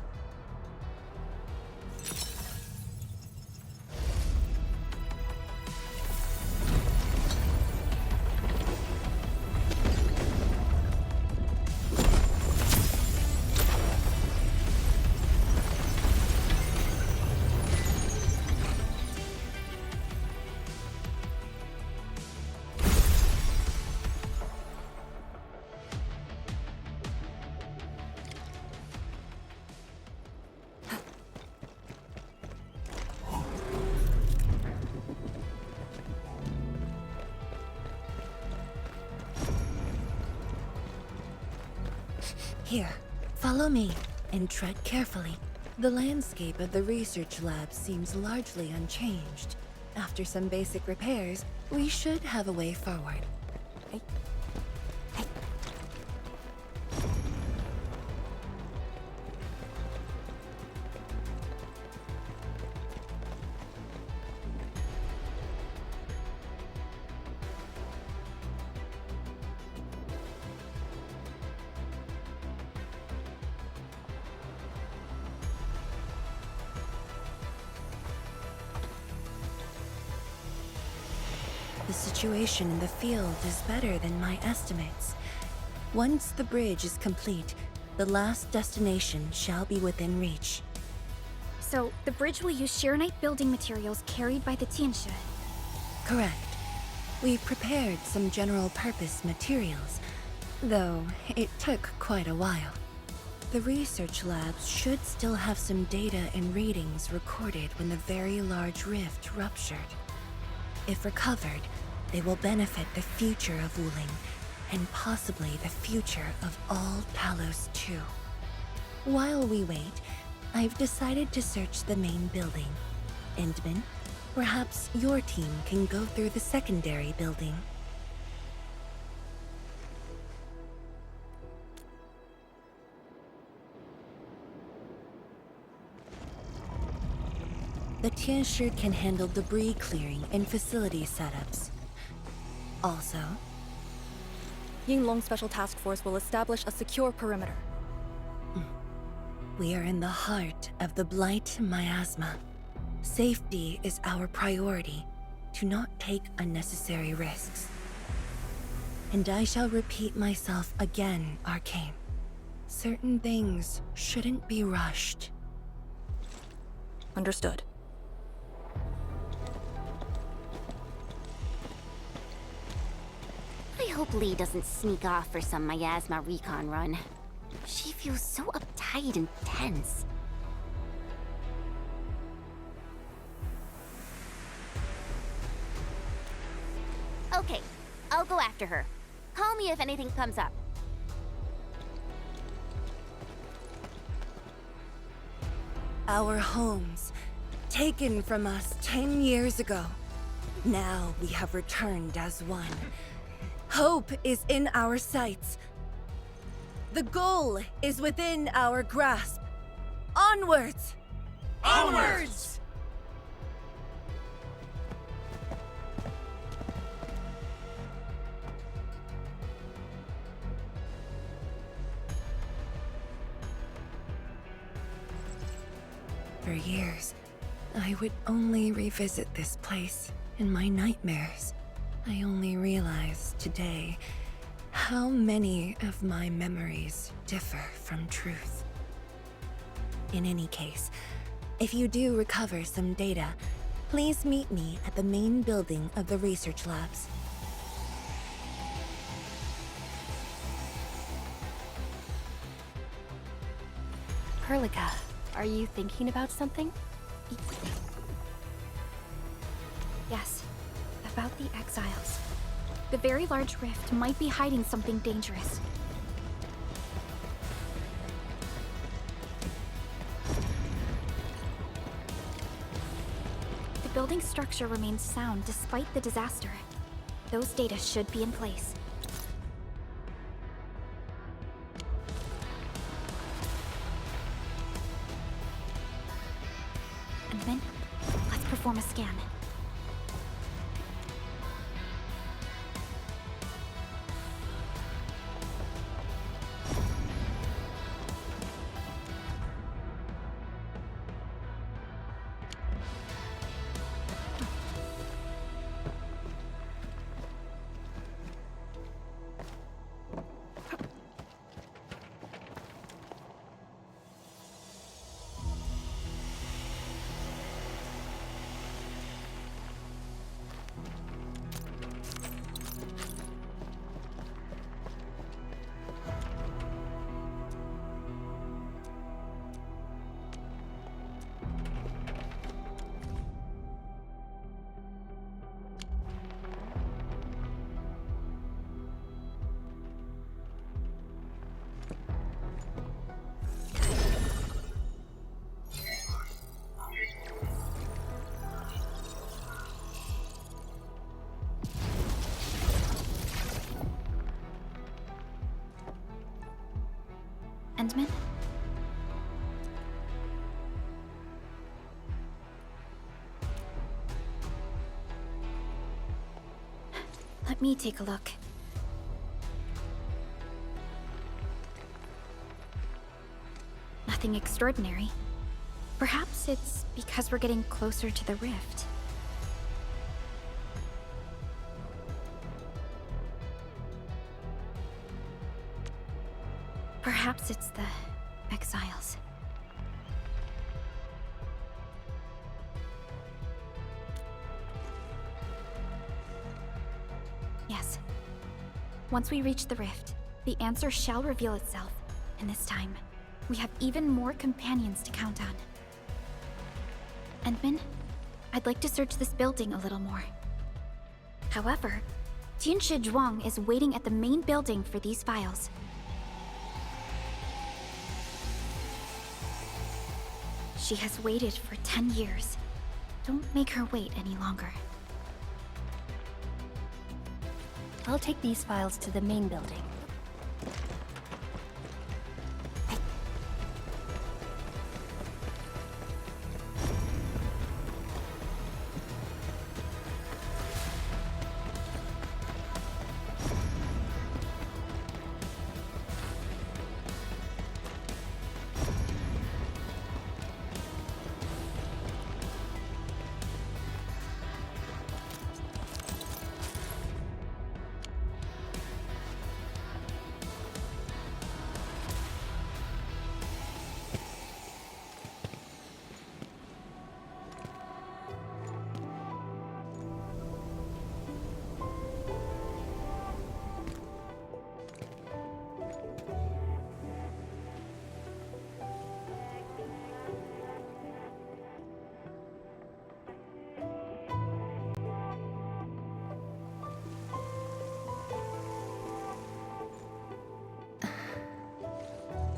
Here, follow me, and tread carefully. The landscape of the research lab seems largely unchanged. After some basic repairs, we should have a way forward. The situation in the field is better than my estimates. Once the bridge is complete, the last destination shall be within reach. So, the bridge will use Arknight building materials carried by the Tianshi. Correct. We've prepared some general-purpose materials, though it took quite a while. The research labs should still have some data and readings recorded when the very large rift ruptured. If recovered, they will benefit the future of Wuling, and possibly the future of all Talos too. While we wait, I've decided to search the main building. Endman, perhaps your team can go through the secondary building. The Tianshi can handle debris clearing and facility setups. Also, Yinglong Special Task Force will establish a secure perimeter. We are in the heart of the Blight Miasma. Safety is our priority. Do not take unnecessary risks. And I shall repeat myself again, Arcane. Certain things shouldn't be rushed. Understood. I hope Lee doesn't sneak off for some Miasma recon run. She feels so uptight and tense. Okay, I'll go after her. Call me if anything comes up. Our homes, taken from us 10 years ago. Now we have returned as one. Hope is in our sights. The goal is within our grasp. Onwards! Onwards! For years, I would only revisit this place in my nightmares. I only realized today how many of my memories differ from truth. In any case, if you do recover some data, please meet me at the main building of the research labs. Perlica, are you thinking about something? Yes, about the exiles. The very large rift might be hiding something dangerous. building's structure remains sound despite the disaster. Those data should be in place. And then, let's perform a scan. Endman? Let me take a look. Nothing extraordinary. Perhaps it's because we're getting closer to the rift. Perhaps it's the exiles. Yes. Once we reach the rift, the answer shall reveal itself, and this time, we have even more companions to count on. Endman, I'd like to search this building a little more. However, Tianshi Zhuang is waiting at the main building for these files. She has waited for 10 years. Don't make her wait any longer. I'll take these files to the main building.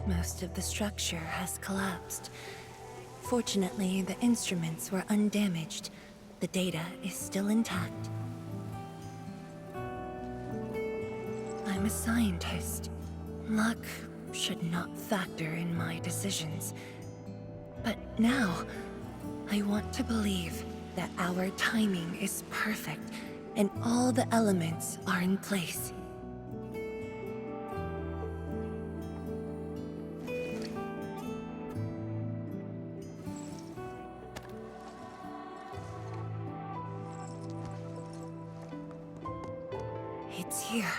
Most of the structure has collapsed. Fortunately, the instruments were undamaged. The data is still intact. I'm a scientist. Luck should not factor in my decisions. But now, I want to believe that our timing is perfect and all the elements are in place. It's here.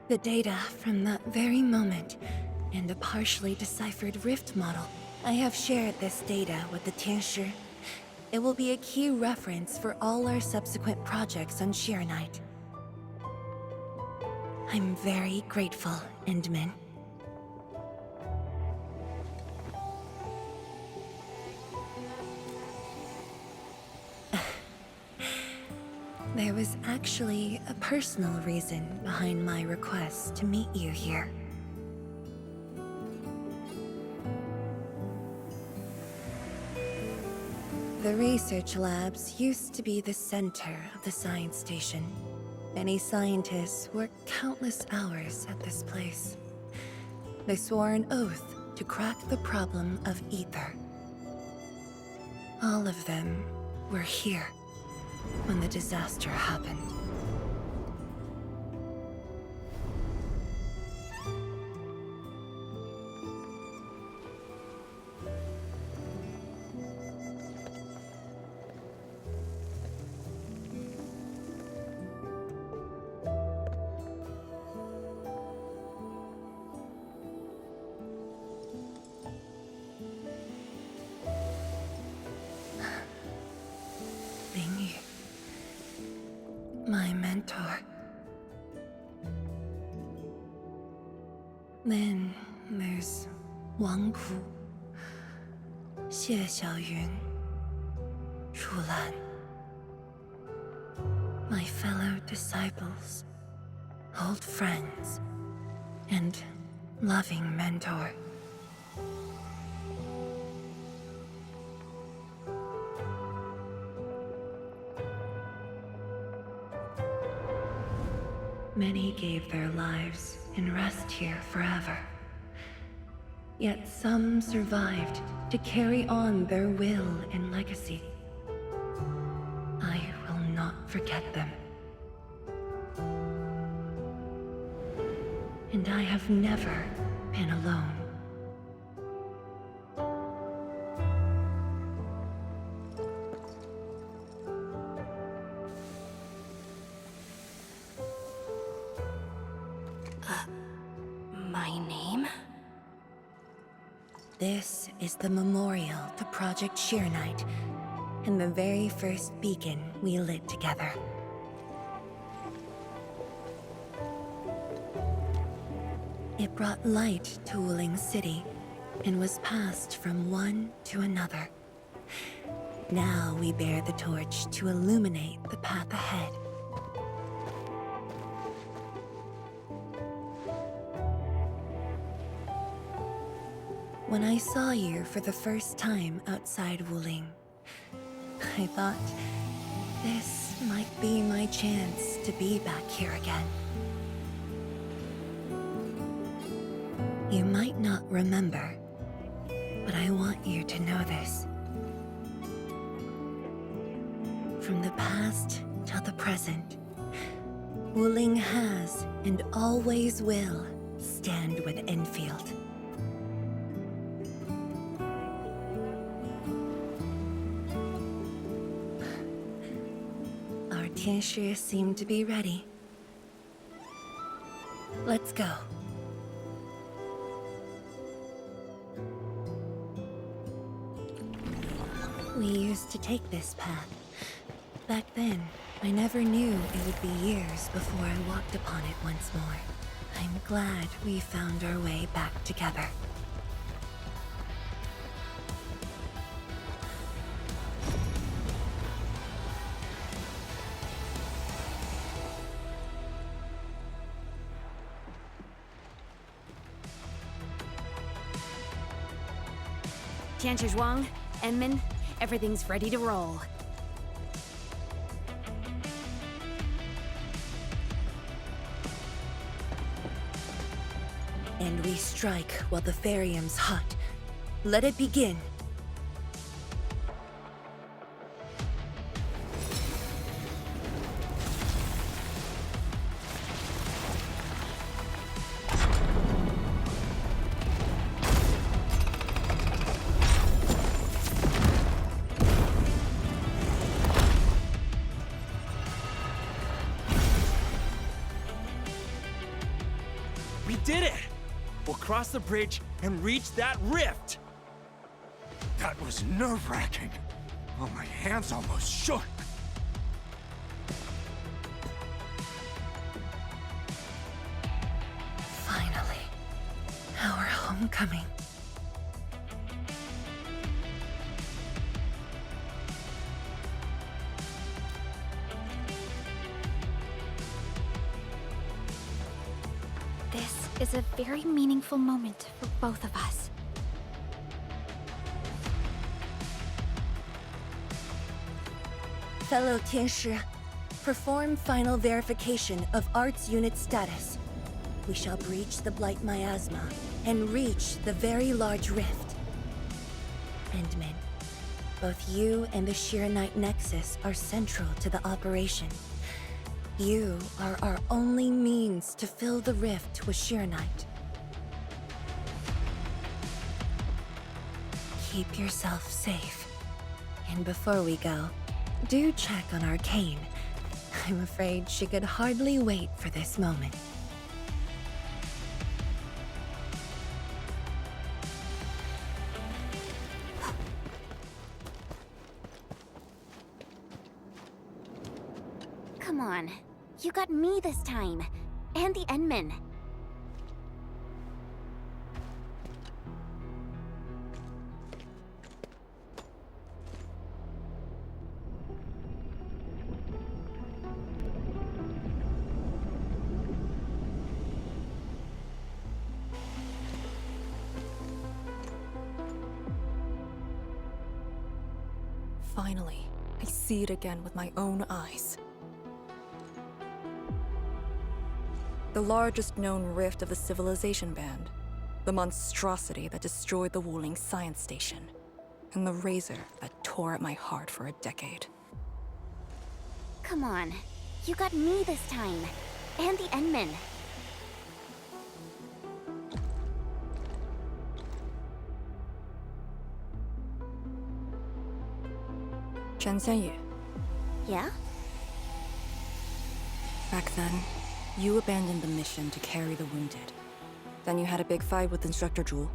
The data from that very moment, and a partially deciphered rift model. I have shared this data with the Tianshi. It will be a key reference for all our subsequent projects on Shirenite. I'm very grateful, Endman. There was actually a personal reason behind my request to meet you here. The The research labs used to be the center of the science station. Many scientists worked countless hours at this place. They swore an oath to crack the problem of ether. All of them were here when the disaster happened. My mentor. Then there's Wang Pu, Xie Xiaoyun, Ru Lan. My fellow disciples, old friends, and loving mentor. Many gave their lives and rest here forever. Yet some survived to carry on their will and legacy. I will not forget them. And I have never been alone. My name? This is the memorial to Project Sheer Night, and the very first beacon we lit together. It brought light to Wuling City, and was passed from one to another. Now we bear the torch to illuminate the path ahead. When I saw you for the first time outside Wuling, I thought this might be my chance to be back here again. You might not remember, but I want you to know this. From the past till the present, Wuling has and always will stand with Endfield. Our Tianshi seem to be ready. Let's go. We used to take this path. Back then, I never knew it would be years before I walked upon it once more. I'm glad we found our way back together. Tianchi Zhuang, Enman, everything's ready to roll. And we strike while the Therium's hot. Let it begin. We did it! We'll cross the bridge and reach that rift! That was nerve-wracking. Oh, my hands almost shook. Finally, our homecoming. This is a very meaningful moment for both of us. Fellow Tianshi, perform final verification of Arts Unit status. We shall breach the Blight Miasma and reach the very large rift. Endman, both you and the Shiranite Nexus are central to the operation. You are our only means to fill the rift with Shiranite. Keep yourself safe. And before we go, do check on Arcane. I'm afraid she could hardly wait for this moment. Come on. You got me this time. And the Endman. Finally, I see it again with my own eyes. The largest known rift of the Civilization Band. The monstrosity that destroyed the Wuling Science Station. And the razor that tore at my heart for a decade. Come on. You got me this time. And the Endman. Chen Xianyu. Yeah? Back then, you abandoned the mission to carry the wounded. Then you had a big fight with Instructor Zhu.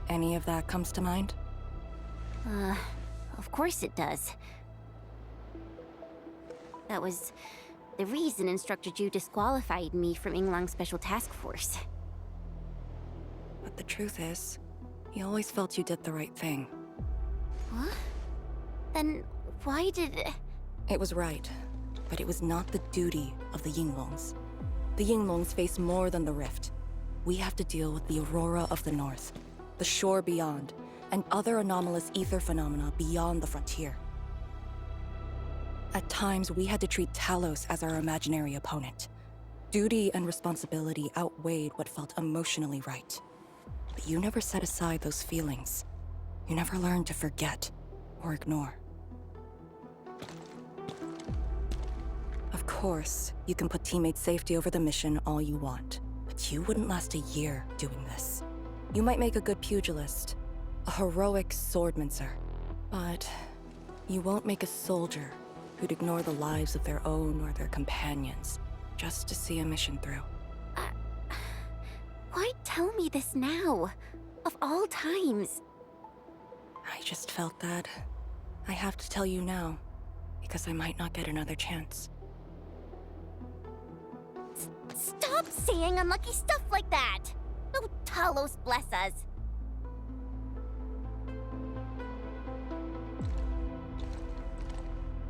Any of that comes to mind? Of course it does. That was the reason Instructor Zhu disqualified me from Yinglang's Special Task Force. But the truth is, he always felt you did the right thing. What? Then why did... It was right, but it was not the duty of the Yinglongs. The Yinglongs face more than the rift. We have to deal with the Aurora of the North, the shore beyond, and other anomalous ether phenomena beyond the frontier. At times, we had to treat Talos as our imaginary opponent. Duty and responsibility outweighed what felt emotionally right. But you never set aside those feelings. You never learned to forget or ignore. Of course, you can put teammate safety over the mission all you want, but you wouldn't last a year doing this. You might make a good pugilist, a heroic swordmancer, but you won't make a soldier who'd ignore the lives of their own or their companions just to see a mission through. Why tell me this now? Of all times. I just felt that I have to tell you now, because I might not get another chance. Stop saying unlucky stuff like that! Oh, Talos bless us.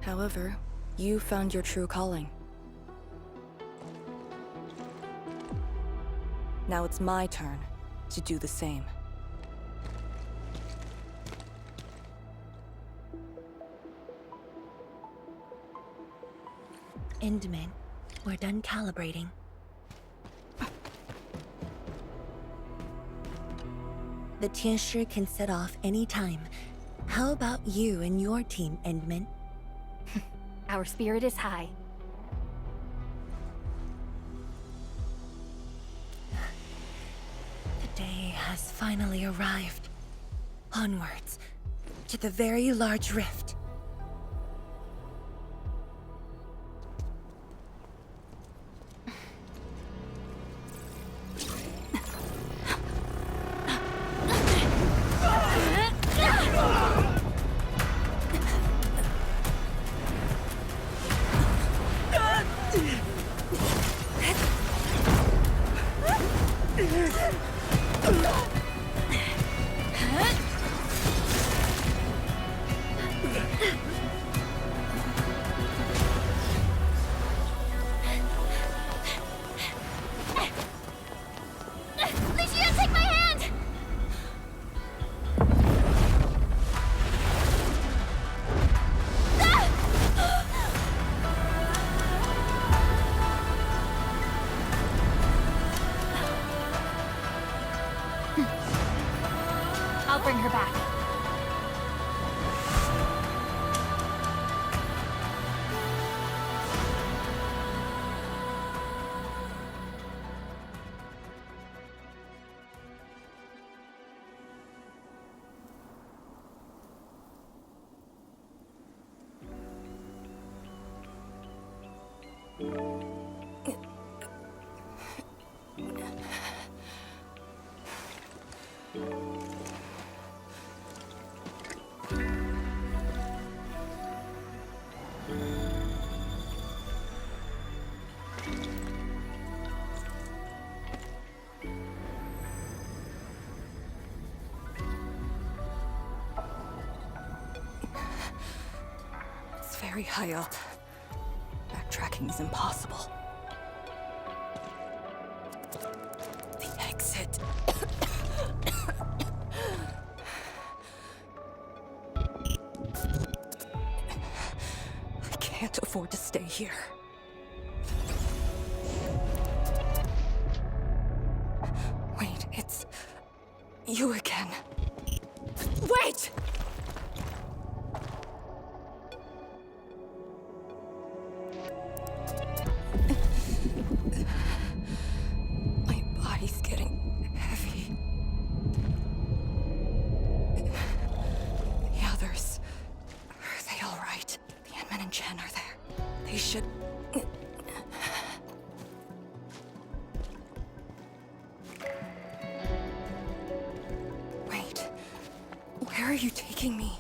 However, you found your true calling. Now it's my turn to do the same. Endman, we're done calibrating. The Tianshi can set off any time. How about you and your team, Endman? Our spirit is high. The day has finally arrived. Onwards, to the very large rift. bring her back. It's very high up. Backtracking is impossible. The exit. I can't afford to stay here. Wait, it's you again. Wait! My body's getting heavy. The others, are they all right? The Endmen and Chen are there. They should... Wait, where are you taking me?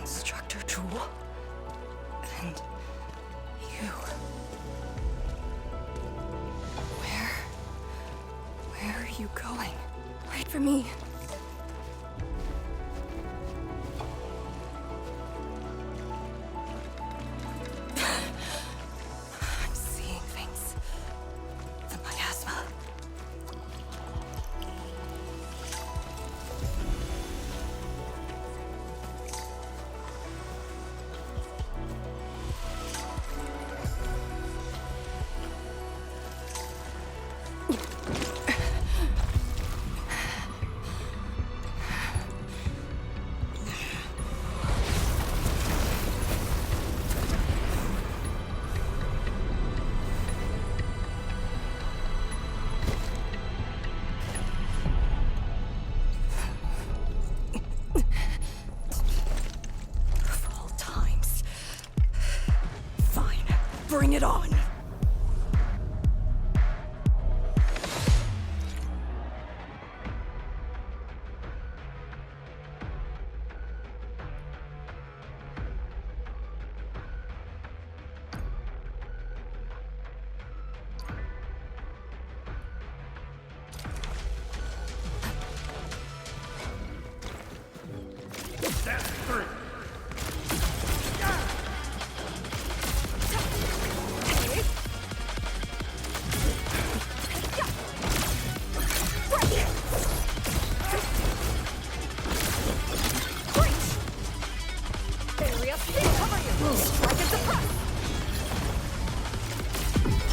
Instructor Jewel. And you. Where are you going? Wait for me. I'm seeing things. The Miasma. Of all times. Fine. Bring it on. That's through.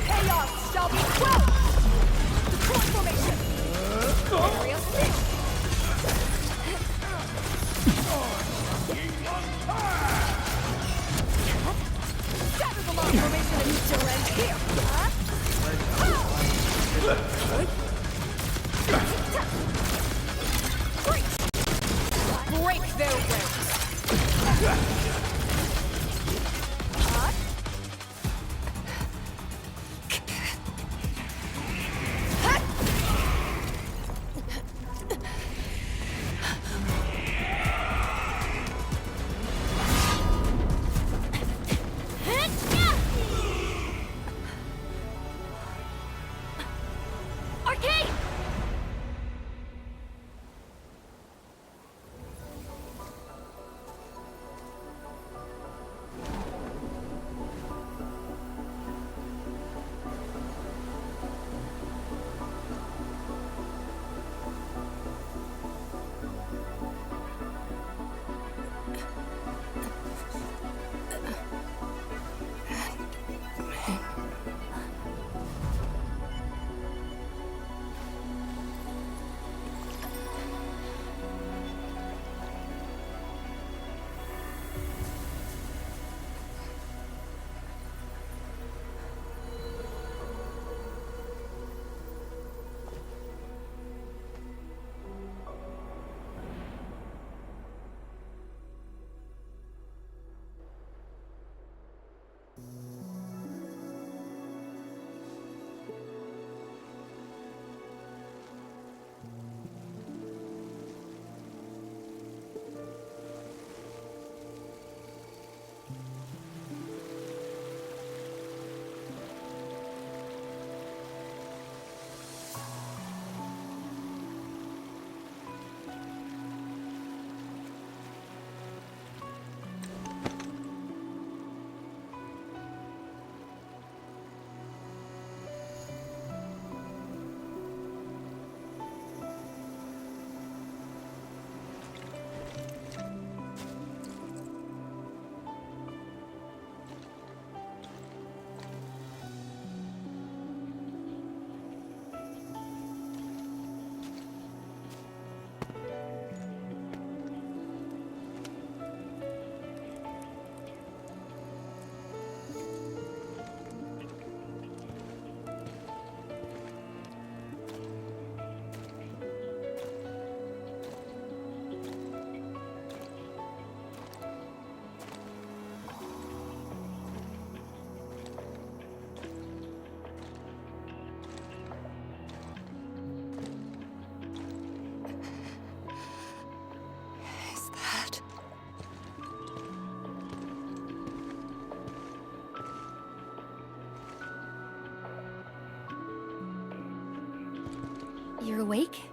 Chaos shall be quelled! Cross formation! Area steel! Shatter the long formation and still end here! Break their ranks! You're awake?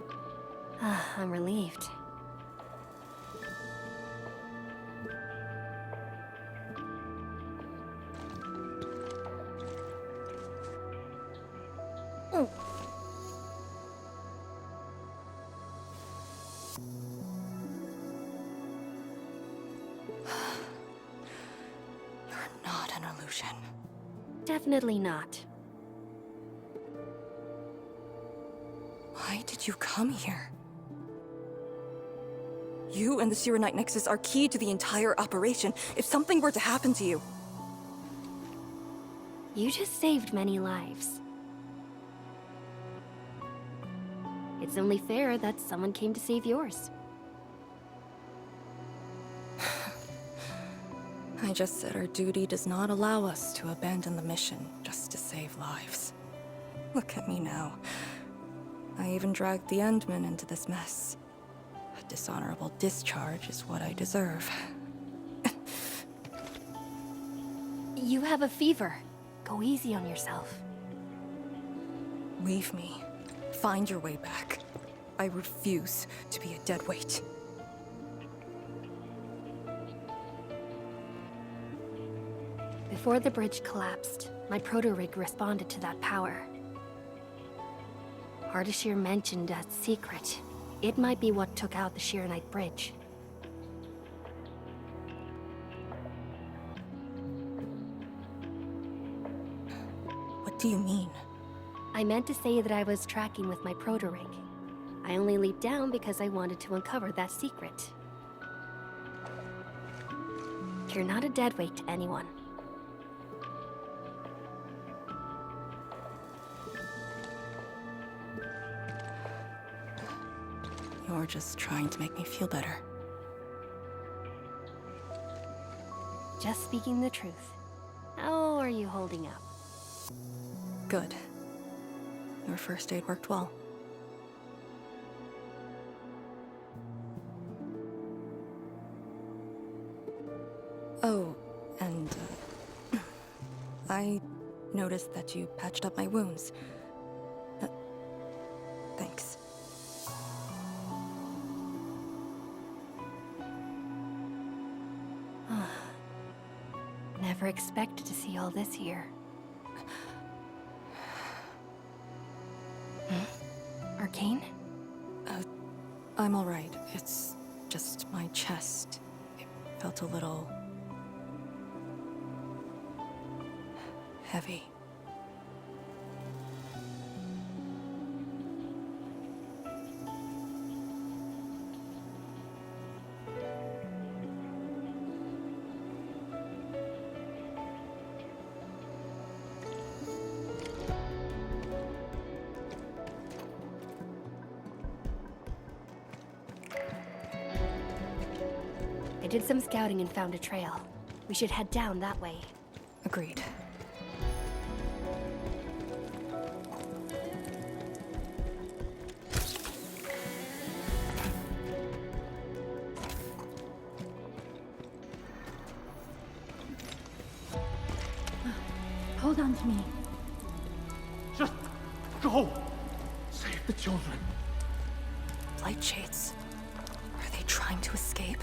I'm relieved. Not an illusion. Definitely not. Why did you come here? You and the Sirenite Nexus are key to the entire operation. If something were to happen to you... You just saved many lives. It's only fair that someone came to save yours. I just said our duty does not allow us to abandon the mission just to save lives. Look at me now. I even dragged the Endmen into this mess. A dishonorable discharge is what I deserve. You have a fever. Go easy on yourself. Leave me. Find your way back. I refuse to be a dead weight. Before the bridge collapsed, my proto-rig responded to that power. Ardashir mentioned a secret. It might be what took out the Shirenite bridge. What do you mean? I meant to say that I was tracking with my proto-rig. I only leaped down because I wanted to uncover that secret. You're not a deadweight to anyone. You're just trying to make me feel better. Just speaking the truth. How are you holding up? Good. Your first aid worked well. Oh, and I noticed that you patched up my wounds. Thanks. Never expected to see all this here. Arcane? I'm alright. It's just my chest. It felt a little... heavy. I did some scouting and found a trail. We should head down that way. Agreed. Hold on to me. Just go! Save the children. Light shades. Are they trying to escape?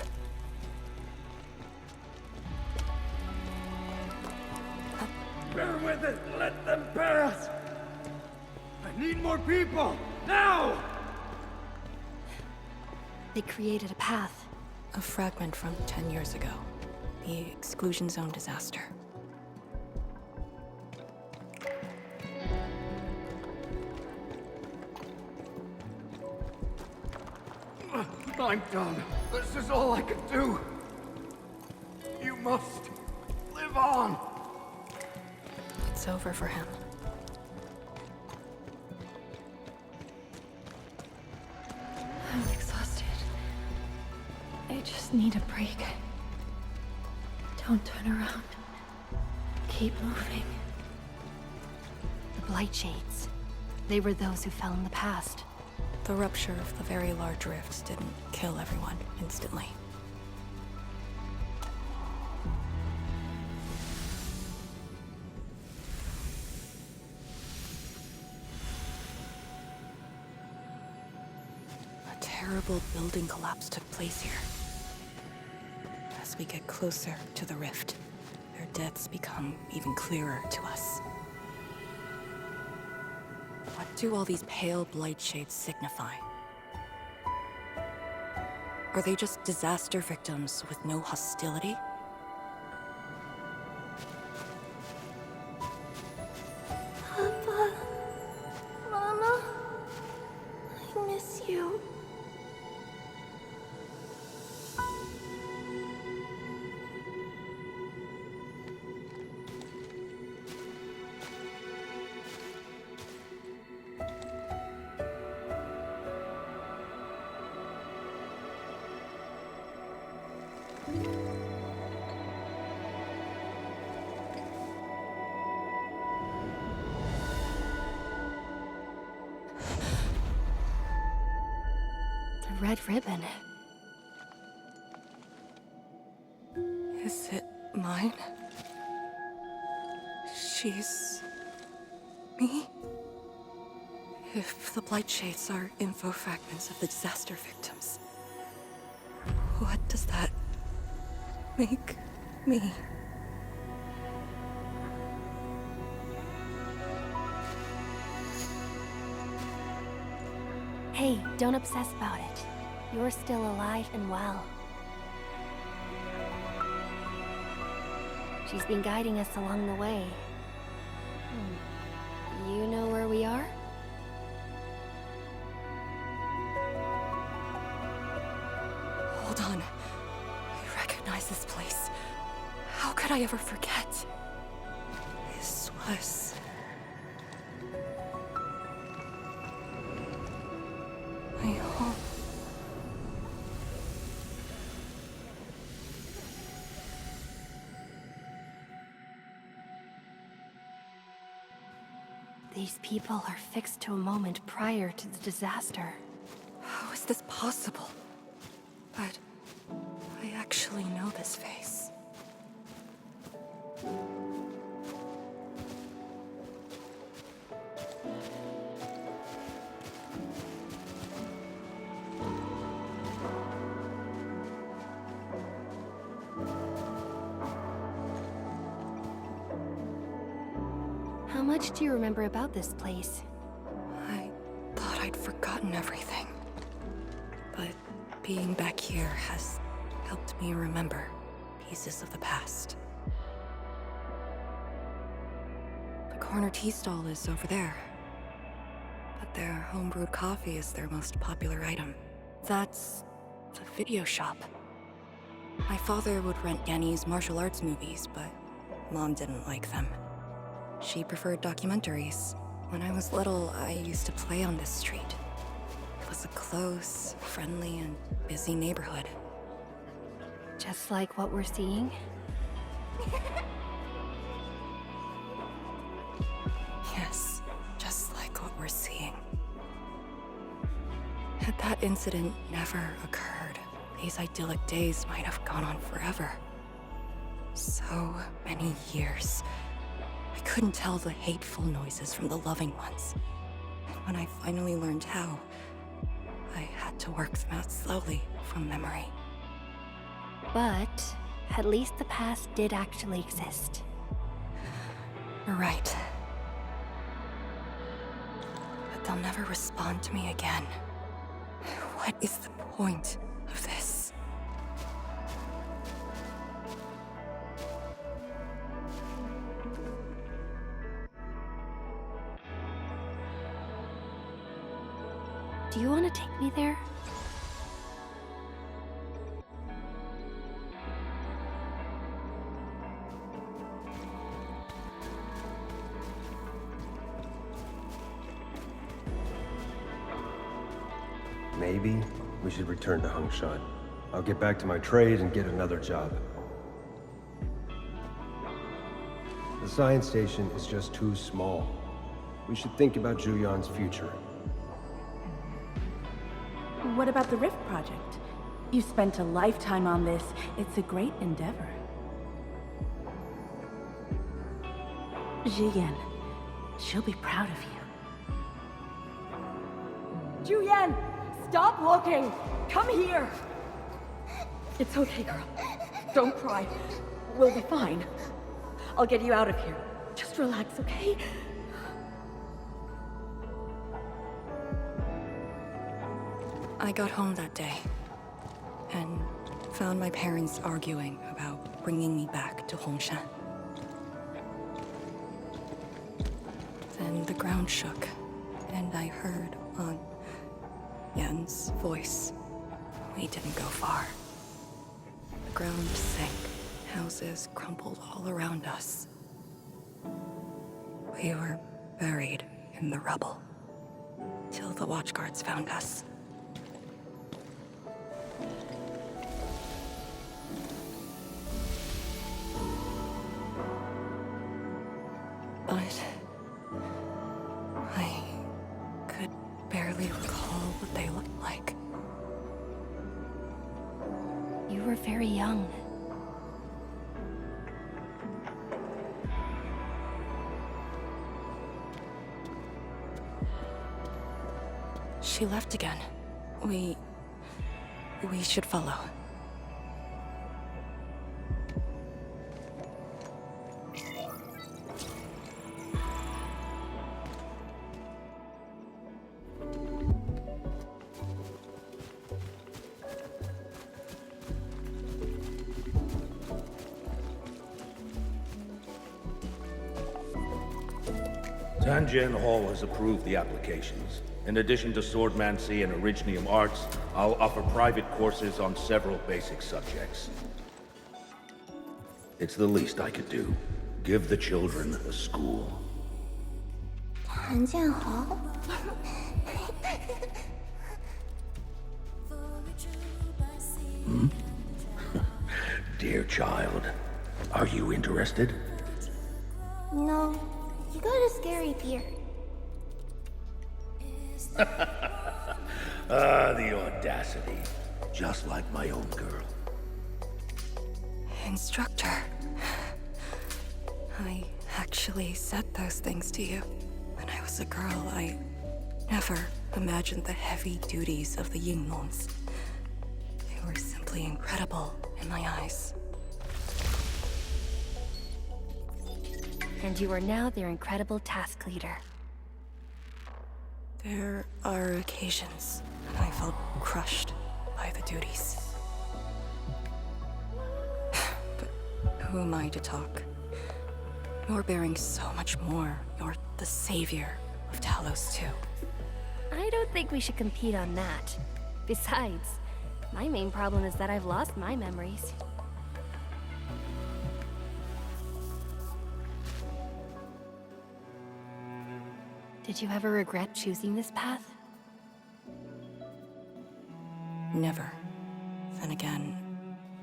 Bear with it! Let them pass! I need more people! Now! They created a path. A fragment from 10 years ago. The exclusion zone disaster. I'm done. This is all I can do. You must live on. It's over for him. I'm exhausted. I just need a break. Don't turn around. Keep moving. The Blight Shades. They were those who fell in the past. The rupture of the very large rifts didn't kill everyone instantly. horrible building collapse took place here. As we get closer to the rift, their deaths become even clearer to us. What do all these pale blight shades signify? Are they just disaster victims with no hostility? Papa, Mama, I miss you. The red ribbon. Is it mine? She's... me? If the blight shades are info fragments of the disaster victims, what does that make me? Hey, don't obsess about it. You're still alive and well. She's been guiding us along the way. You know where we are? Hold on. I recognize this place. How could I ever forget? This was... my home. These people are fixed to a moment prior to the disaster. How is this possible? But I actually know this face. How much do you remember about this place? I thought I'd forgotten everything. But being back here has helped me remember pieces of the past. The corner tea stall is over there. But their homebrewed coffee is their most popular item. That's the video shop. My father would rent Yanni's martial arts movies, but Mom didn't like them. She preferred documentaries. When I was little, I used to play on this street. It was a close, friendly, and busy neighborhood. Just like what we're seeing? Yes, just like what we're seeing. Had that incident never occurred, these idyllic days might have gone on forever. So many years. I couldn't tell the hateful noises from the loving ones. And when I finally learned how, I had to work them out slowly from memory. But at least the past did actually exist. You're right. But they'll never respond to me again. What is the point of this? Do you want to take me there? Maybe we should return to Hungshan. I'll get back to my trade and get another job. The science station is just too small. We should think about Juyan's future. What about the Rift Project? You spent a lifetime on this. It's a great endeavor. Jiyan, she'll be proud of you. Juyan! Stop looking! Come here! It's okay, girl. Don't cry. We'll be fine. I'll get you out of here. Just relax, okay? I got home that day and found my parents arguing about bringing me back to Hongshan. Then the ground shook, and I heard Aunt Yan's voice. We didn't go far. The ground sank. Houses crumpled all around us. We were buried in the rubble till the watchguards found us. But I could barely recall what they looked like. You were very young. She left again. We should follow. Tanjian Hall has approved the applications. In addition to swordmancy and originium arts, I'll offer private courses on several basic subjects. It's the least I could do. Give the children a school. 谭建豪 Hmm? Dear child, are you interested? No, you got a scary beard. The audacity. Just like my own girl. Instructor. I actually said those things to you. When I was a girl, I never imagined the heavy duties of the Yinglungs. They were simply incredible in my eyes. And you are now their incredible task leader. There are occasions when I felt crushed by the duties. But who am I to talk? You're bearing so much more. You're the savior of Talos too. I don't think we should compete on that. Besides, my main problem is that I've lost my memories. Did you ever regret choosing this path? Never. Then again,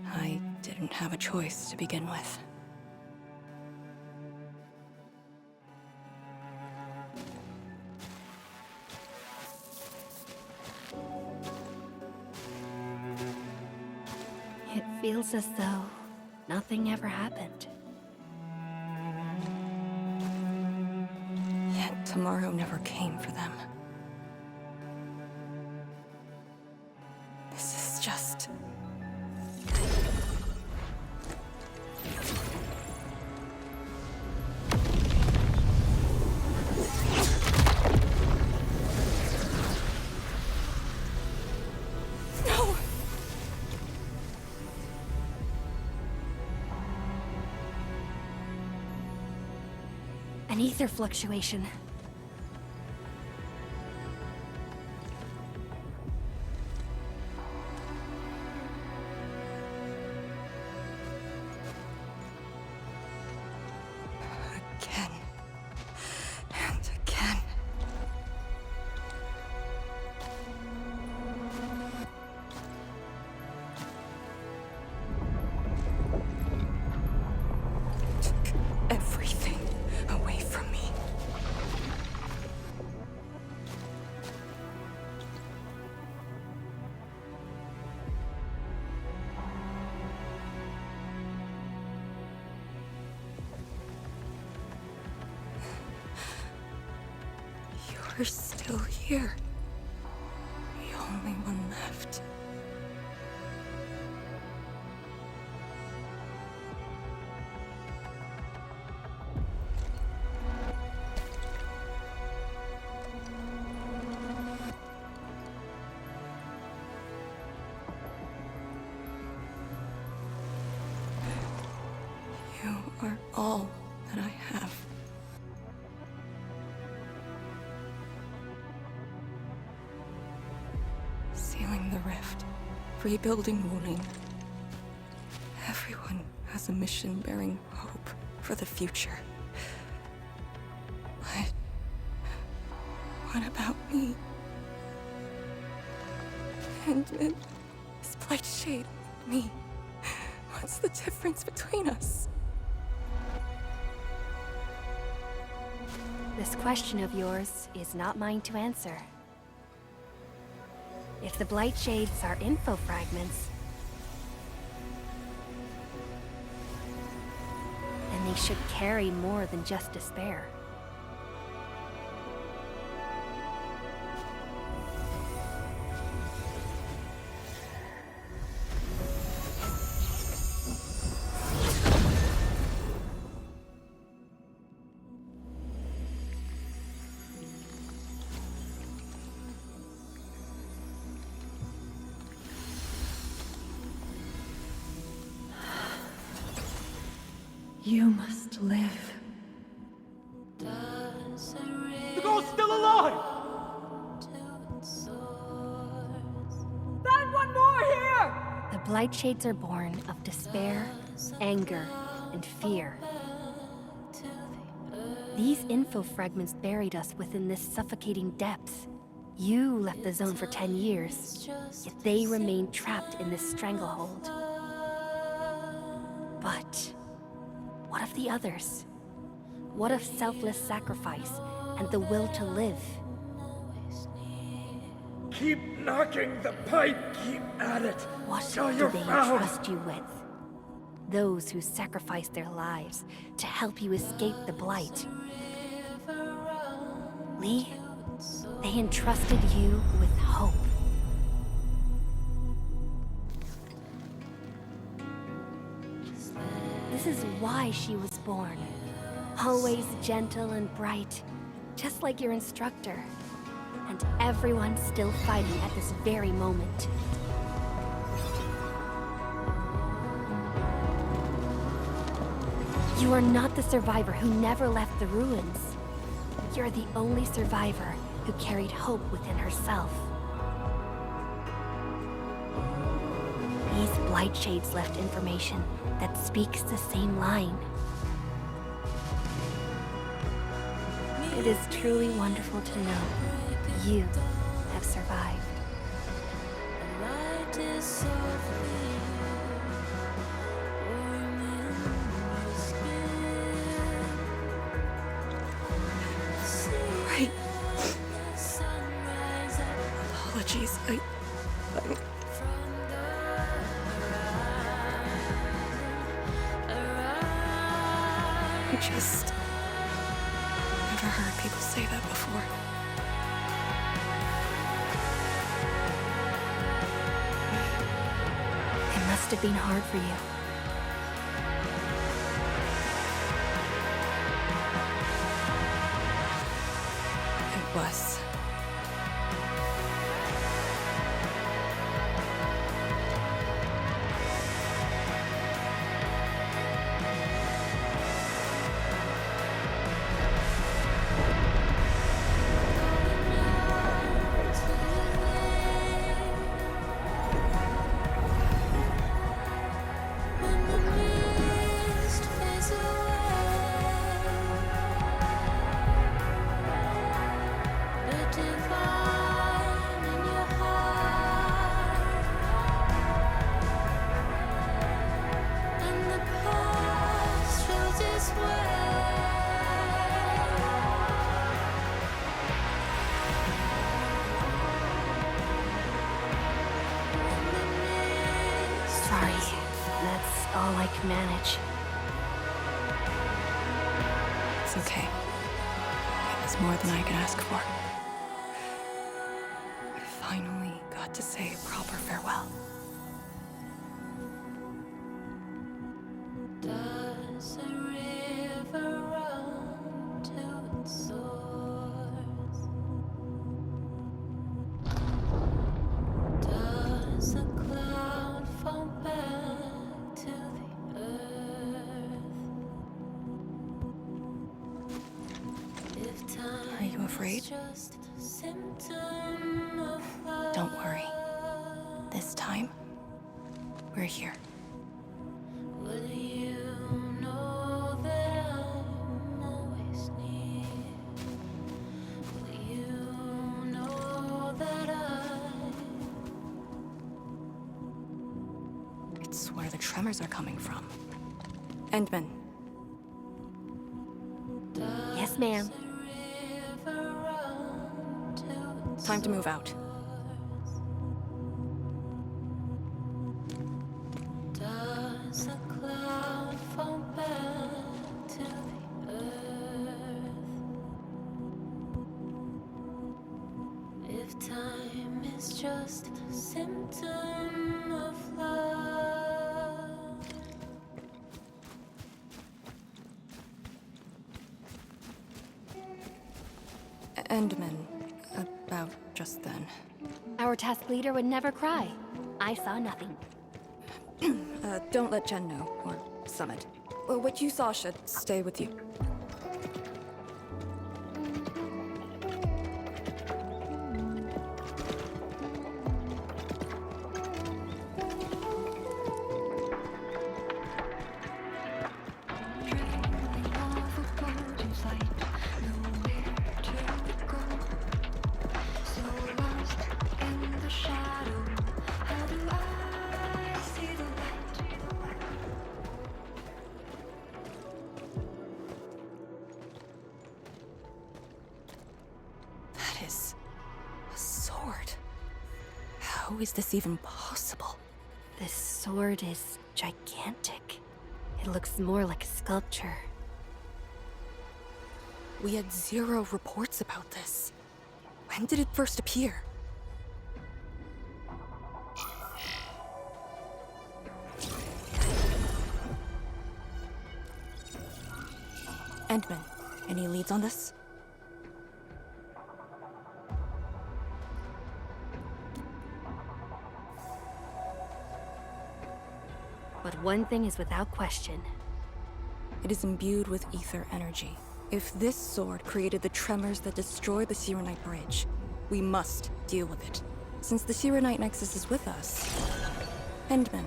I didn't have a choice to begin with. It feels as though nothing ever happened. Yet tomorrow never came for them. This is just... No! An ether fluctuation. Again. And again. Took everything away from me. You're still here. The only You are all that I have. Sealing the rift, rebuilding Wuling. Everyone has a mission bearing hope for the future. But what about me? And this blight shade, me. What's the difference between us? This question of yours is not mine to answer. If the blight shades are info fragments, then they should carry more than just despair. You must live. The girl's still alive! Find one more here! The blight shades are born of despair, anger, and fear. These info fragments buried us within this suffocating depth. You left the zone for 10 years, yet they remain trapped in this stranglehold. But what of the others? What of selfless sacrifice and the will to live? Keep knocking the pipe, keep at it. What till do you're they found. entrust you with? Those who sacrificed their lives to help you escape the blight. Lee, they entrusted you with hope. This is why she was born. Always gentle and bright, just like your instructor. And everyone still fighting at this very moment. You are not the survivor who never left the ruins. You're the only survivor who carried hope within herself. These blight shades left information that speaks the same line. It is truly wonderful to know you have survived. Right. Apologies, I just never heard people say that before. It must have been hard for you. It was. Sorry, that's all I can manage. It's okay. It was more than I could ask for. I finally got to say a proper farewell. Does a river run to its source? Does a cloud fall back to the earth? You afraid? Don't worry. This time, we're here. Will you know that I'm always near? Will you know that It's where the tremors are coming from. Endman. Yes, ma'am. Time to move out. does a cloud fall back to the earth? If time is just a symptom of love. Endman. About just then. Our task leader would never cry. I saw nothing. Don't let Jen know, or Summit. What you saw should stay with you. That is a sword. How is this even possible? This sword is gigantic. It looks more like a sculpture. We had 0 reports about this. When did it first appear? Endman, any leads on this? But one thing is without question. It is imbued with ether energy. If this sword created the tremors that destroy the Sirenite Bridge, we must deal with it. Since the Sirenite Nexus is with us, Endman,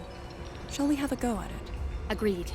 shall we have a go at it? Agreed.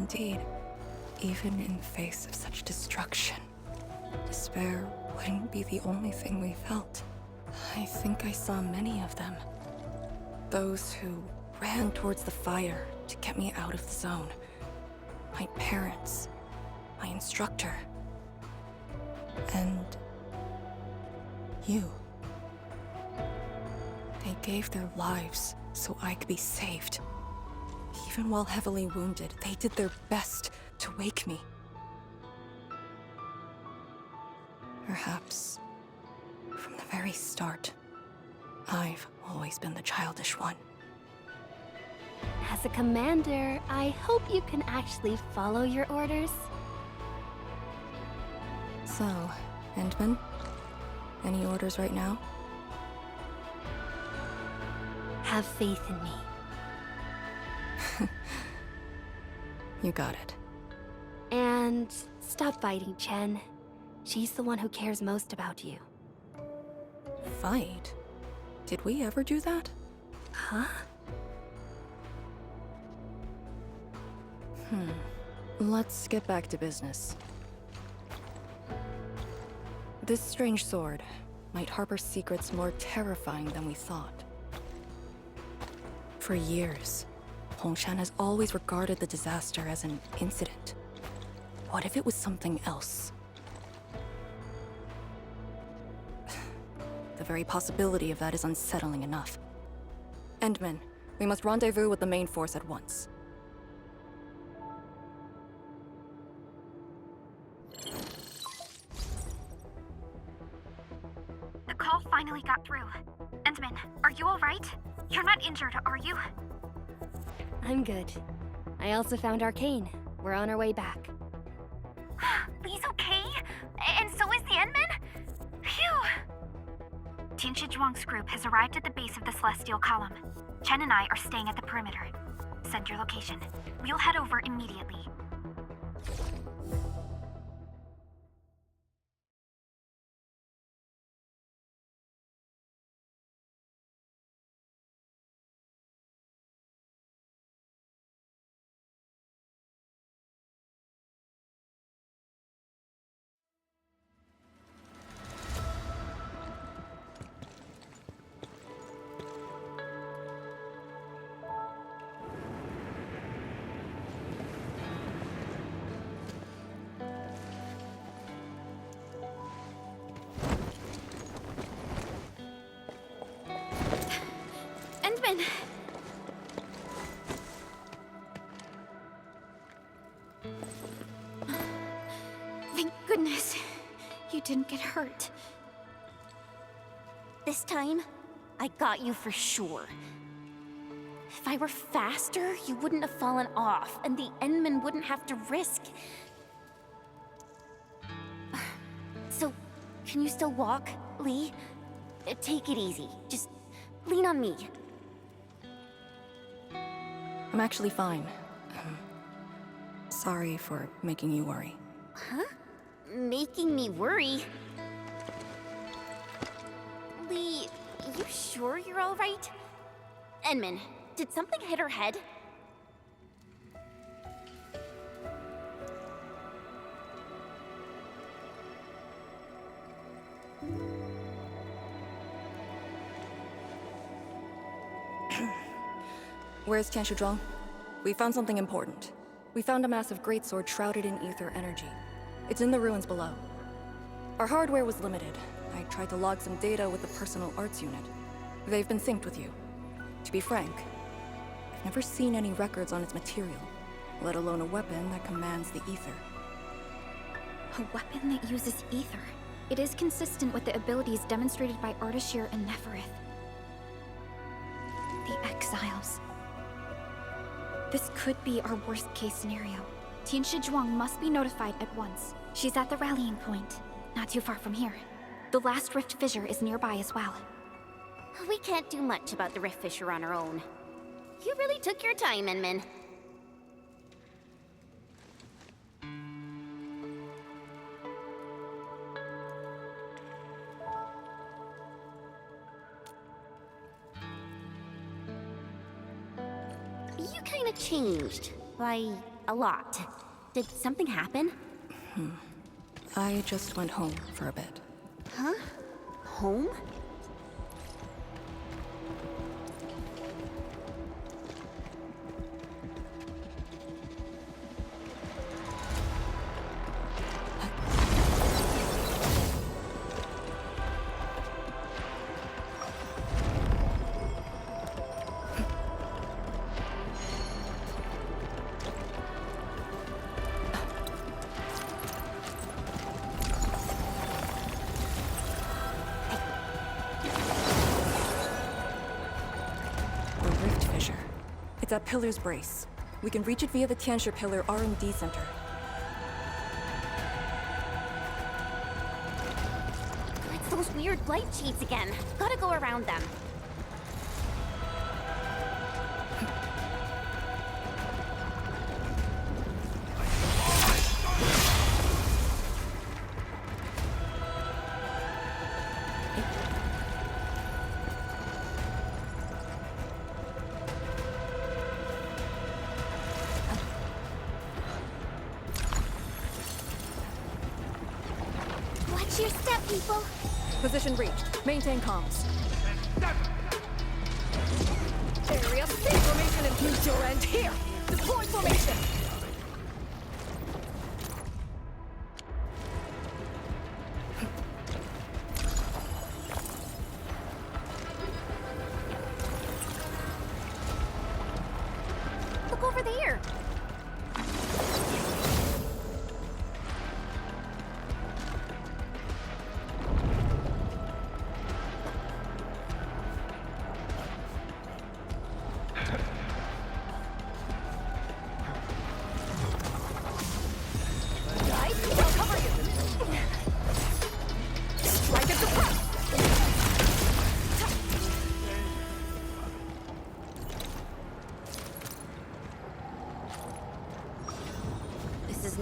Indeed, even in face of such destruction, despair wouldn't be the only thing we felt. I think I saw many of them. Those who ran towards the fire to get me out of the zone. My parents, my instructor, and you. They gave their lives so I could be saved. Even while heavily wounded, they did their best to wake me. Perhaps, from the very start, I've always been the childish one. As a commander, I hope you can actually follow your orders. So, Endman, any orders right now? Have faith in me. You got it. And stop fighting, Chen. She's the one who cares most about you. Fight? Did we ever do that? Huh? Let's get back to business. This strange sword might harbor secrets more terrifying than we thought. For years, Hongshan has always regarded the disaster as an incident. What if it was something else? The very possibility of that is unsettling enough. Endman, we must rendezvous with the main force at once. The call finally got through. Endman, are you alright? You're not injured, are you? I'm good. I also found Arcane. We're on our way back. Lee's okay? And so is the Endman? Phew! Tianshi Zhuang's group has arrived at the base of the Celestial Column. Chen and I are staying at the perimeter. Send your location. We'll head over immediately. Endman! Thank goodness you didn't get hurt. This time, I got you for sure. If I were faster, you wouldn't have fallen off, and the Endman wouldn't have to risk. So, can you still walk, Lee? Take it easy. Just lean on me. I'm actually fine. Sorry for making you worry. Huh? Making me worry? Lee, you sure you're all right? Endman, did something hit her head? Where's Tianshi Zhuang? We found something important. We found a massive greatsword shrouded in ether energy. It's in the ruins below. Our hardware was limited. I tried to log some data with the personal arts unit. They've been synced with you. To be frank, I've never seen any records on its material, let alone a weapon that commands the ether. A weapon that uses ether. It is consistent with the abilities demonstrated by Ardashir and Neferith. The Exiles. This could be our worst-case scenario. Tianshi Zhuang must be notified at once. She's at the rallying point, not too far from here. The last rift fissure is nearby as well. We can't do much about the rift fissure on our own. You really took your time, Endman. You kinda changed. By a lot. Did something happen? I just went home for a bit. Huh? Home? It's at Pillar's Brace. We can reach it via the Tianshi Pillar R&D Center. It's those weird blight shades again. Gotta go around them. Watch your step, people. Position reached. Maintain comms. Area C formation and use your end here. Deploy formation. Look over there.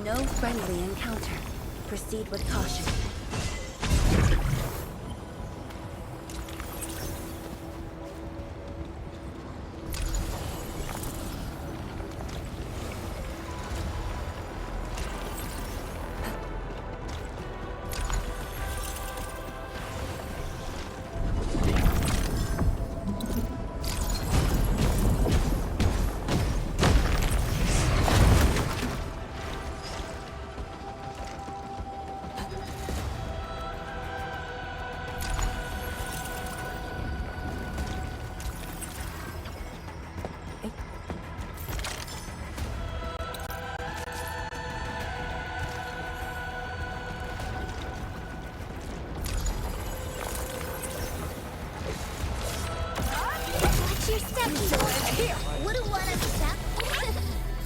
No friendly encounter. Proceed with caution. Your step, people. Here. Wouldn't want to step.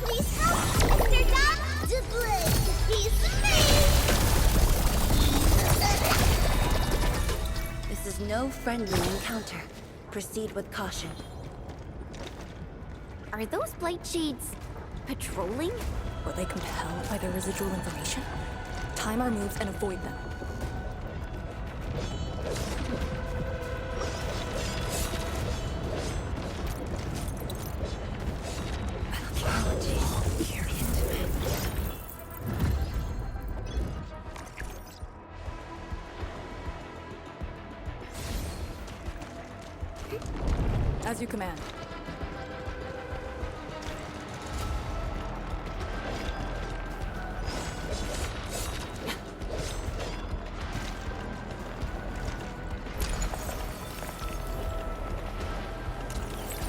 Please help, Mr. Dom. The blade. He's me. This is no friendly encounter. Proceed with caution. Are those blight shades patrolling? Were they compelled by their residual information? Time our moves and avoid them. As you command.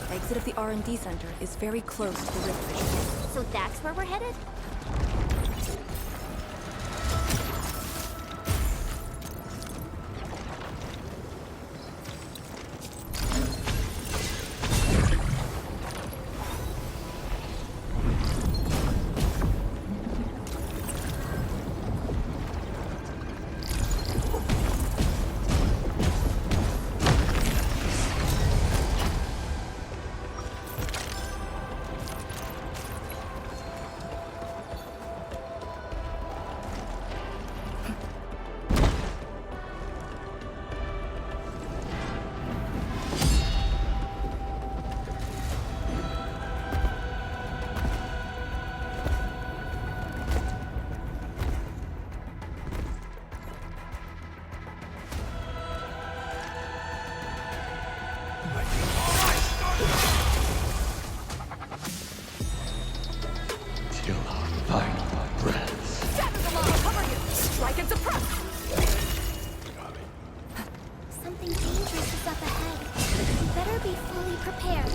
Exit of the R&D Center is very close to the rift vision. So that's where we're headed? prepared.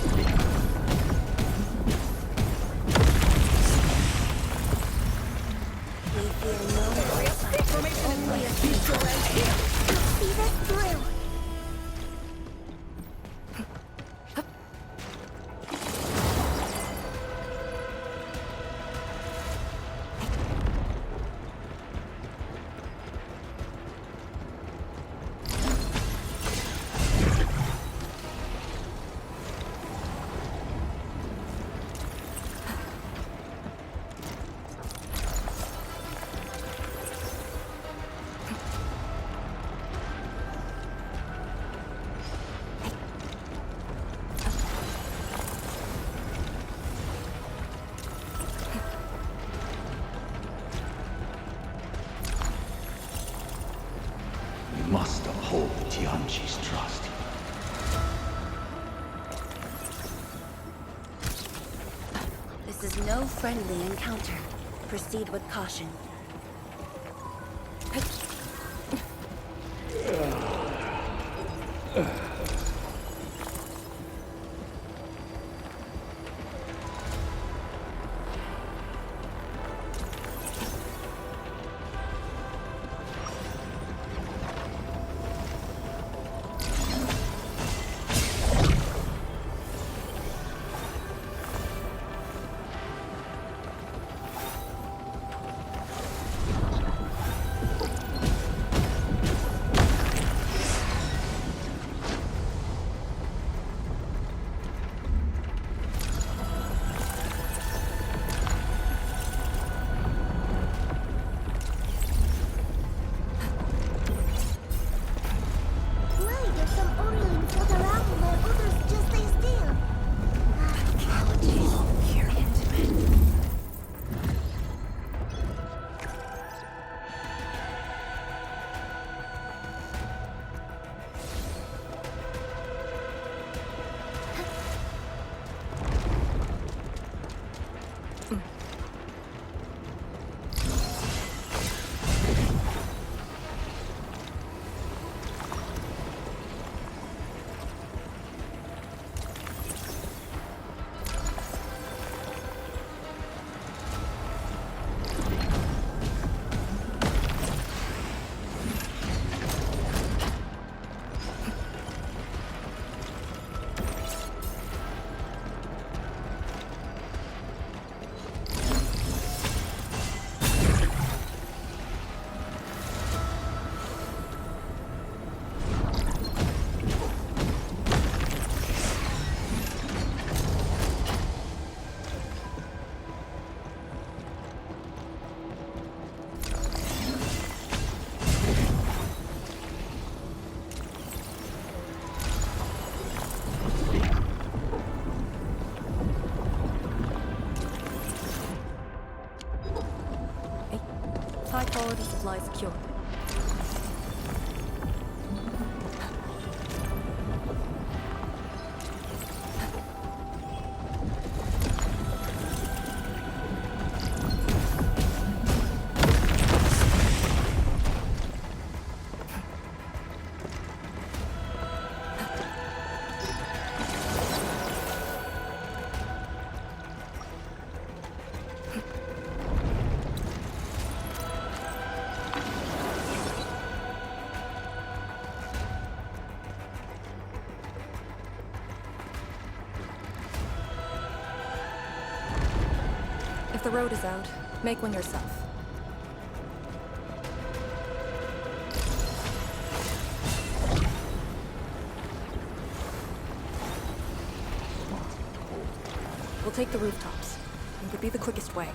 We fear no fight, only a future right here. See this through. We must uphold Tianqi's trust. This is no friendly encounter. Proceed with caution. High-quality supply secure. If the road is out, make one yourself. We'll take the rooftops. It could be the quickest way.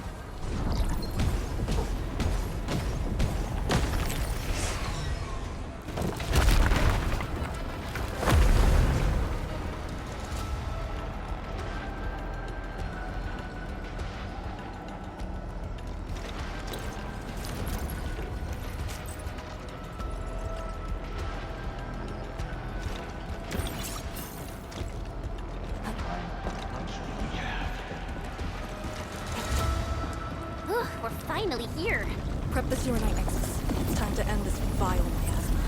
We're finally here. Prep the Serenite Nexus. It's time to end this vile miasma.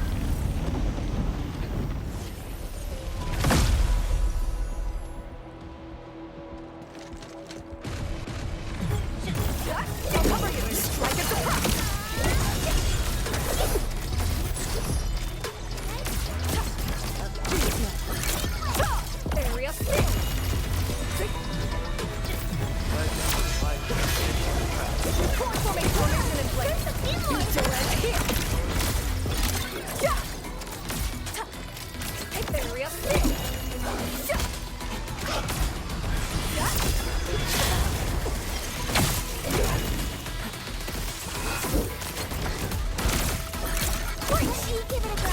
Give it a go,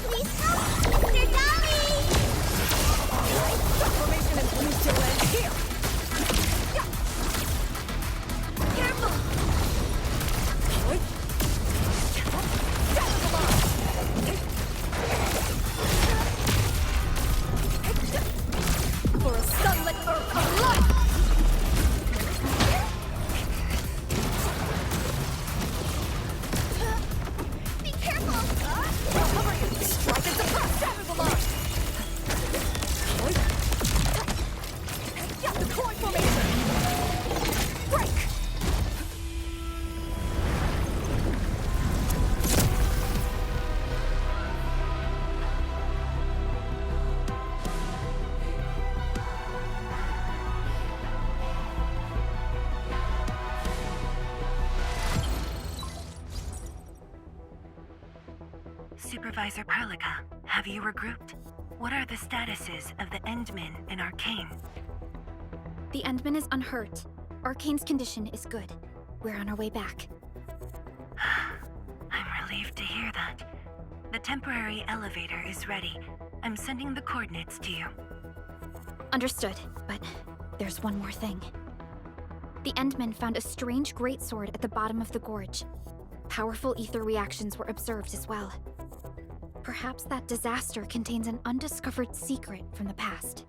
Please help, Mr. Dolly! Transformation and blue still end here! Careful! For a sunlit earth of light! Be careful! I'll cover you! Strike and suppress! Shatter the line! Get the coin formation! Break! Supervisor Perlica, have you regrouped? What are the statuses of the Endmen in Arcane? The Endman is unhurt. Arcane's condition is good. We're on our way back. I'm relieved to hear that. The temporary elevator is ready. I'm sending the coordinates to you. Understood, but there's one more thing. The Endmen found a strange greatsword at the bottom of the gorge. Powerful ether reactions were observed as well. Perhaps that disaster contains an undiscovered secret from the past.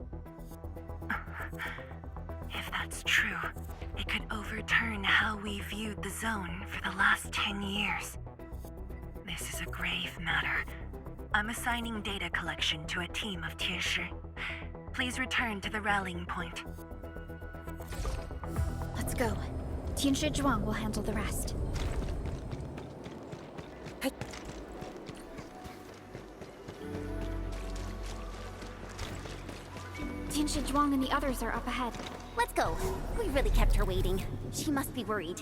If that's true, it could overturn how we viewed the zone for the last 10 years. This is a grave matter. I'm assigning data collection to a team of Tieshi. Please return to the rallying point. Let's go. Tianshi Zhuang will handle the rest. Tianshi Zhuang and the others are up ahead. Let's go. We really kept her waiting. She must be worried.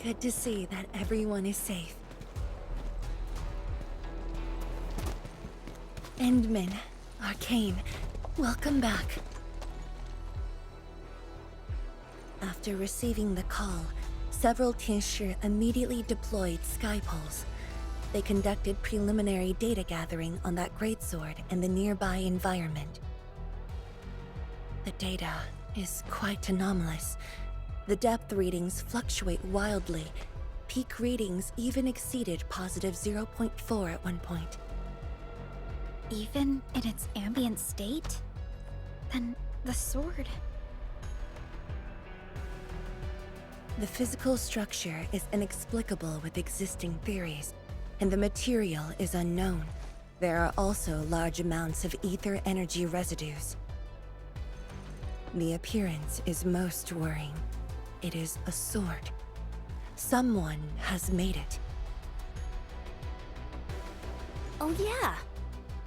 Good to see that everyone is safe. Endmen, Arcane, welcome back. After receiving the call, several Tieshi immediately deployed skypoles. They conducted preliminary data gathering on that greatsword and the nearby environment. The data is quite anomalous. The depth readings fluctuate wildly. Peak readings even exceeded positive 0.4 at one point. Even in its ambient state? Then the sword... The physical structure is inexplicable with existing theories, and the material is unknown. There are also large amounts of ether energy residues. The appearance is most worrying. It is a sword. Someone has made it. Oh yeah.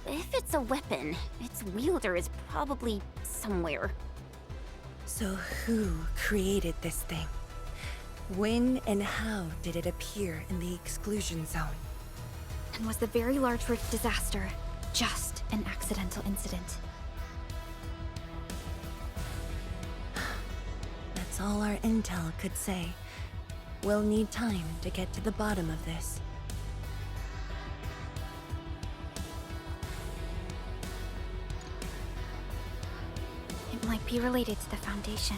If it's a weapon, its wielder is probably somewhere. So who created this thing? When and how did it appear in the exclusion zone? And was the Very Large Rift disaster just an accidental incident? That's all our intel could say. We'll need time to get to the bottom of this. It might be related to the Foundation,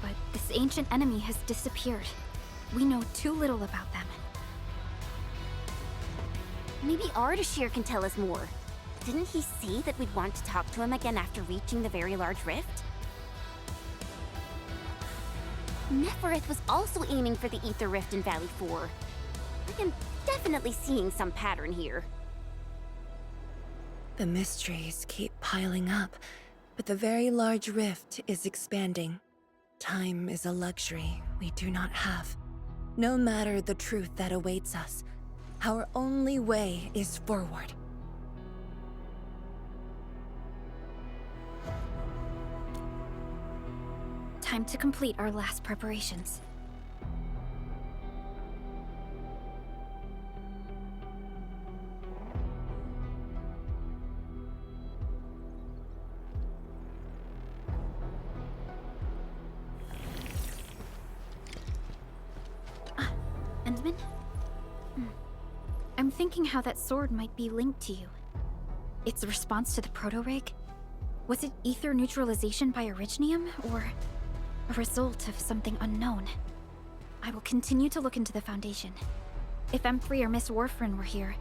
but this ancient enemy has disappeared. We know too little about them. Maybe Ardashir can tell us more. Didn't he say that we'd want to talk to him again after reaching the Very Large Rift? Neferith was also aiming for the Ether Rift in Valley 4. I am definitely seeing some pattern here. The mysteries keep piling up, but the Very Large Rift is expanding. Time is a luxury we do not have. No matter the truth that awaits us, our only way is forward. Time to complete our last preparations. Endman? I'm thinking how that sword might be linked to you. Its response to the proto-rig? Was it ether neutralization by Originium, or a result of something unknown? I will continue to look into the Foundation. If M3 or Miss Warfrin were here,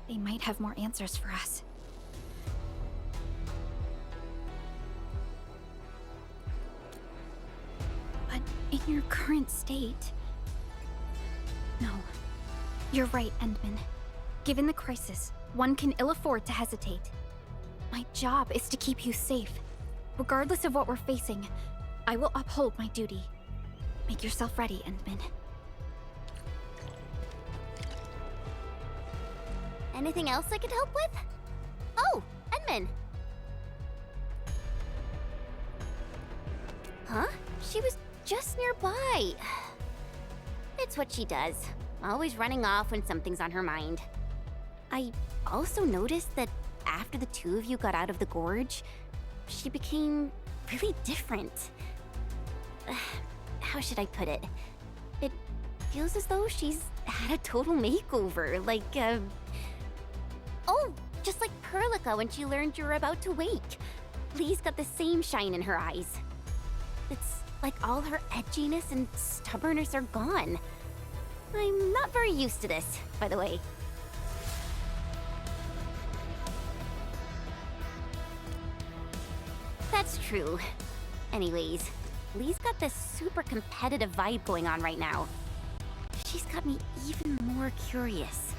they might have more answers for us. But in your current state... No. You're right, Endman. Given the crisis, one can ill afford to hesitate. My job is to keep you safe. Regardless of what we're facing, I will uphold my duty. Make yourself ready, Endman. Anything else I could help with? Oh, Endman! Huh? She was just nearby. It's what she does. Always running off when something's on her mind. I also noticed that after the two of you got out of the gorge, she became really different. How should I put it? It feels as though she's had a total makeover, like, Oh, just like Perlica when she learned you were about to wake. Lee's got the same shine in her eyes. It's like all her edginess and stubbornness are gone. I'm not very used to this, by the way. That's true. Anyways, Lee's got this super competitive vibe going on right now. She's got me even more curious.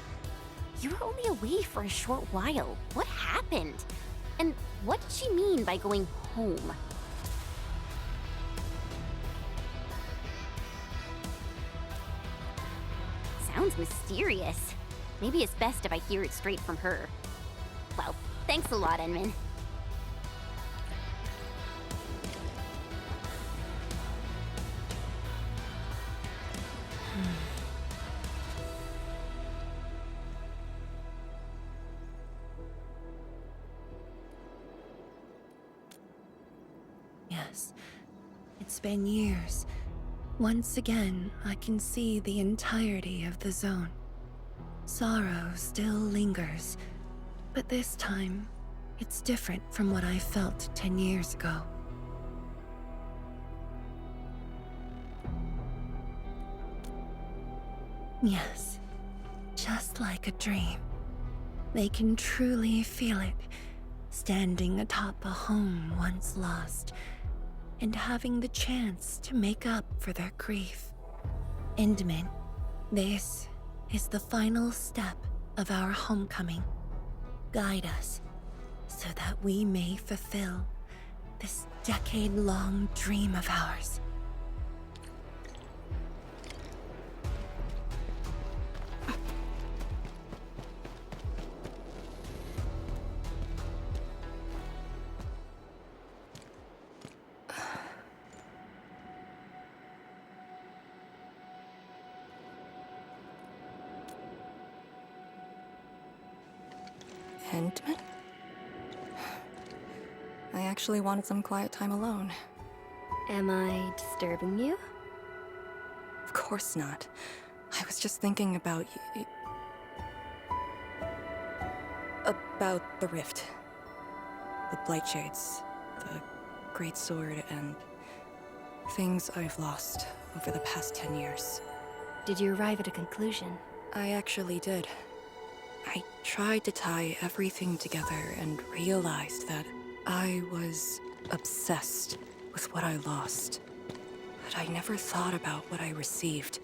You were only away for a short while. What happened? And what did she mean by going home? Sounds mysterious. Maybe it's best if I hear it straight from her. Well, thanks a lot, Enman. Yes, it's been years. Once again, I can see the entirety of the zone. Sorrow still lingers, but this time, it's different from what I felt 10 years ago. Yes, just like a dream. They can truly feel it, standing atop a home once lost, and having the chance to make up for their grief. Endman, this is the final step of our homecoming. Guide us, so that we may fulfill this decade-long dream of ours. Endman? I actually wanted some quiet time alone. Am I disturbing you? Of course not. I was just thinking about about the rift. The Blightshades, the Great Sword, and things I've lost over the past 10 years. Did you arrive at a conclusion? I actually did. I tried to tie everything together and realized that I was obsessed with what I lost. But I never thought about what I received.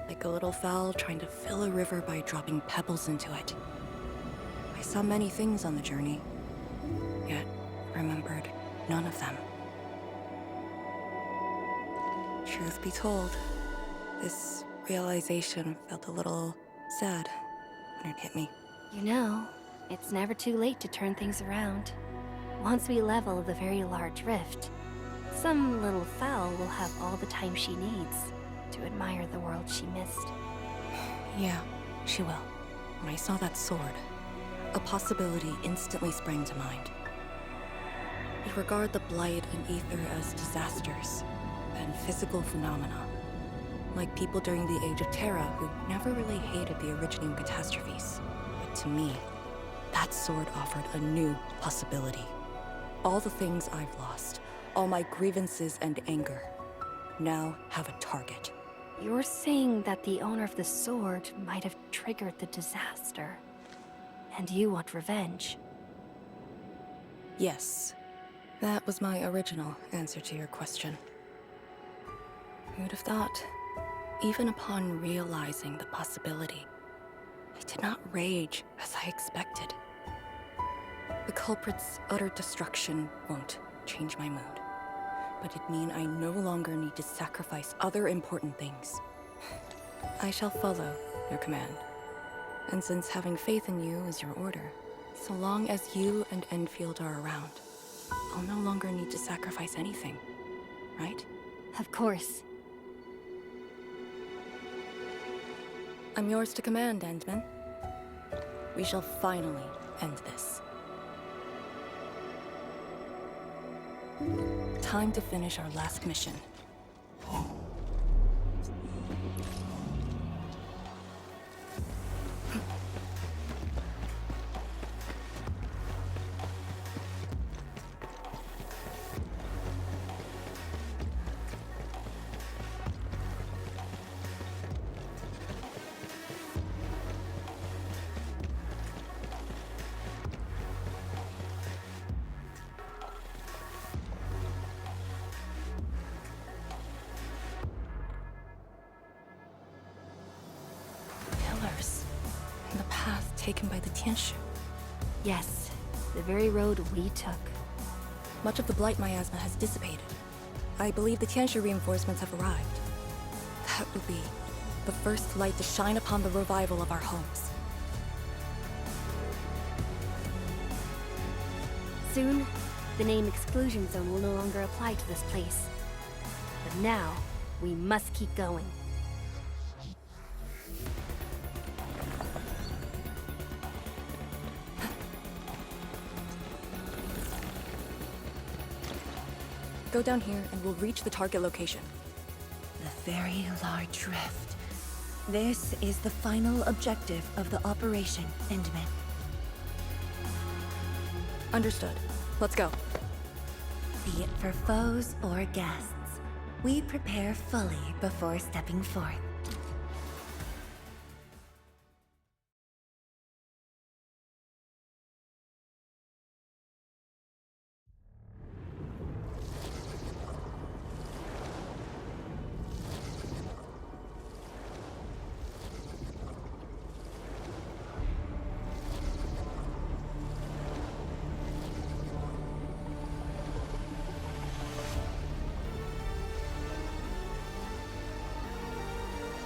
Like a little fowl trying to fill a river by dropping pebbles into it. I saw many things on the journey, yet remembered none of them. Truth be told, this realization felt a little sad when it hit me. You know, it's never too late to turn things around. Once we level the very large rift, some little fowl will have all the time she needs to admire the world she missed. Yeah, she will. When I saw that sword, a possibility instantly sprang to mind. We regard the Blight and Ether as disasters and physical phenomena, like people during the Age of Terra who never really hated the originating catastrophes. But to me, that sword offered a new possibility. All the things I've lost, all my grievances and anger, now have a target. You're saying that the owner of the sword might have triggered the disaster, and you want revenge? Yes. That was my original answer to your question. Who'd have thought? Even upon realizing the possibility, I did not rage as I expected. The culprit's utter destruction won't change my mood, but it'd mean I no longer need to sacrifice other important things. I shall follow your command. And since having faith in you is your order, so long as you and Endfield are around, I'll no longer need to sacrifice anything, right? Of course. I'm yours to command, Endman. We shall finally end this. Time to finish our last mission. The path taken by the Tianshu. Yes, the very road we took. Much of the Blight Miasma has dissipated. I believe the Tianshu reinforcements have arrived. That will be the first light to shine upon the revival of our homes. Soon, the name Exclusion Zone will no longer apply to this place. But now, we must keep going. Go down here and we'll reach the target location. The very large rift. This is the final objective of the operation, Endman. Understood. Let's go. Be it for foes or guests, we prepare fully before stepping forth.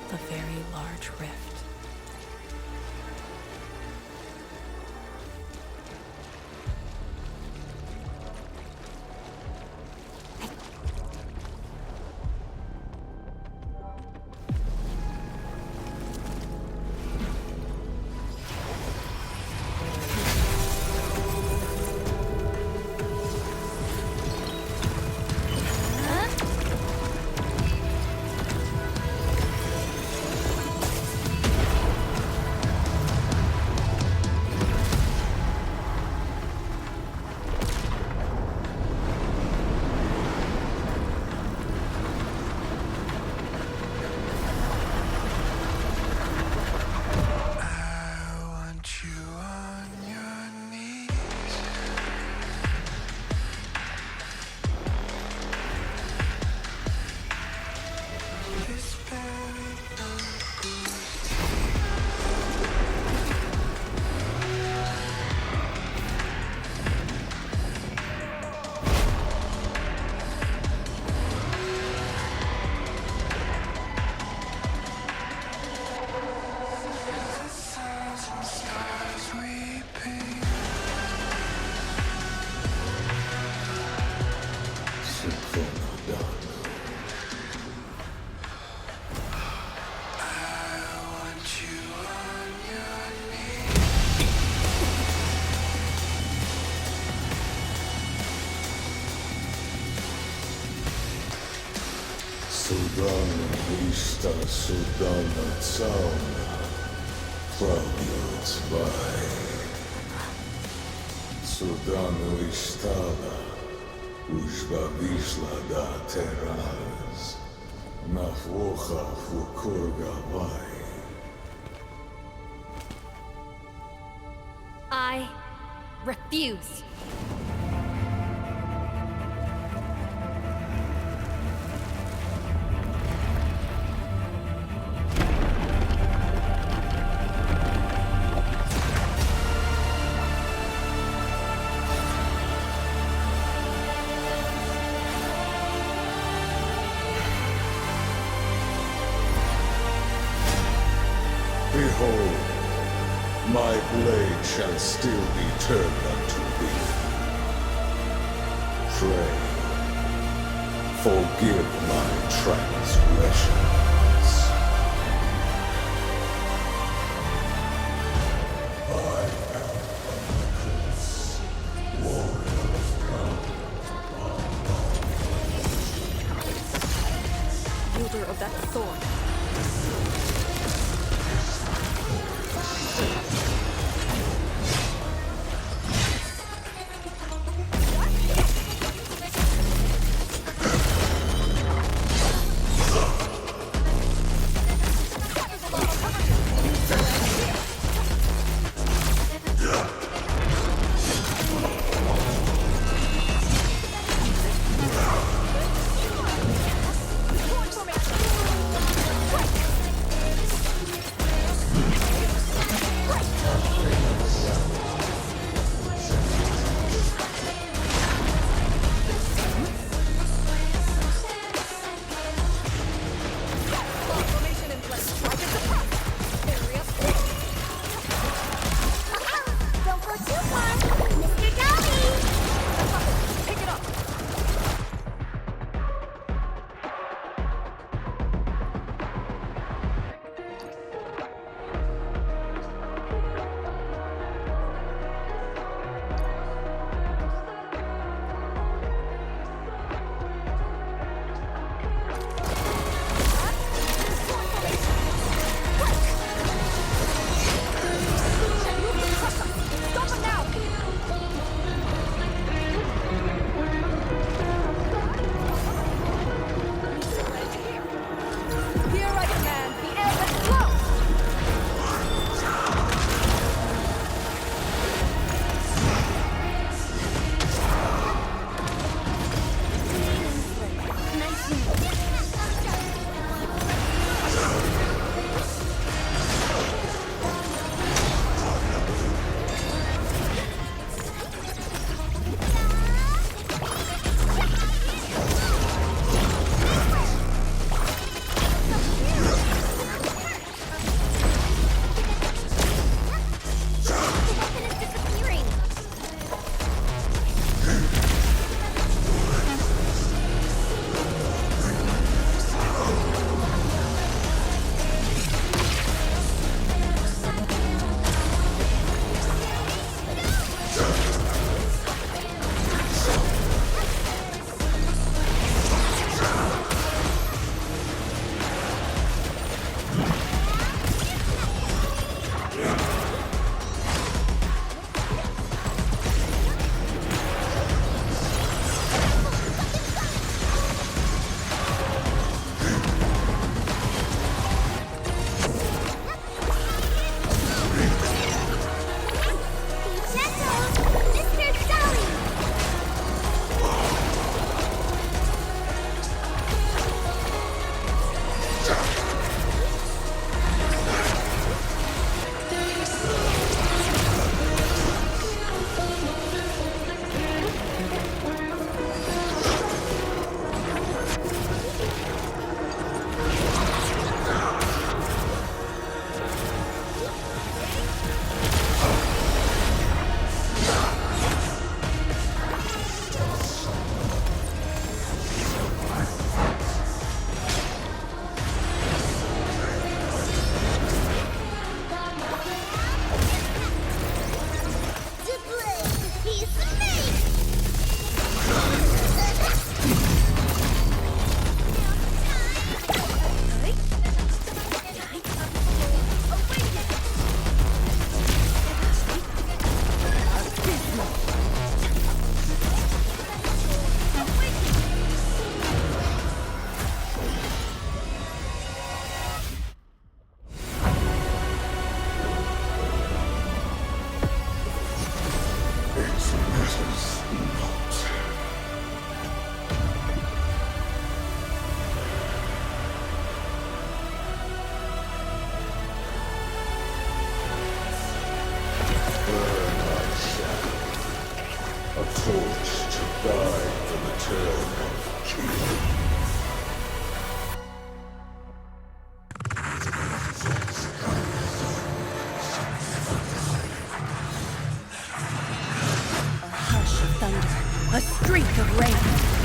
The very large rift. Lista Sudana Zauna, Claudius Vai. Sudano Istada, Ushba Vishla da Terras, Nafwocha Fukurga Vai. I refuse. Behold, my blade shall still be turned unto thee. Pray, forgive my transgressions. I am Arknights, warrior of God. Wielder of that sword. forged to guide the return of King. A hush of thunder, a streak of rain.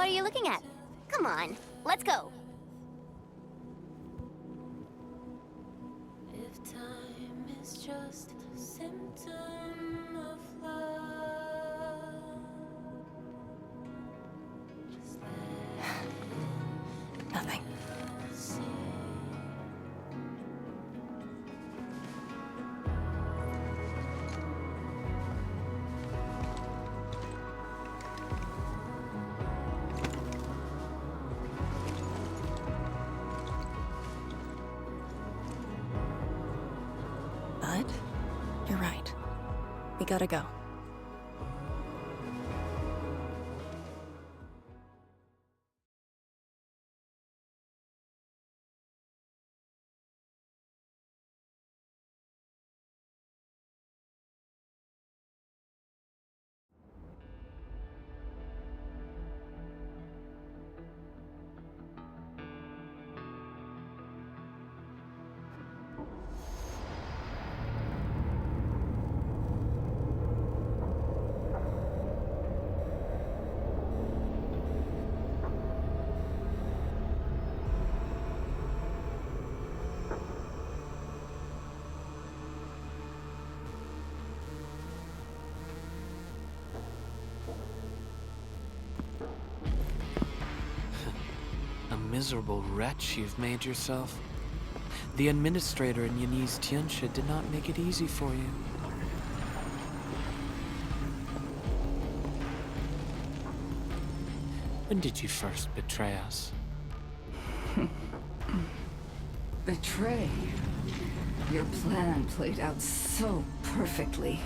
What are you looking at? Come on, let's go. If time is just a symptom of love, just Nothing. see. But you're right. We gotta go. A miserable wretch you've made yourself. The administrator in Yanni's Tianxia did not make it easy for you. When did you first betray us? Betray? Your plan played out so perfectly.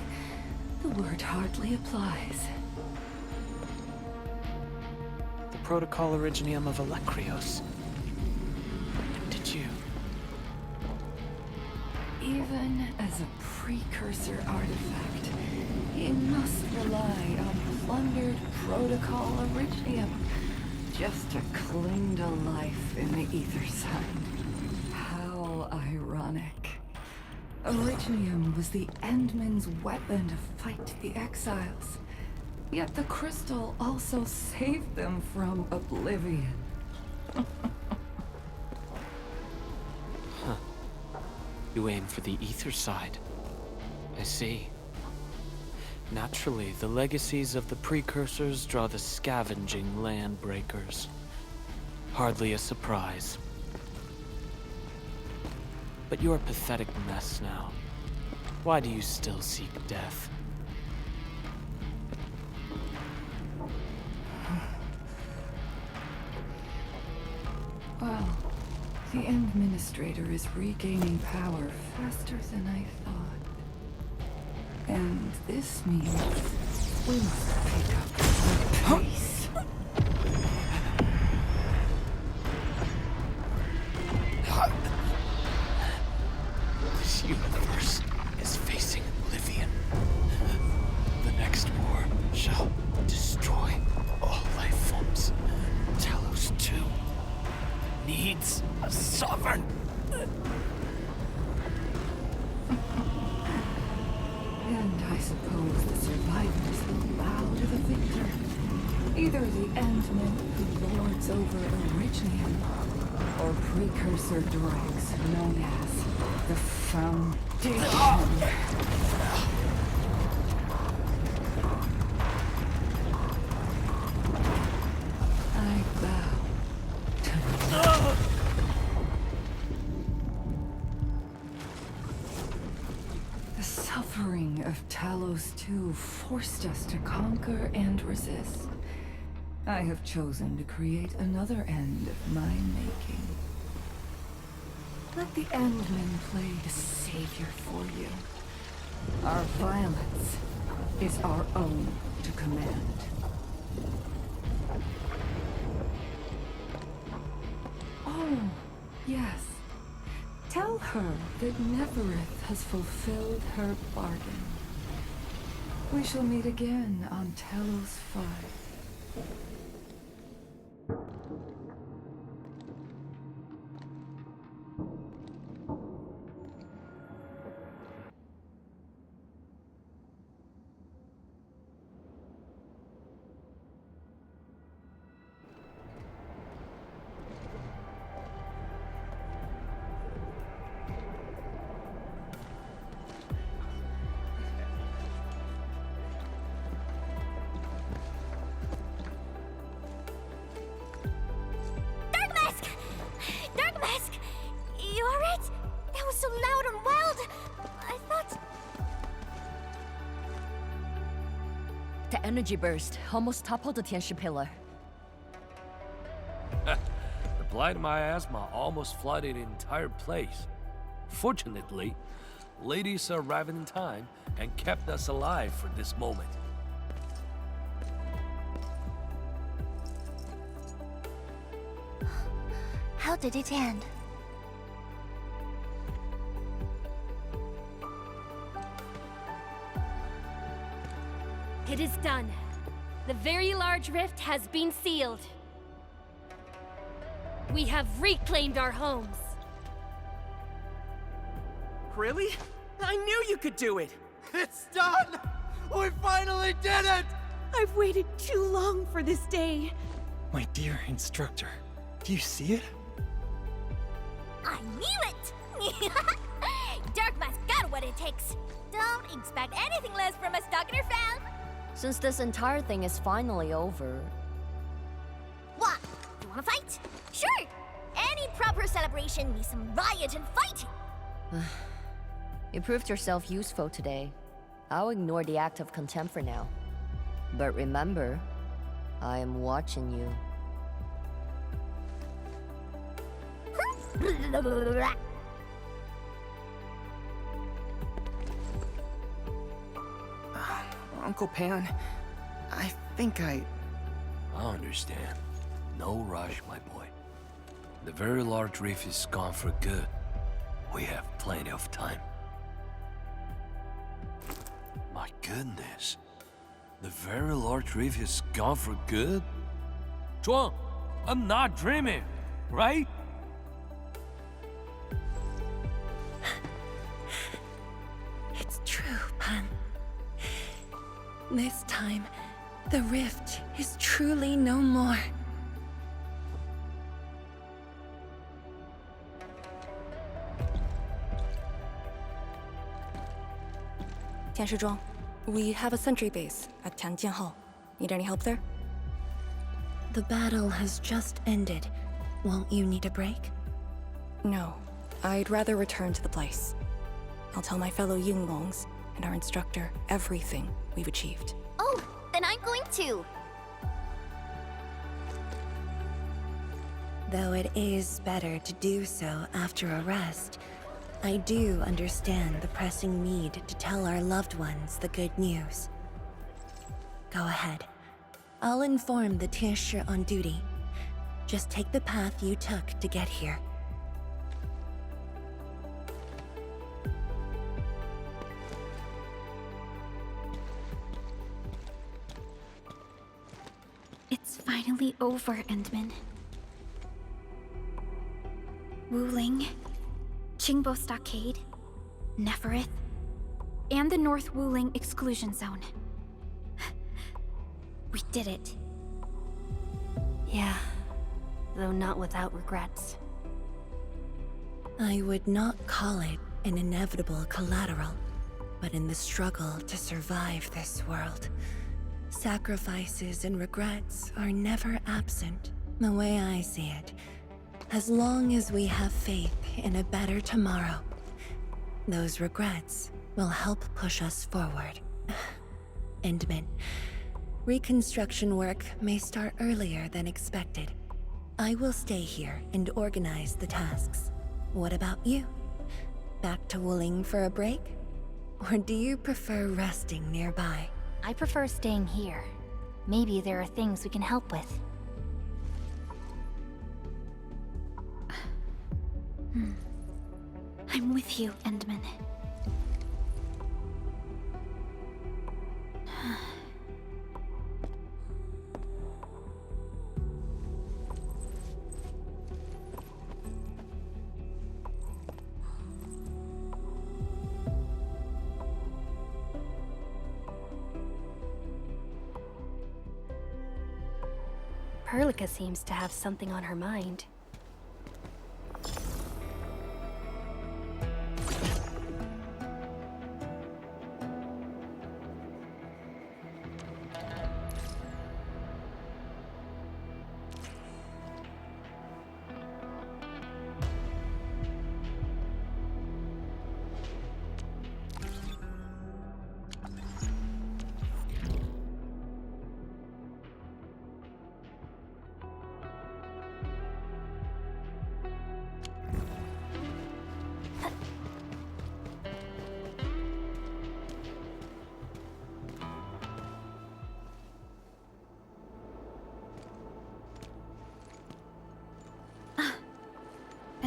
The word hardly applies. The Protocol Originium of Electrios. When did you? Even as a precursor artifact, it must rely on plundered Protocol Originium just to cling to life in the ether side. How ironic. Originium was the Endmen's weapon to fight the exiles. Yet the crystal also saved them from oblivion. Huh. You aim for the ether side. I see. Naturally, the legacies of the precursors draw the scavenging land breakers. Hardly a surprise. But you're a pathetic mess now. Why do you still seek death? Well, the Administrator is regaining power faster than I thought. And this means we must pick up the pace. This universe is facing oblivion. The next war shall destroy all life forms. Talos 2 needs a sovereign. And I suppose the survivors will bow to the victor. Either the Endmen who lords over Originium, or precursor dregs known as the Foundation. I bow to you. The suffering of Talos 2 forced us to conquer and resist. I have chosen to create another end of my making. Let the Endmen play the savior for you. Our violence is our own to command. Oh, yes. Tell her that Neverith has fulfilled her bargain. We shall meet again on Talos 5. The energy burst almost toppled the Tianshi pillar. The blind miasma almost flooded the entire place. Fortunately, ladies arrived in time and kept us alive for this moment. How did it end? It is done. The very large rift has been sealed. We have reclaimed our homes. Really? I knew you could do it! It's done! We finally did it! I've waited too long for this day. My dear instructor, do you see it? I knew it! Darkma's got what it takes. Don't expect anything less from a Stalker fan. Since this entire thing is finally over... What? You wanna fight? Sure! Any proper celebration needs some riot and fighting. You proved yourself useful today. I'll ignore the act of contempt for now. But remember, I am watching you. Uncle Pan, I think I understand. No rush, my boy. The very large reef is gone for good. We have plenty of time. My goodness. The very large reef is gone for good? Zhuang, I'm not dreaming, right? It's true, Pan. This time, the rift is truly no more. Tianshizhuang, we have a sentry base at Tianjian Hall. Need any help there? The battle has just ended. Won't you need a break? No. I'd rather return to the place. I'll tell my fellow Yunglongs and our instructor everything we've achieved. Oh, then I'm going to. Though it is better to do so after a rest, I do understand the pressing need to tell our loved ones the good news. Go ahead. I'll inform the Tianshi on duty. Just take the path you took to get here. It's finally over, Endman. Wuling, Qingbo Stockade, Neferith, and the North Wuling Exclusion Zone. We did it. Yeah, though not without regrets. I would not call it an inevitable collateral, but in the struggle to survive this world, sacrifices and regrets are never absent. The way I see it, as long as we have faith in a better tomorrow, those regrets will help push us forward. Endman, reconstruction work may start earlier than expected. I will stay here and organize the tasks. What about you? Back to Wuling for a break? Or do you prefer resting nearby? I prefer staying here. Maybe there are things we can help with. I'm with you, Endman. Perlica seems to have something on her mind.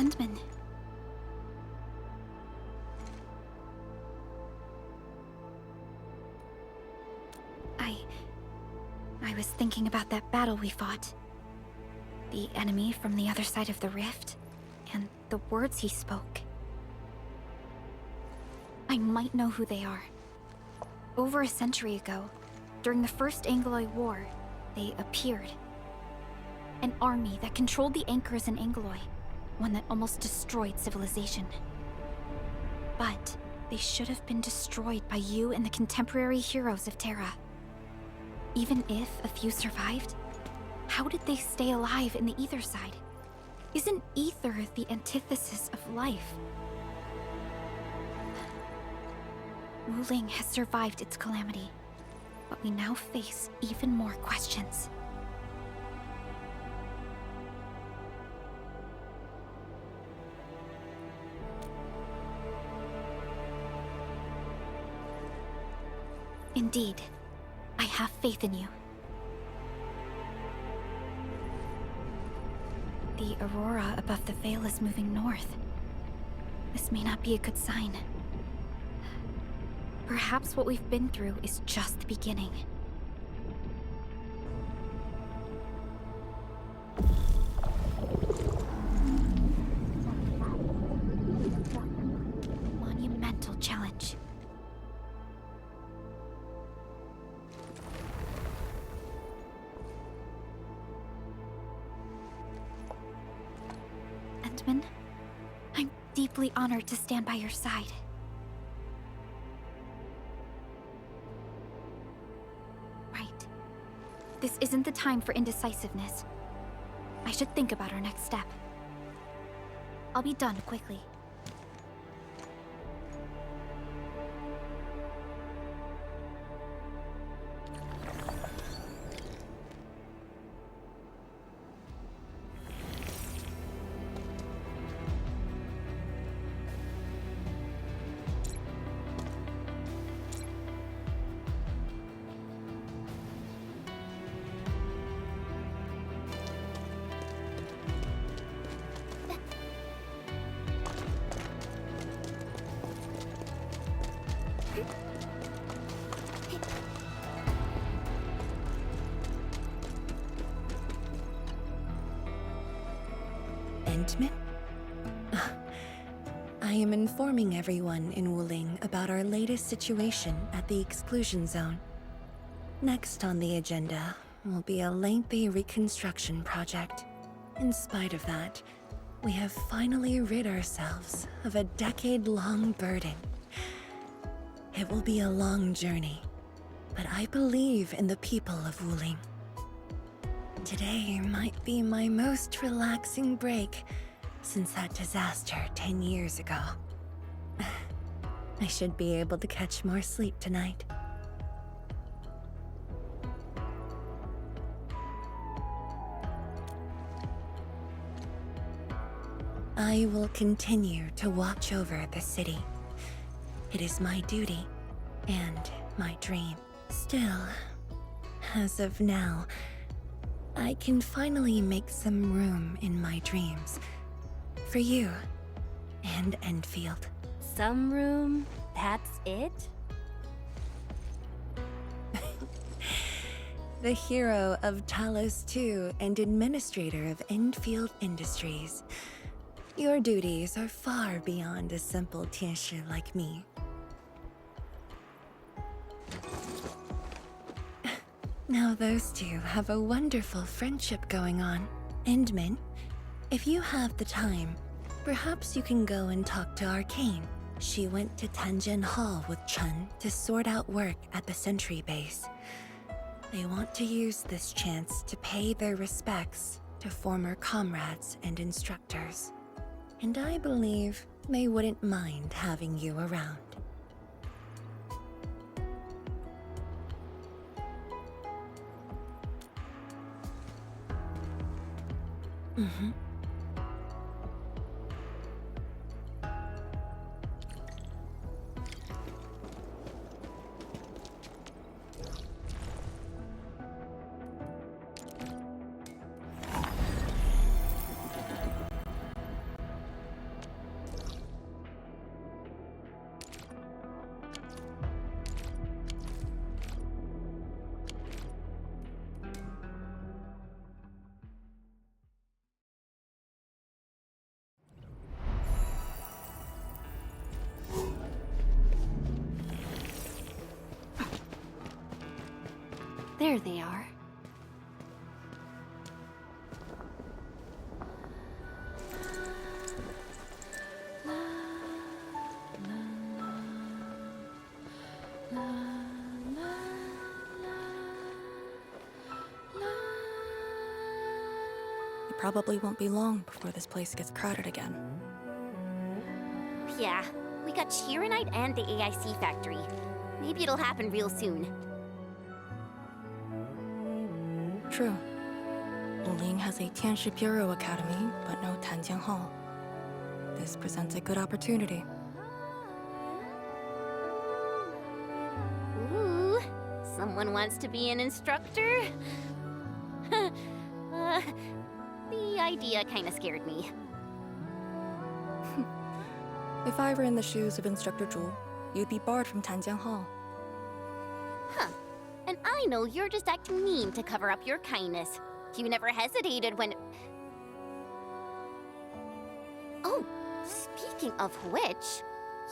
Endman. I was thinking about that battle we fought. The enemy from the other side of the rift, and the words he spoke. I might know who they are. Over a century ago, during the First Angloid War, they appeared. An army that controlled the anchors in Angloy, one that almost destroyed civilization. But they should have been destroyed by you and the contemporary heroes of Terra. Even if a few survived, how did they stay alive in the ether side? Isn't ether the antithesis of life? Wuling has survived its calamity, but we now face even more questions. Indeed, I have faith in you. The aurora above the veil is moving north. This may not be a good sign. Perhaps what we've been through is just the beginning. Monumental challenge. Endman, I'm deeply honored to stand by your side. Right. This isn't the time for indecisiveness. I should think about our next step. I'll be done quickly. Endman? I am informing everyone in Wuling about our latest situation at the exclusion zone. Next on the agenda will be a lengthy reconstruction project. In spite of that, we have finally rid ourselves of a decade-long burden. It will be a long journey, but I believe in the people of Wuling. Today might be my most relaxing break since that disaster 10 years ago. I should be able to catch more sleep tonight. I will continue to watch over the city. It is my duty and my dream. Still, as of now, I can finally make some room in my dreams for you and Endfield. Some room? That's it? The hero of Talos II and administrator of Endfield Industries. Your duties are far beyond a simple Tianshi like me. Now those two have a wonderful friendship going on. Endman, if you have the time, perhaps you can go and talk to Arcane. She went to Tanjin Hall with Chun to sort out work at the Sentry base. They want to use this chance to pay their respects to former comrades and instructors. And I believe they wouldn't mind having you around. Mm-hmm. There they are. It probably won't be long before this place gets crowded again. Yeah, we got Chironite and the AIC factory. Maybe it'll happen real soon. True. Wuling has a Tianshi Bureau Academy, but no Tanjiang Hall. This presents a good opportunity. Ooh, someone wants to be an instructor? The idea kinda scared me. If I were in the shoes of Instructor Zhu, you'd be barred from Tanjiang Hall. Huh. And I know you're just acting mean to cover up your kindness. You never hesitated when... Oh, speaking of which,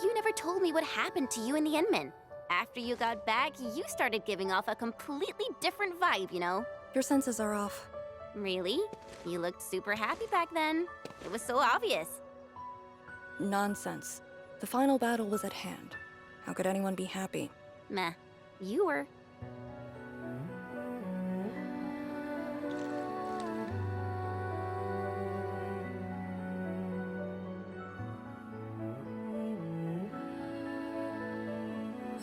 you never told me what happened to you and the Enmin. After you got back, you started giving off a completely different vibe, you know? Your senses are off. Really? You looked super happy back then. It was so obvious. Nonsense. The final battle was at hand. How could anyone be happy? Meh. You were.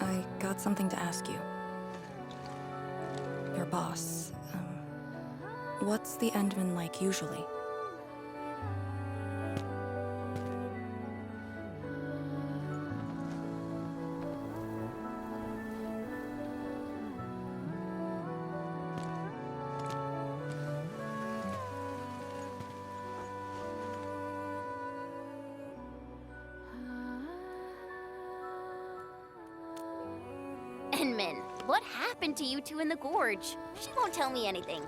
I got something to ask you. Your boss, what's the Endman like usually? Enmin, what happened to you two in the gorge? She won't tell me anything.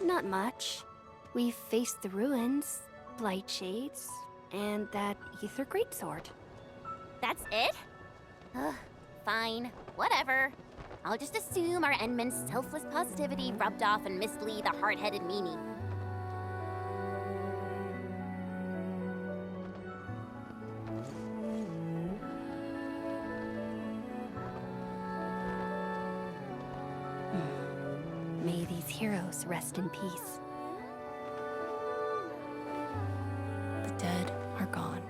Not much. We've faced the ruins, blight shades, and that ether greatsword. That's it? Ugh, fine. Whatever. I'll just assume our Enmin's selfless positivity rubbed off on Miss Lee, the hard-headed meanie. May these heroes rest in peace. The dead are gone,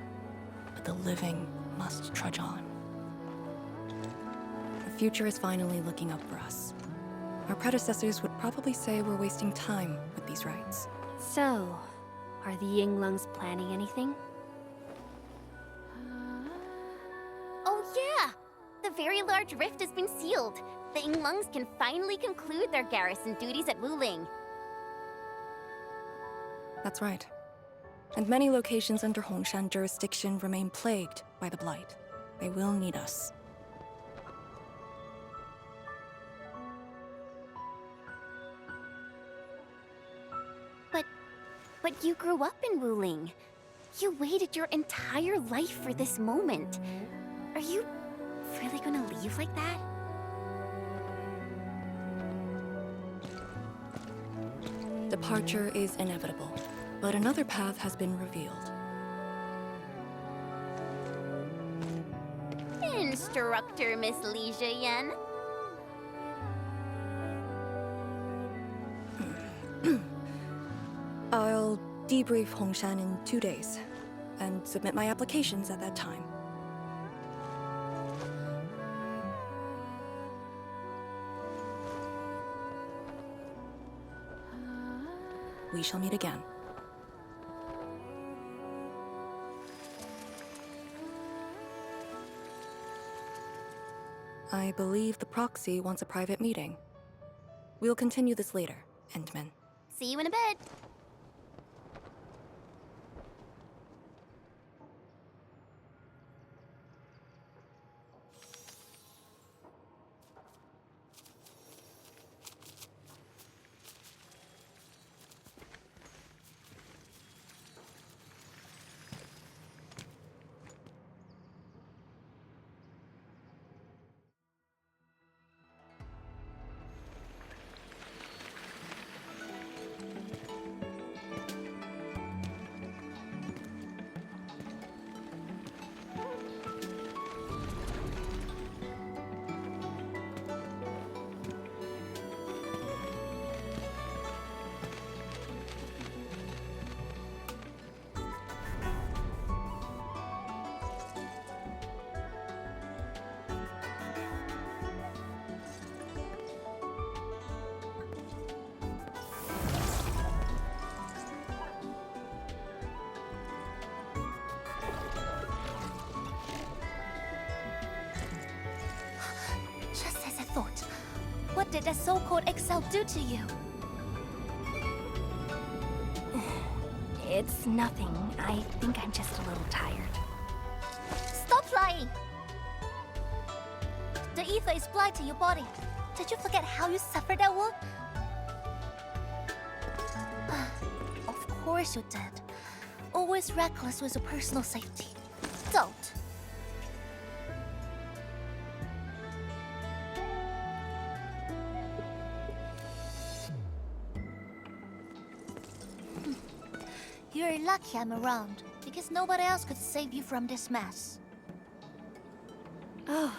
but the living must trudge on. The future is finally looking up for us. Our predecessors would probably say we're wasting time with these rites. So, are the Yinglungs planning anything? Oh yeah! The very large rift has been sealed. The Yinglungs can finally conclude their garrison duties at Wuling. That's right. And many locations under Hongshan jurisdiction remain plagued by the Blight. They will need us. But you grew up in Wuling. You waited your entire life for this moment. Are you really gonna leave like that? Departure is inevitable, but another path has been revealed. Instructor Miss Li Zheyan. I'll debrief Hongshan in 2 days, and submit my applications at that time. We shall meet again. I believe the proxy wants a private meeting. We'll continue this later, Endman. See you in a bit. did that so-called Excel do to you? It's nothing. I think I'm just a little tired. Stop lying! The ether is blind to your body. Did you forget how you suffered that wound? Of course you did. Always reckless with your personal safety. Don't. You're lucky I'm around, because nobody else could save you from this mess. Oh,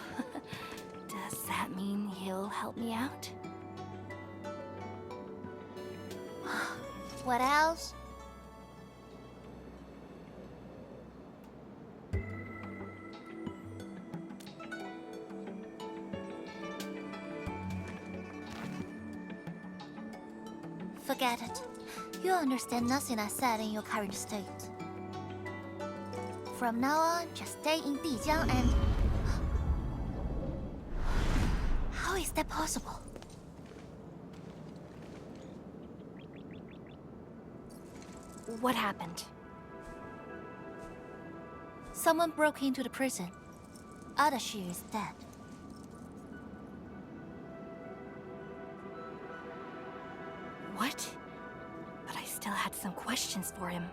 does that mean he'll help me out? What else? Forget it. You understand nothing I said in your current state. From now on, just stay in Dijiang and... How is that possible? What happened? Someone broke into the prison. Adashi is dead. What? But I still had some questions for him.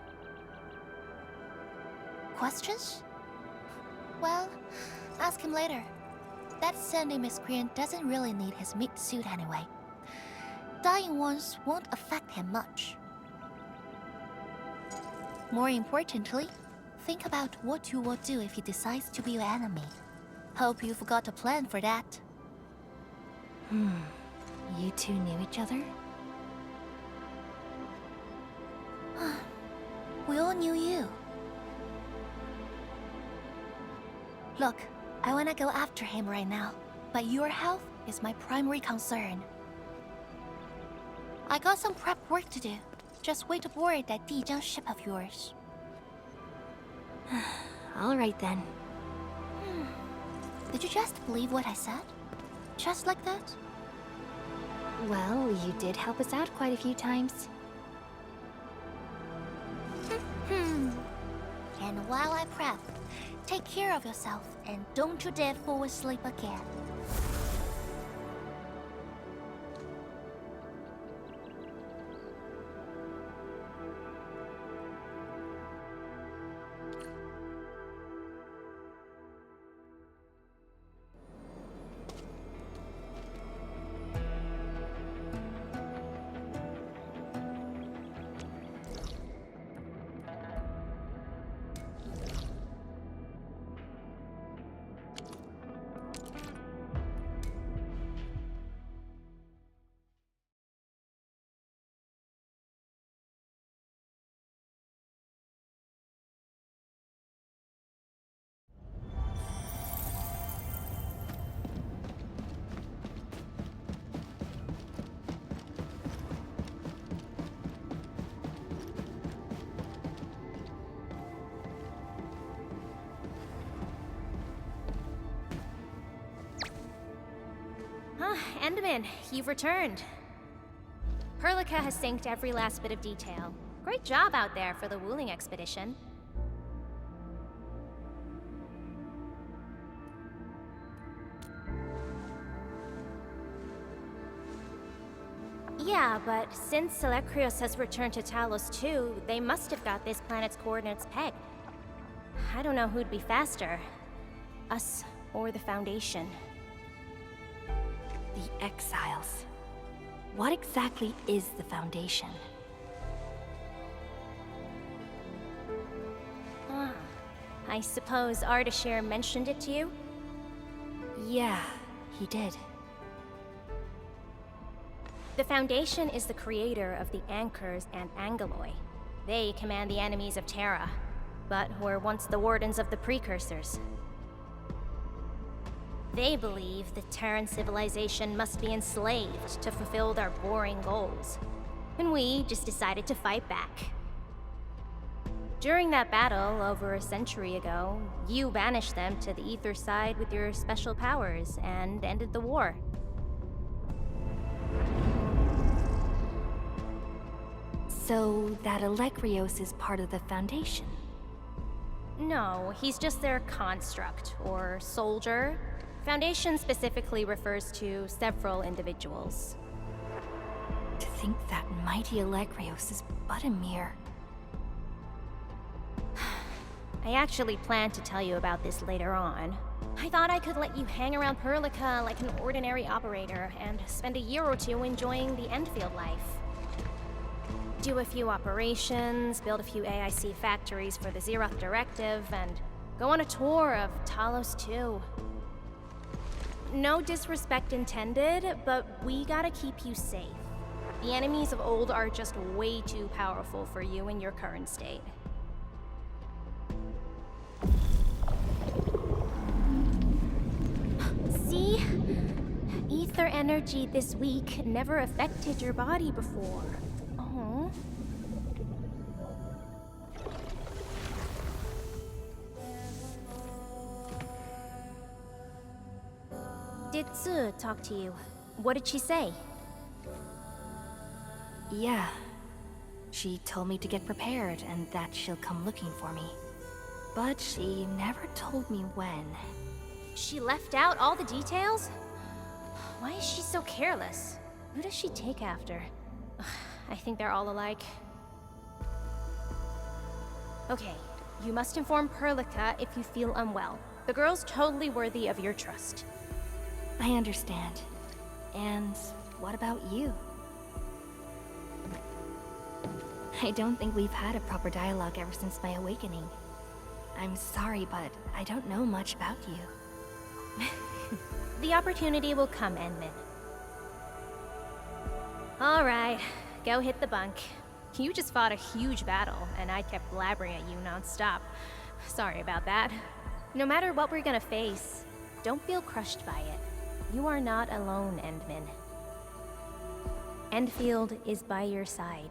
Questions? Well, ask him later. That sandy miscreant doesn't really need his meat suit anyway. Dying once won't affect him much. More importantly, think about what you will do if he decides to be your enemy. Hope you forgot a plan for that. You two knew each other? We all knew you. Look, I wanna go after him right now, but your health is my primary concern. I got some prep work to do. Just wait aboard that Dijiang ship of yours. All right then. Did you just believe what I said? Just like that? Well, you did help us out quite a few times. And while I prep, take care of yourself and don't you dare fall asleep again. Enderman, you've returned. Perlica has synced every last bit of detail. Great job out there for the Wuling expedition. Yeah, but since Selekrios has returned to Talos too, they must have got this planet's coordinates pegged. I don't know who'd be faster. Us or the Foundation. The Exiles. What exactly is the Foundation? I suppose Ardashir mentioned it to you? Yeah, he did. The Foundation is the creator of the Anchors and Angeloi. They command the enemies of Terra, but were once the wardens of the Precursors. They believe the Terran civilization must be enslaved to fulfill their boring goals. And we just decided to fight back. During that battle, over a century ago, you banished them to the Ether side with your special powers and ended the war. So that Alekrios is part of the Foundation? No, he's just their construct, or soldier. Foundation specifically refers to several individuals. To think that mighty Alekrios is but a mere... I actually planned to tell you about this later on. I thought I could let you hang around Perlica like an ordinary operator and spend a year or two enjoying the Endfield life. Do a few operations, build a few AIC factories for the Xeroth Directive, and go on a tour of Talos 2. No disrespect intended, but we gotta keep you safe. The enemies of old are just way too powerful for you in your current state. See? Ether energy this week never affected your body before. Oh. Did Tsu talk to you? What did she say? Yeah. She told me to get prepared and that she'll come looking for me. But she never told me when. She left out all the details? Why is she so careless? Who does she take after? I think they're all alike. Okay, you must inform Perlica if you feel unwell. The girl's totally worthy of your trust. I understand. And what about you? I don't think we've had a proper dialogue ever since my awakening. I'm sorry, but I don't know much about you. The opportunity will come, Enmin. Alright, go hit the bunk. You just fought a huge battle, and I kept blabbering at you non-stop. Sorry about that. No matter what we're gonna face, don't feel crushed by it. You are not alone, Endmin. Endfield is by your side.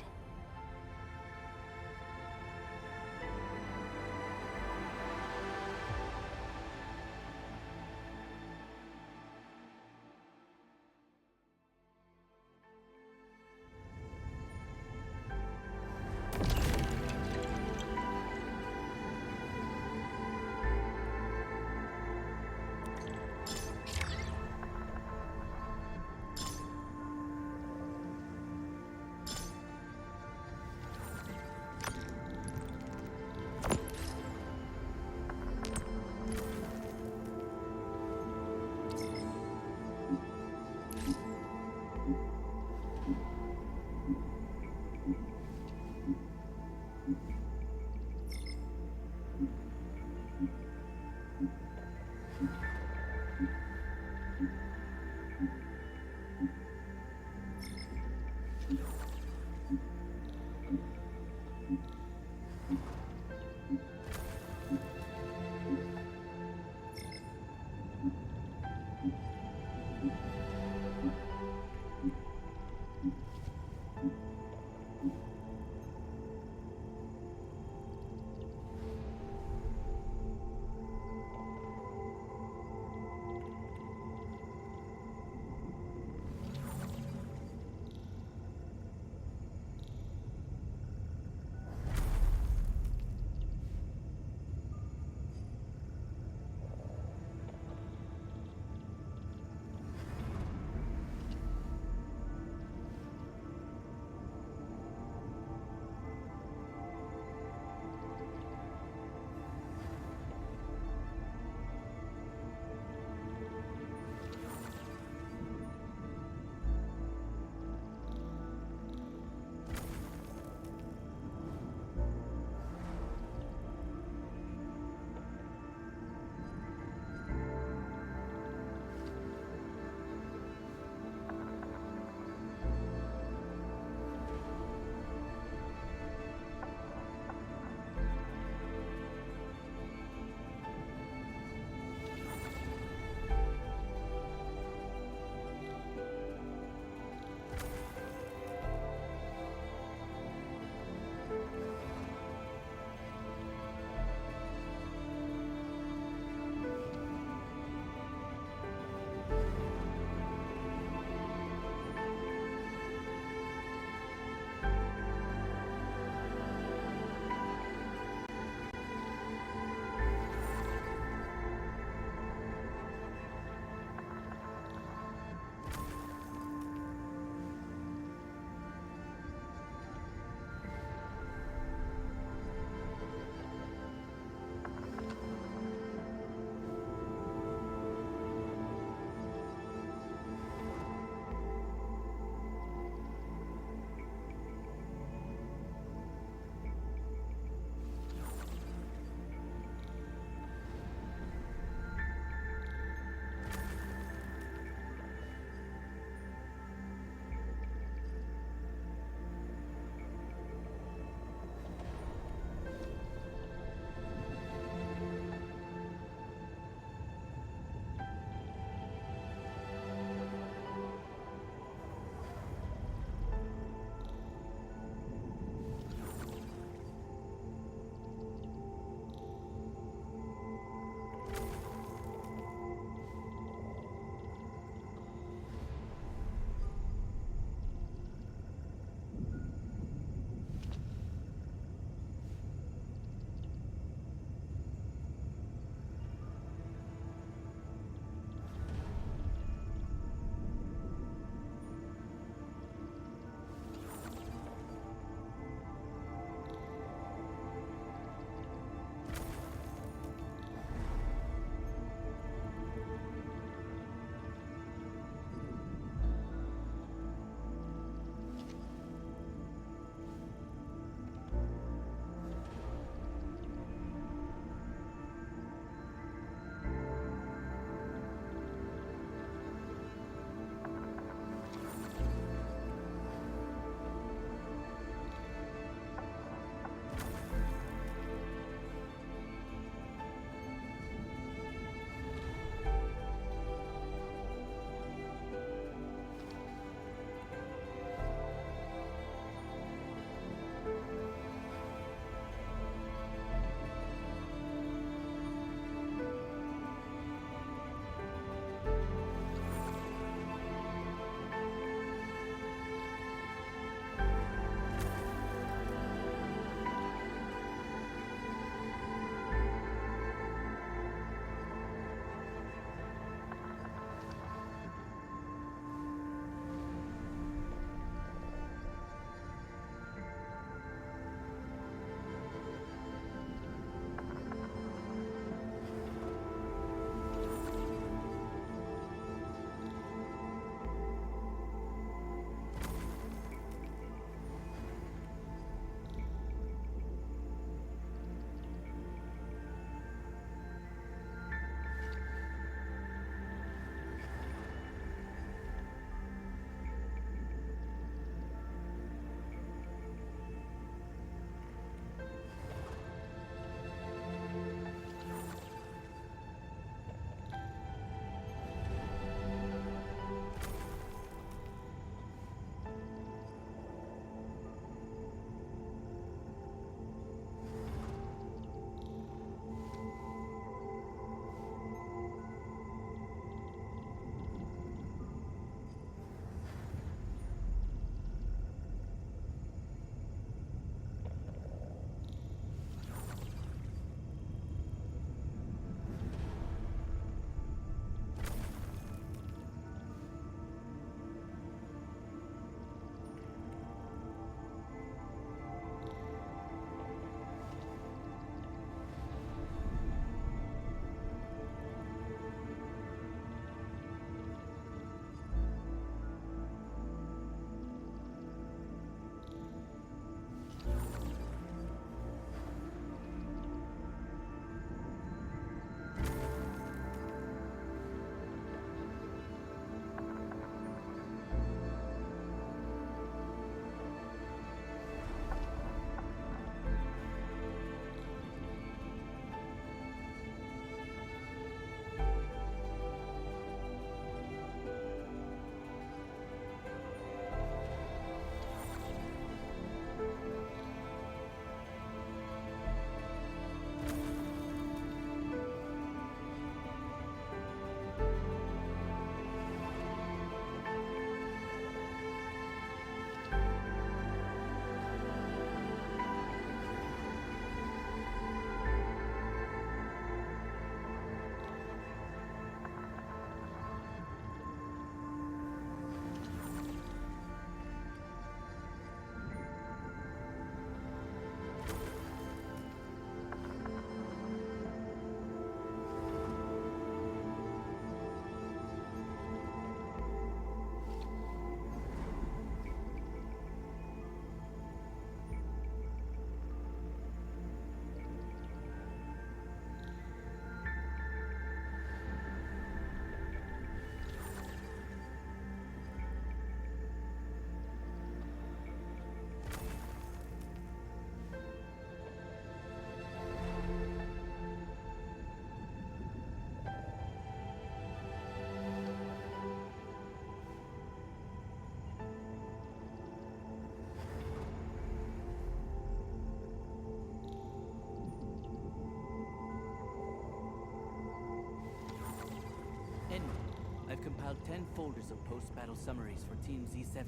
compiled 10 folders of post-battle summaries for Team Z7.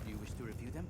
Do you wish to review them?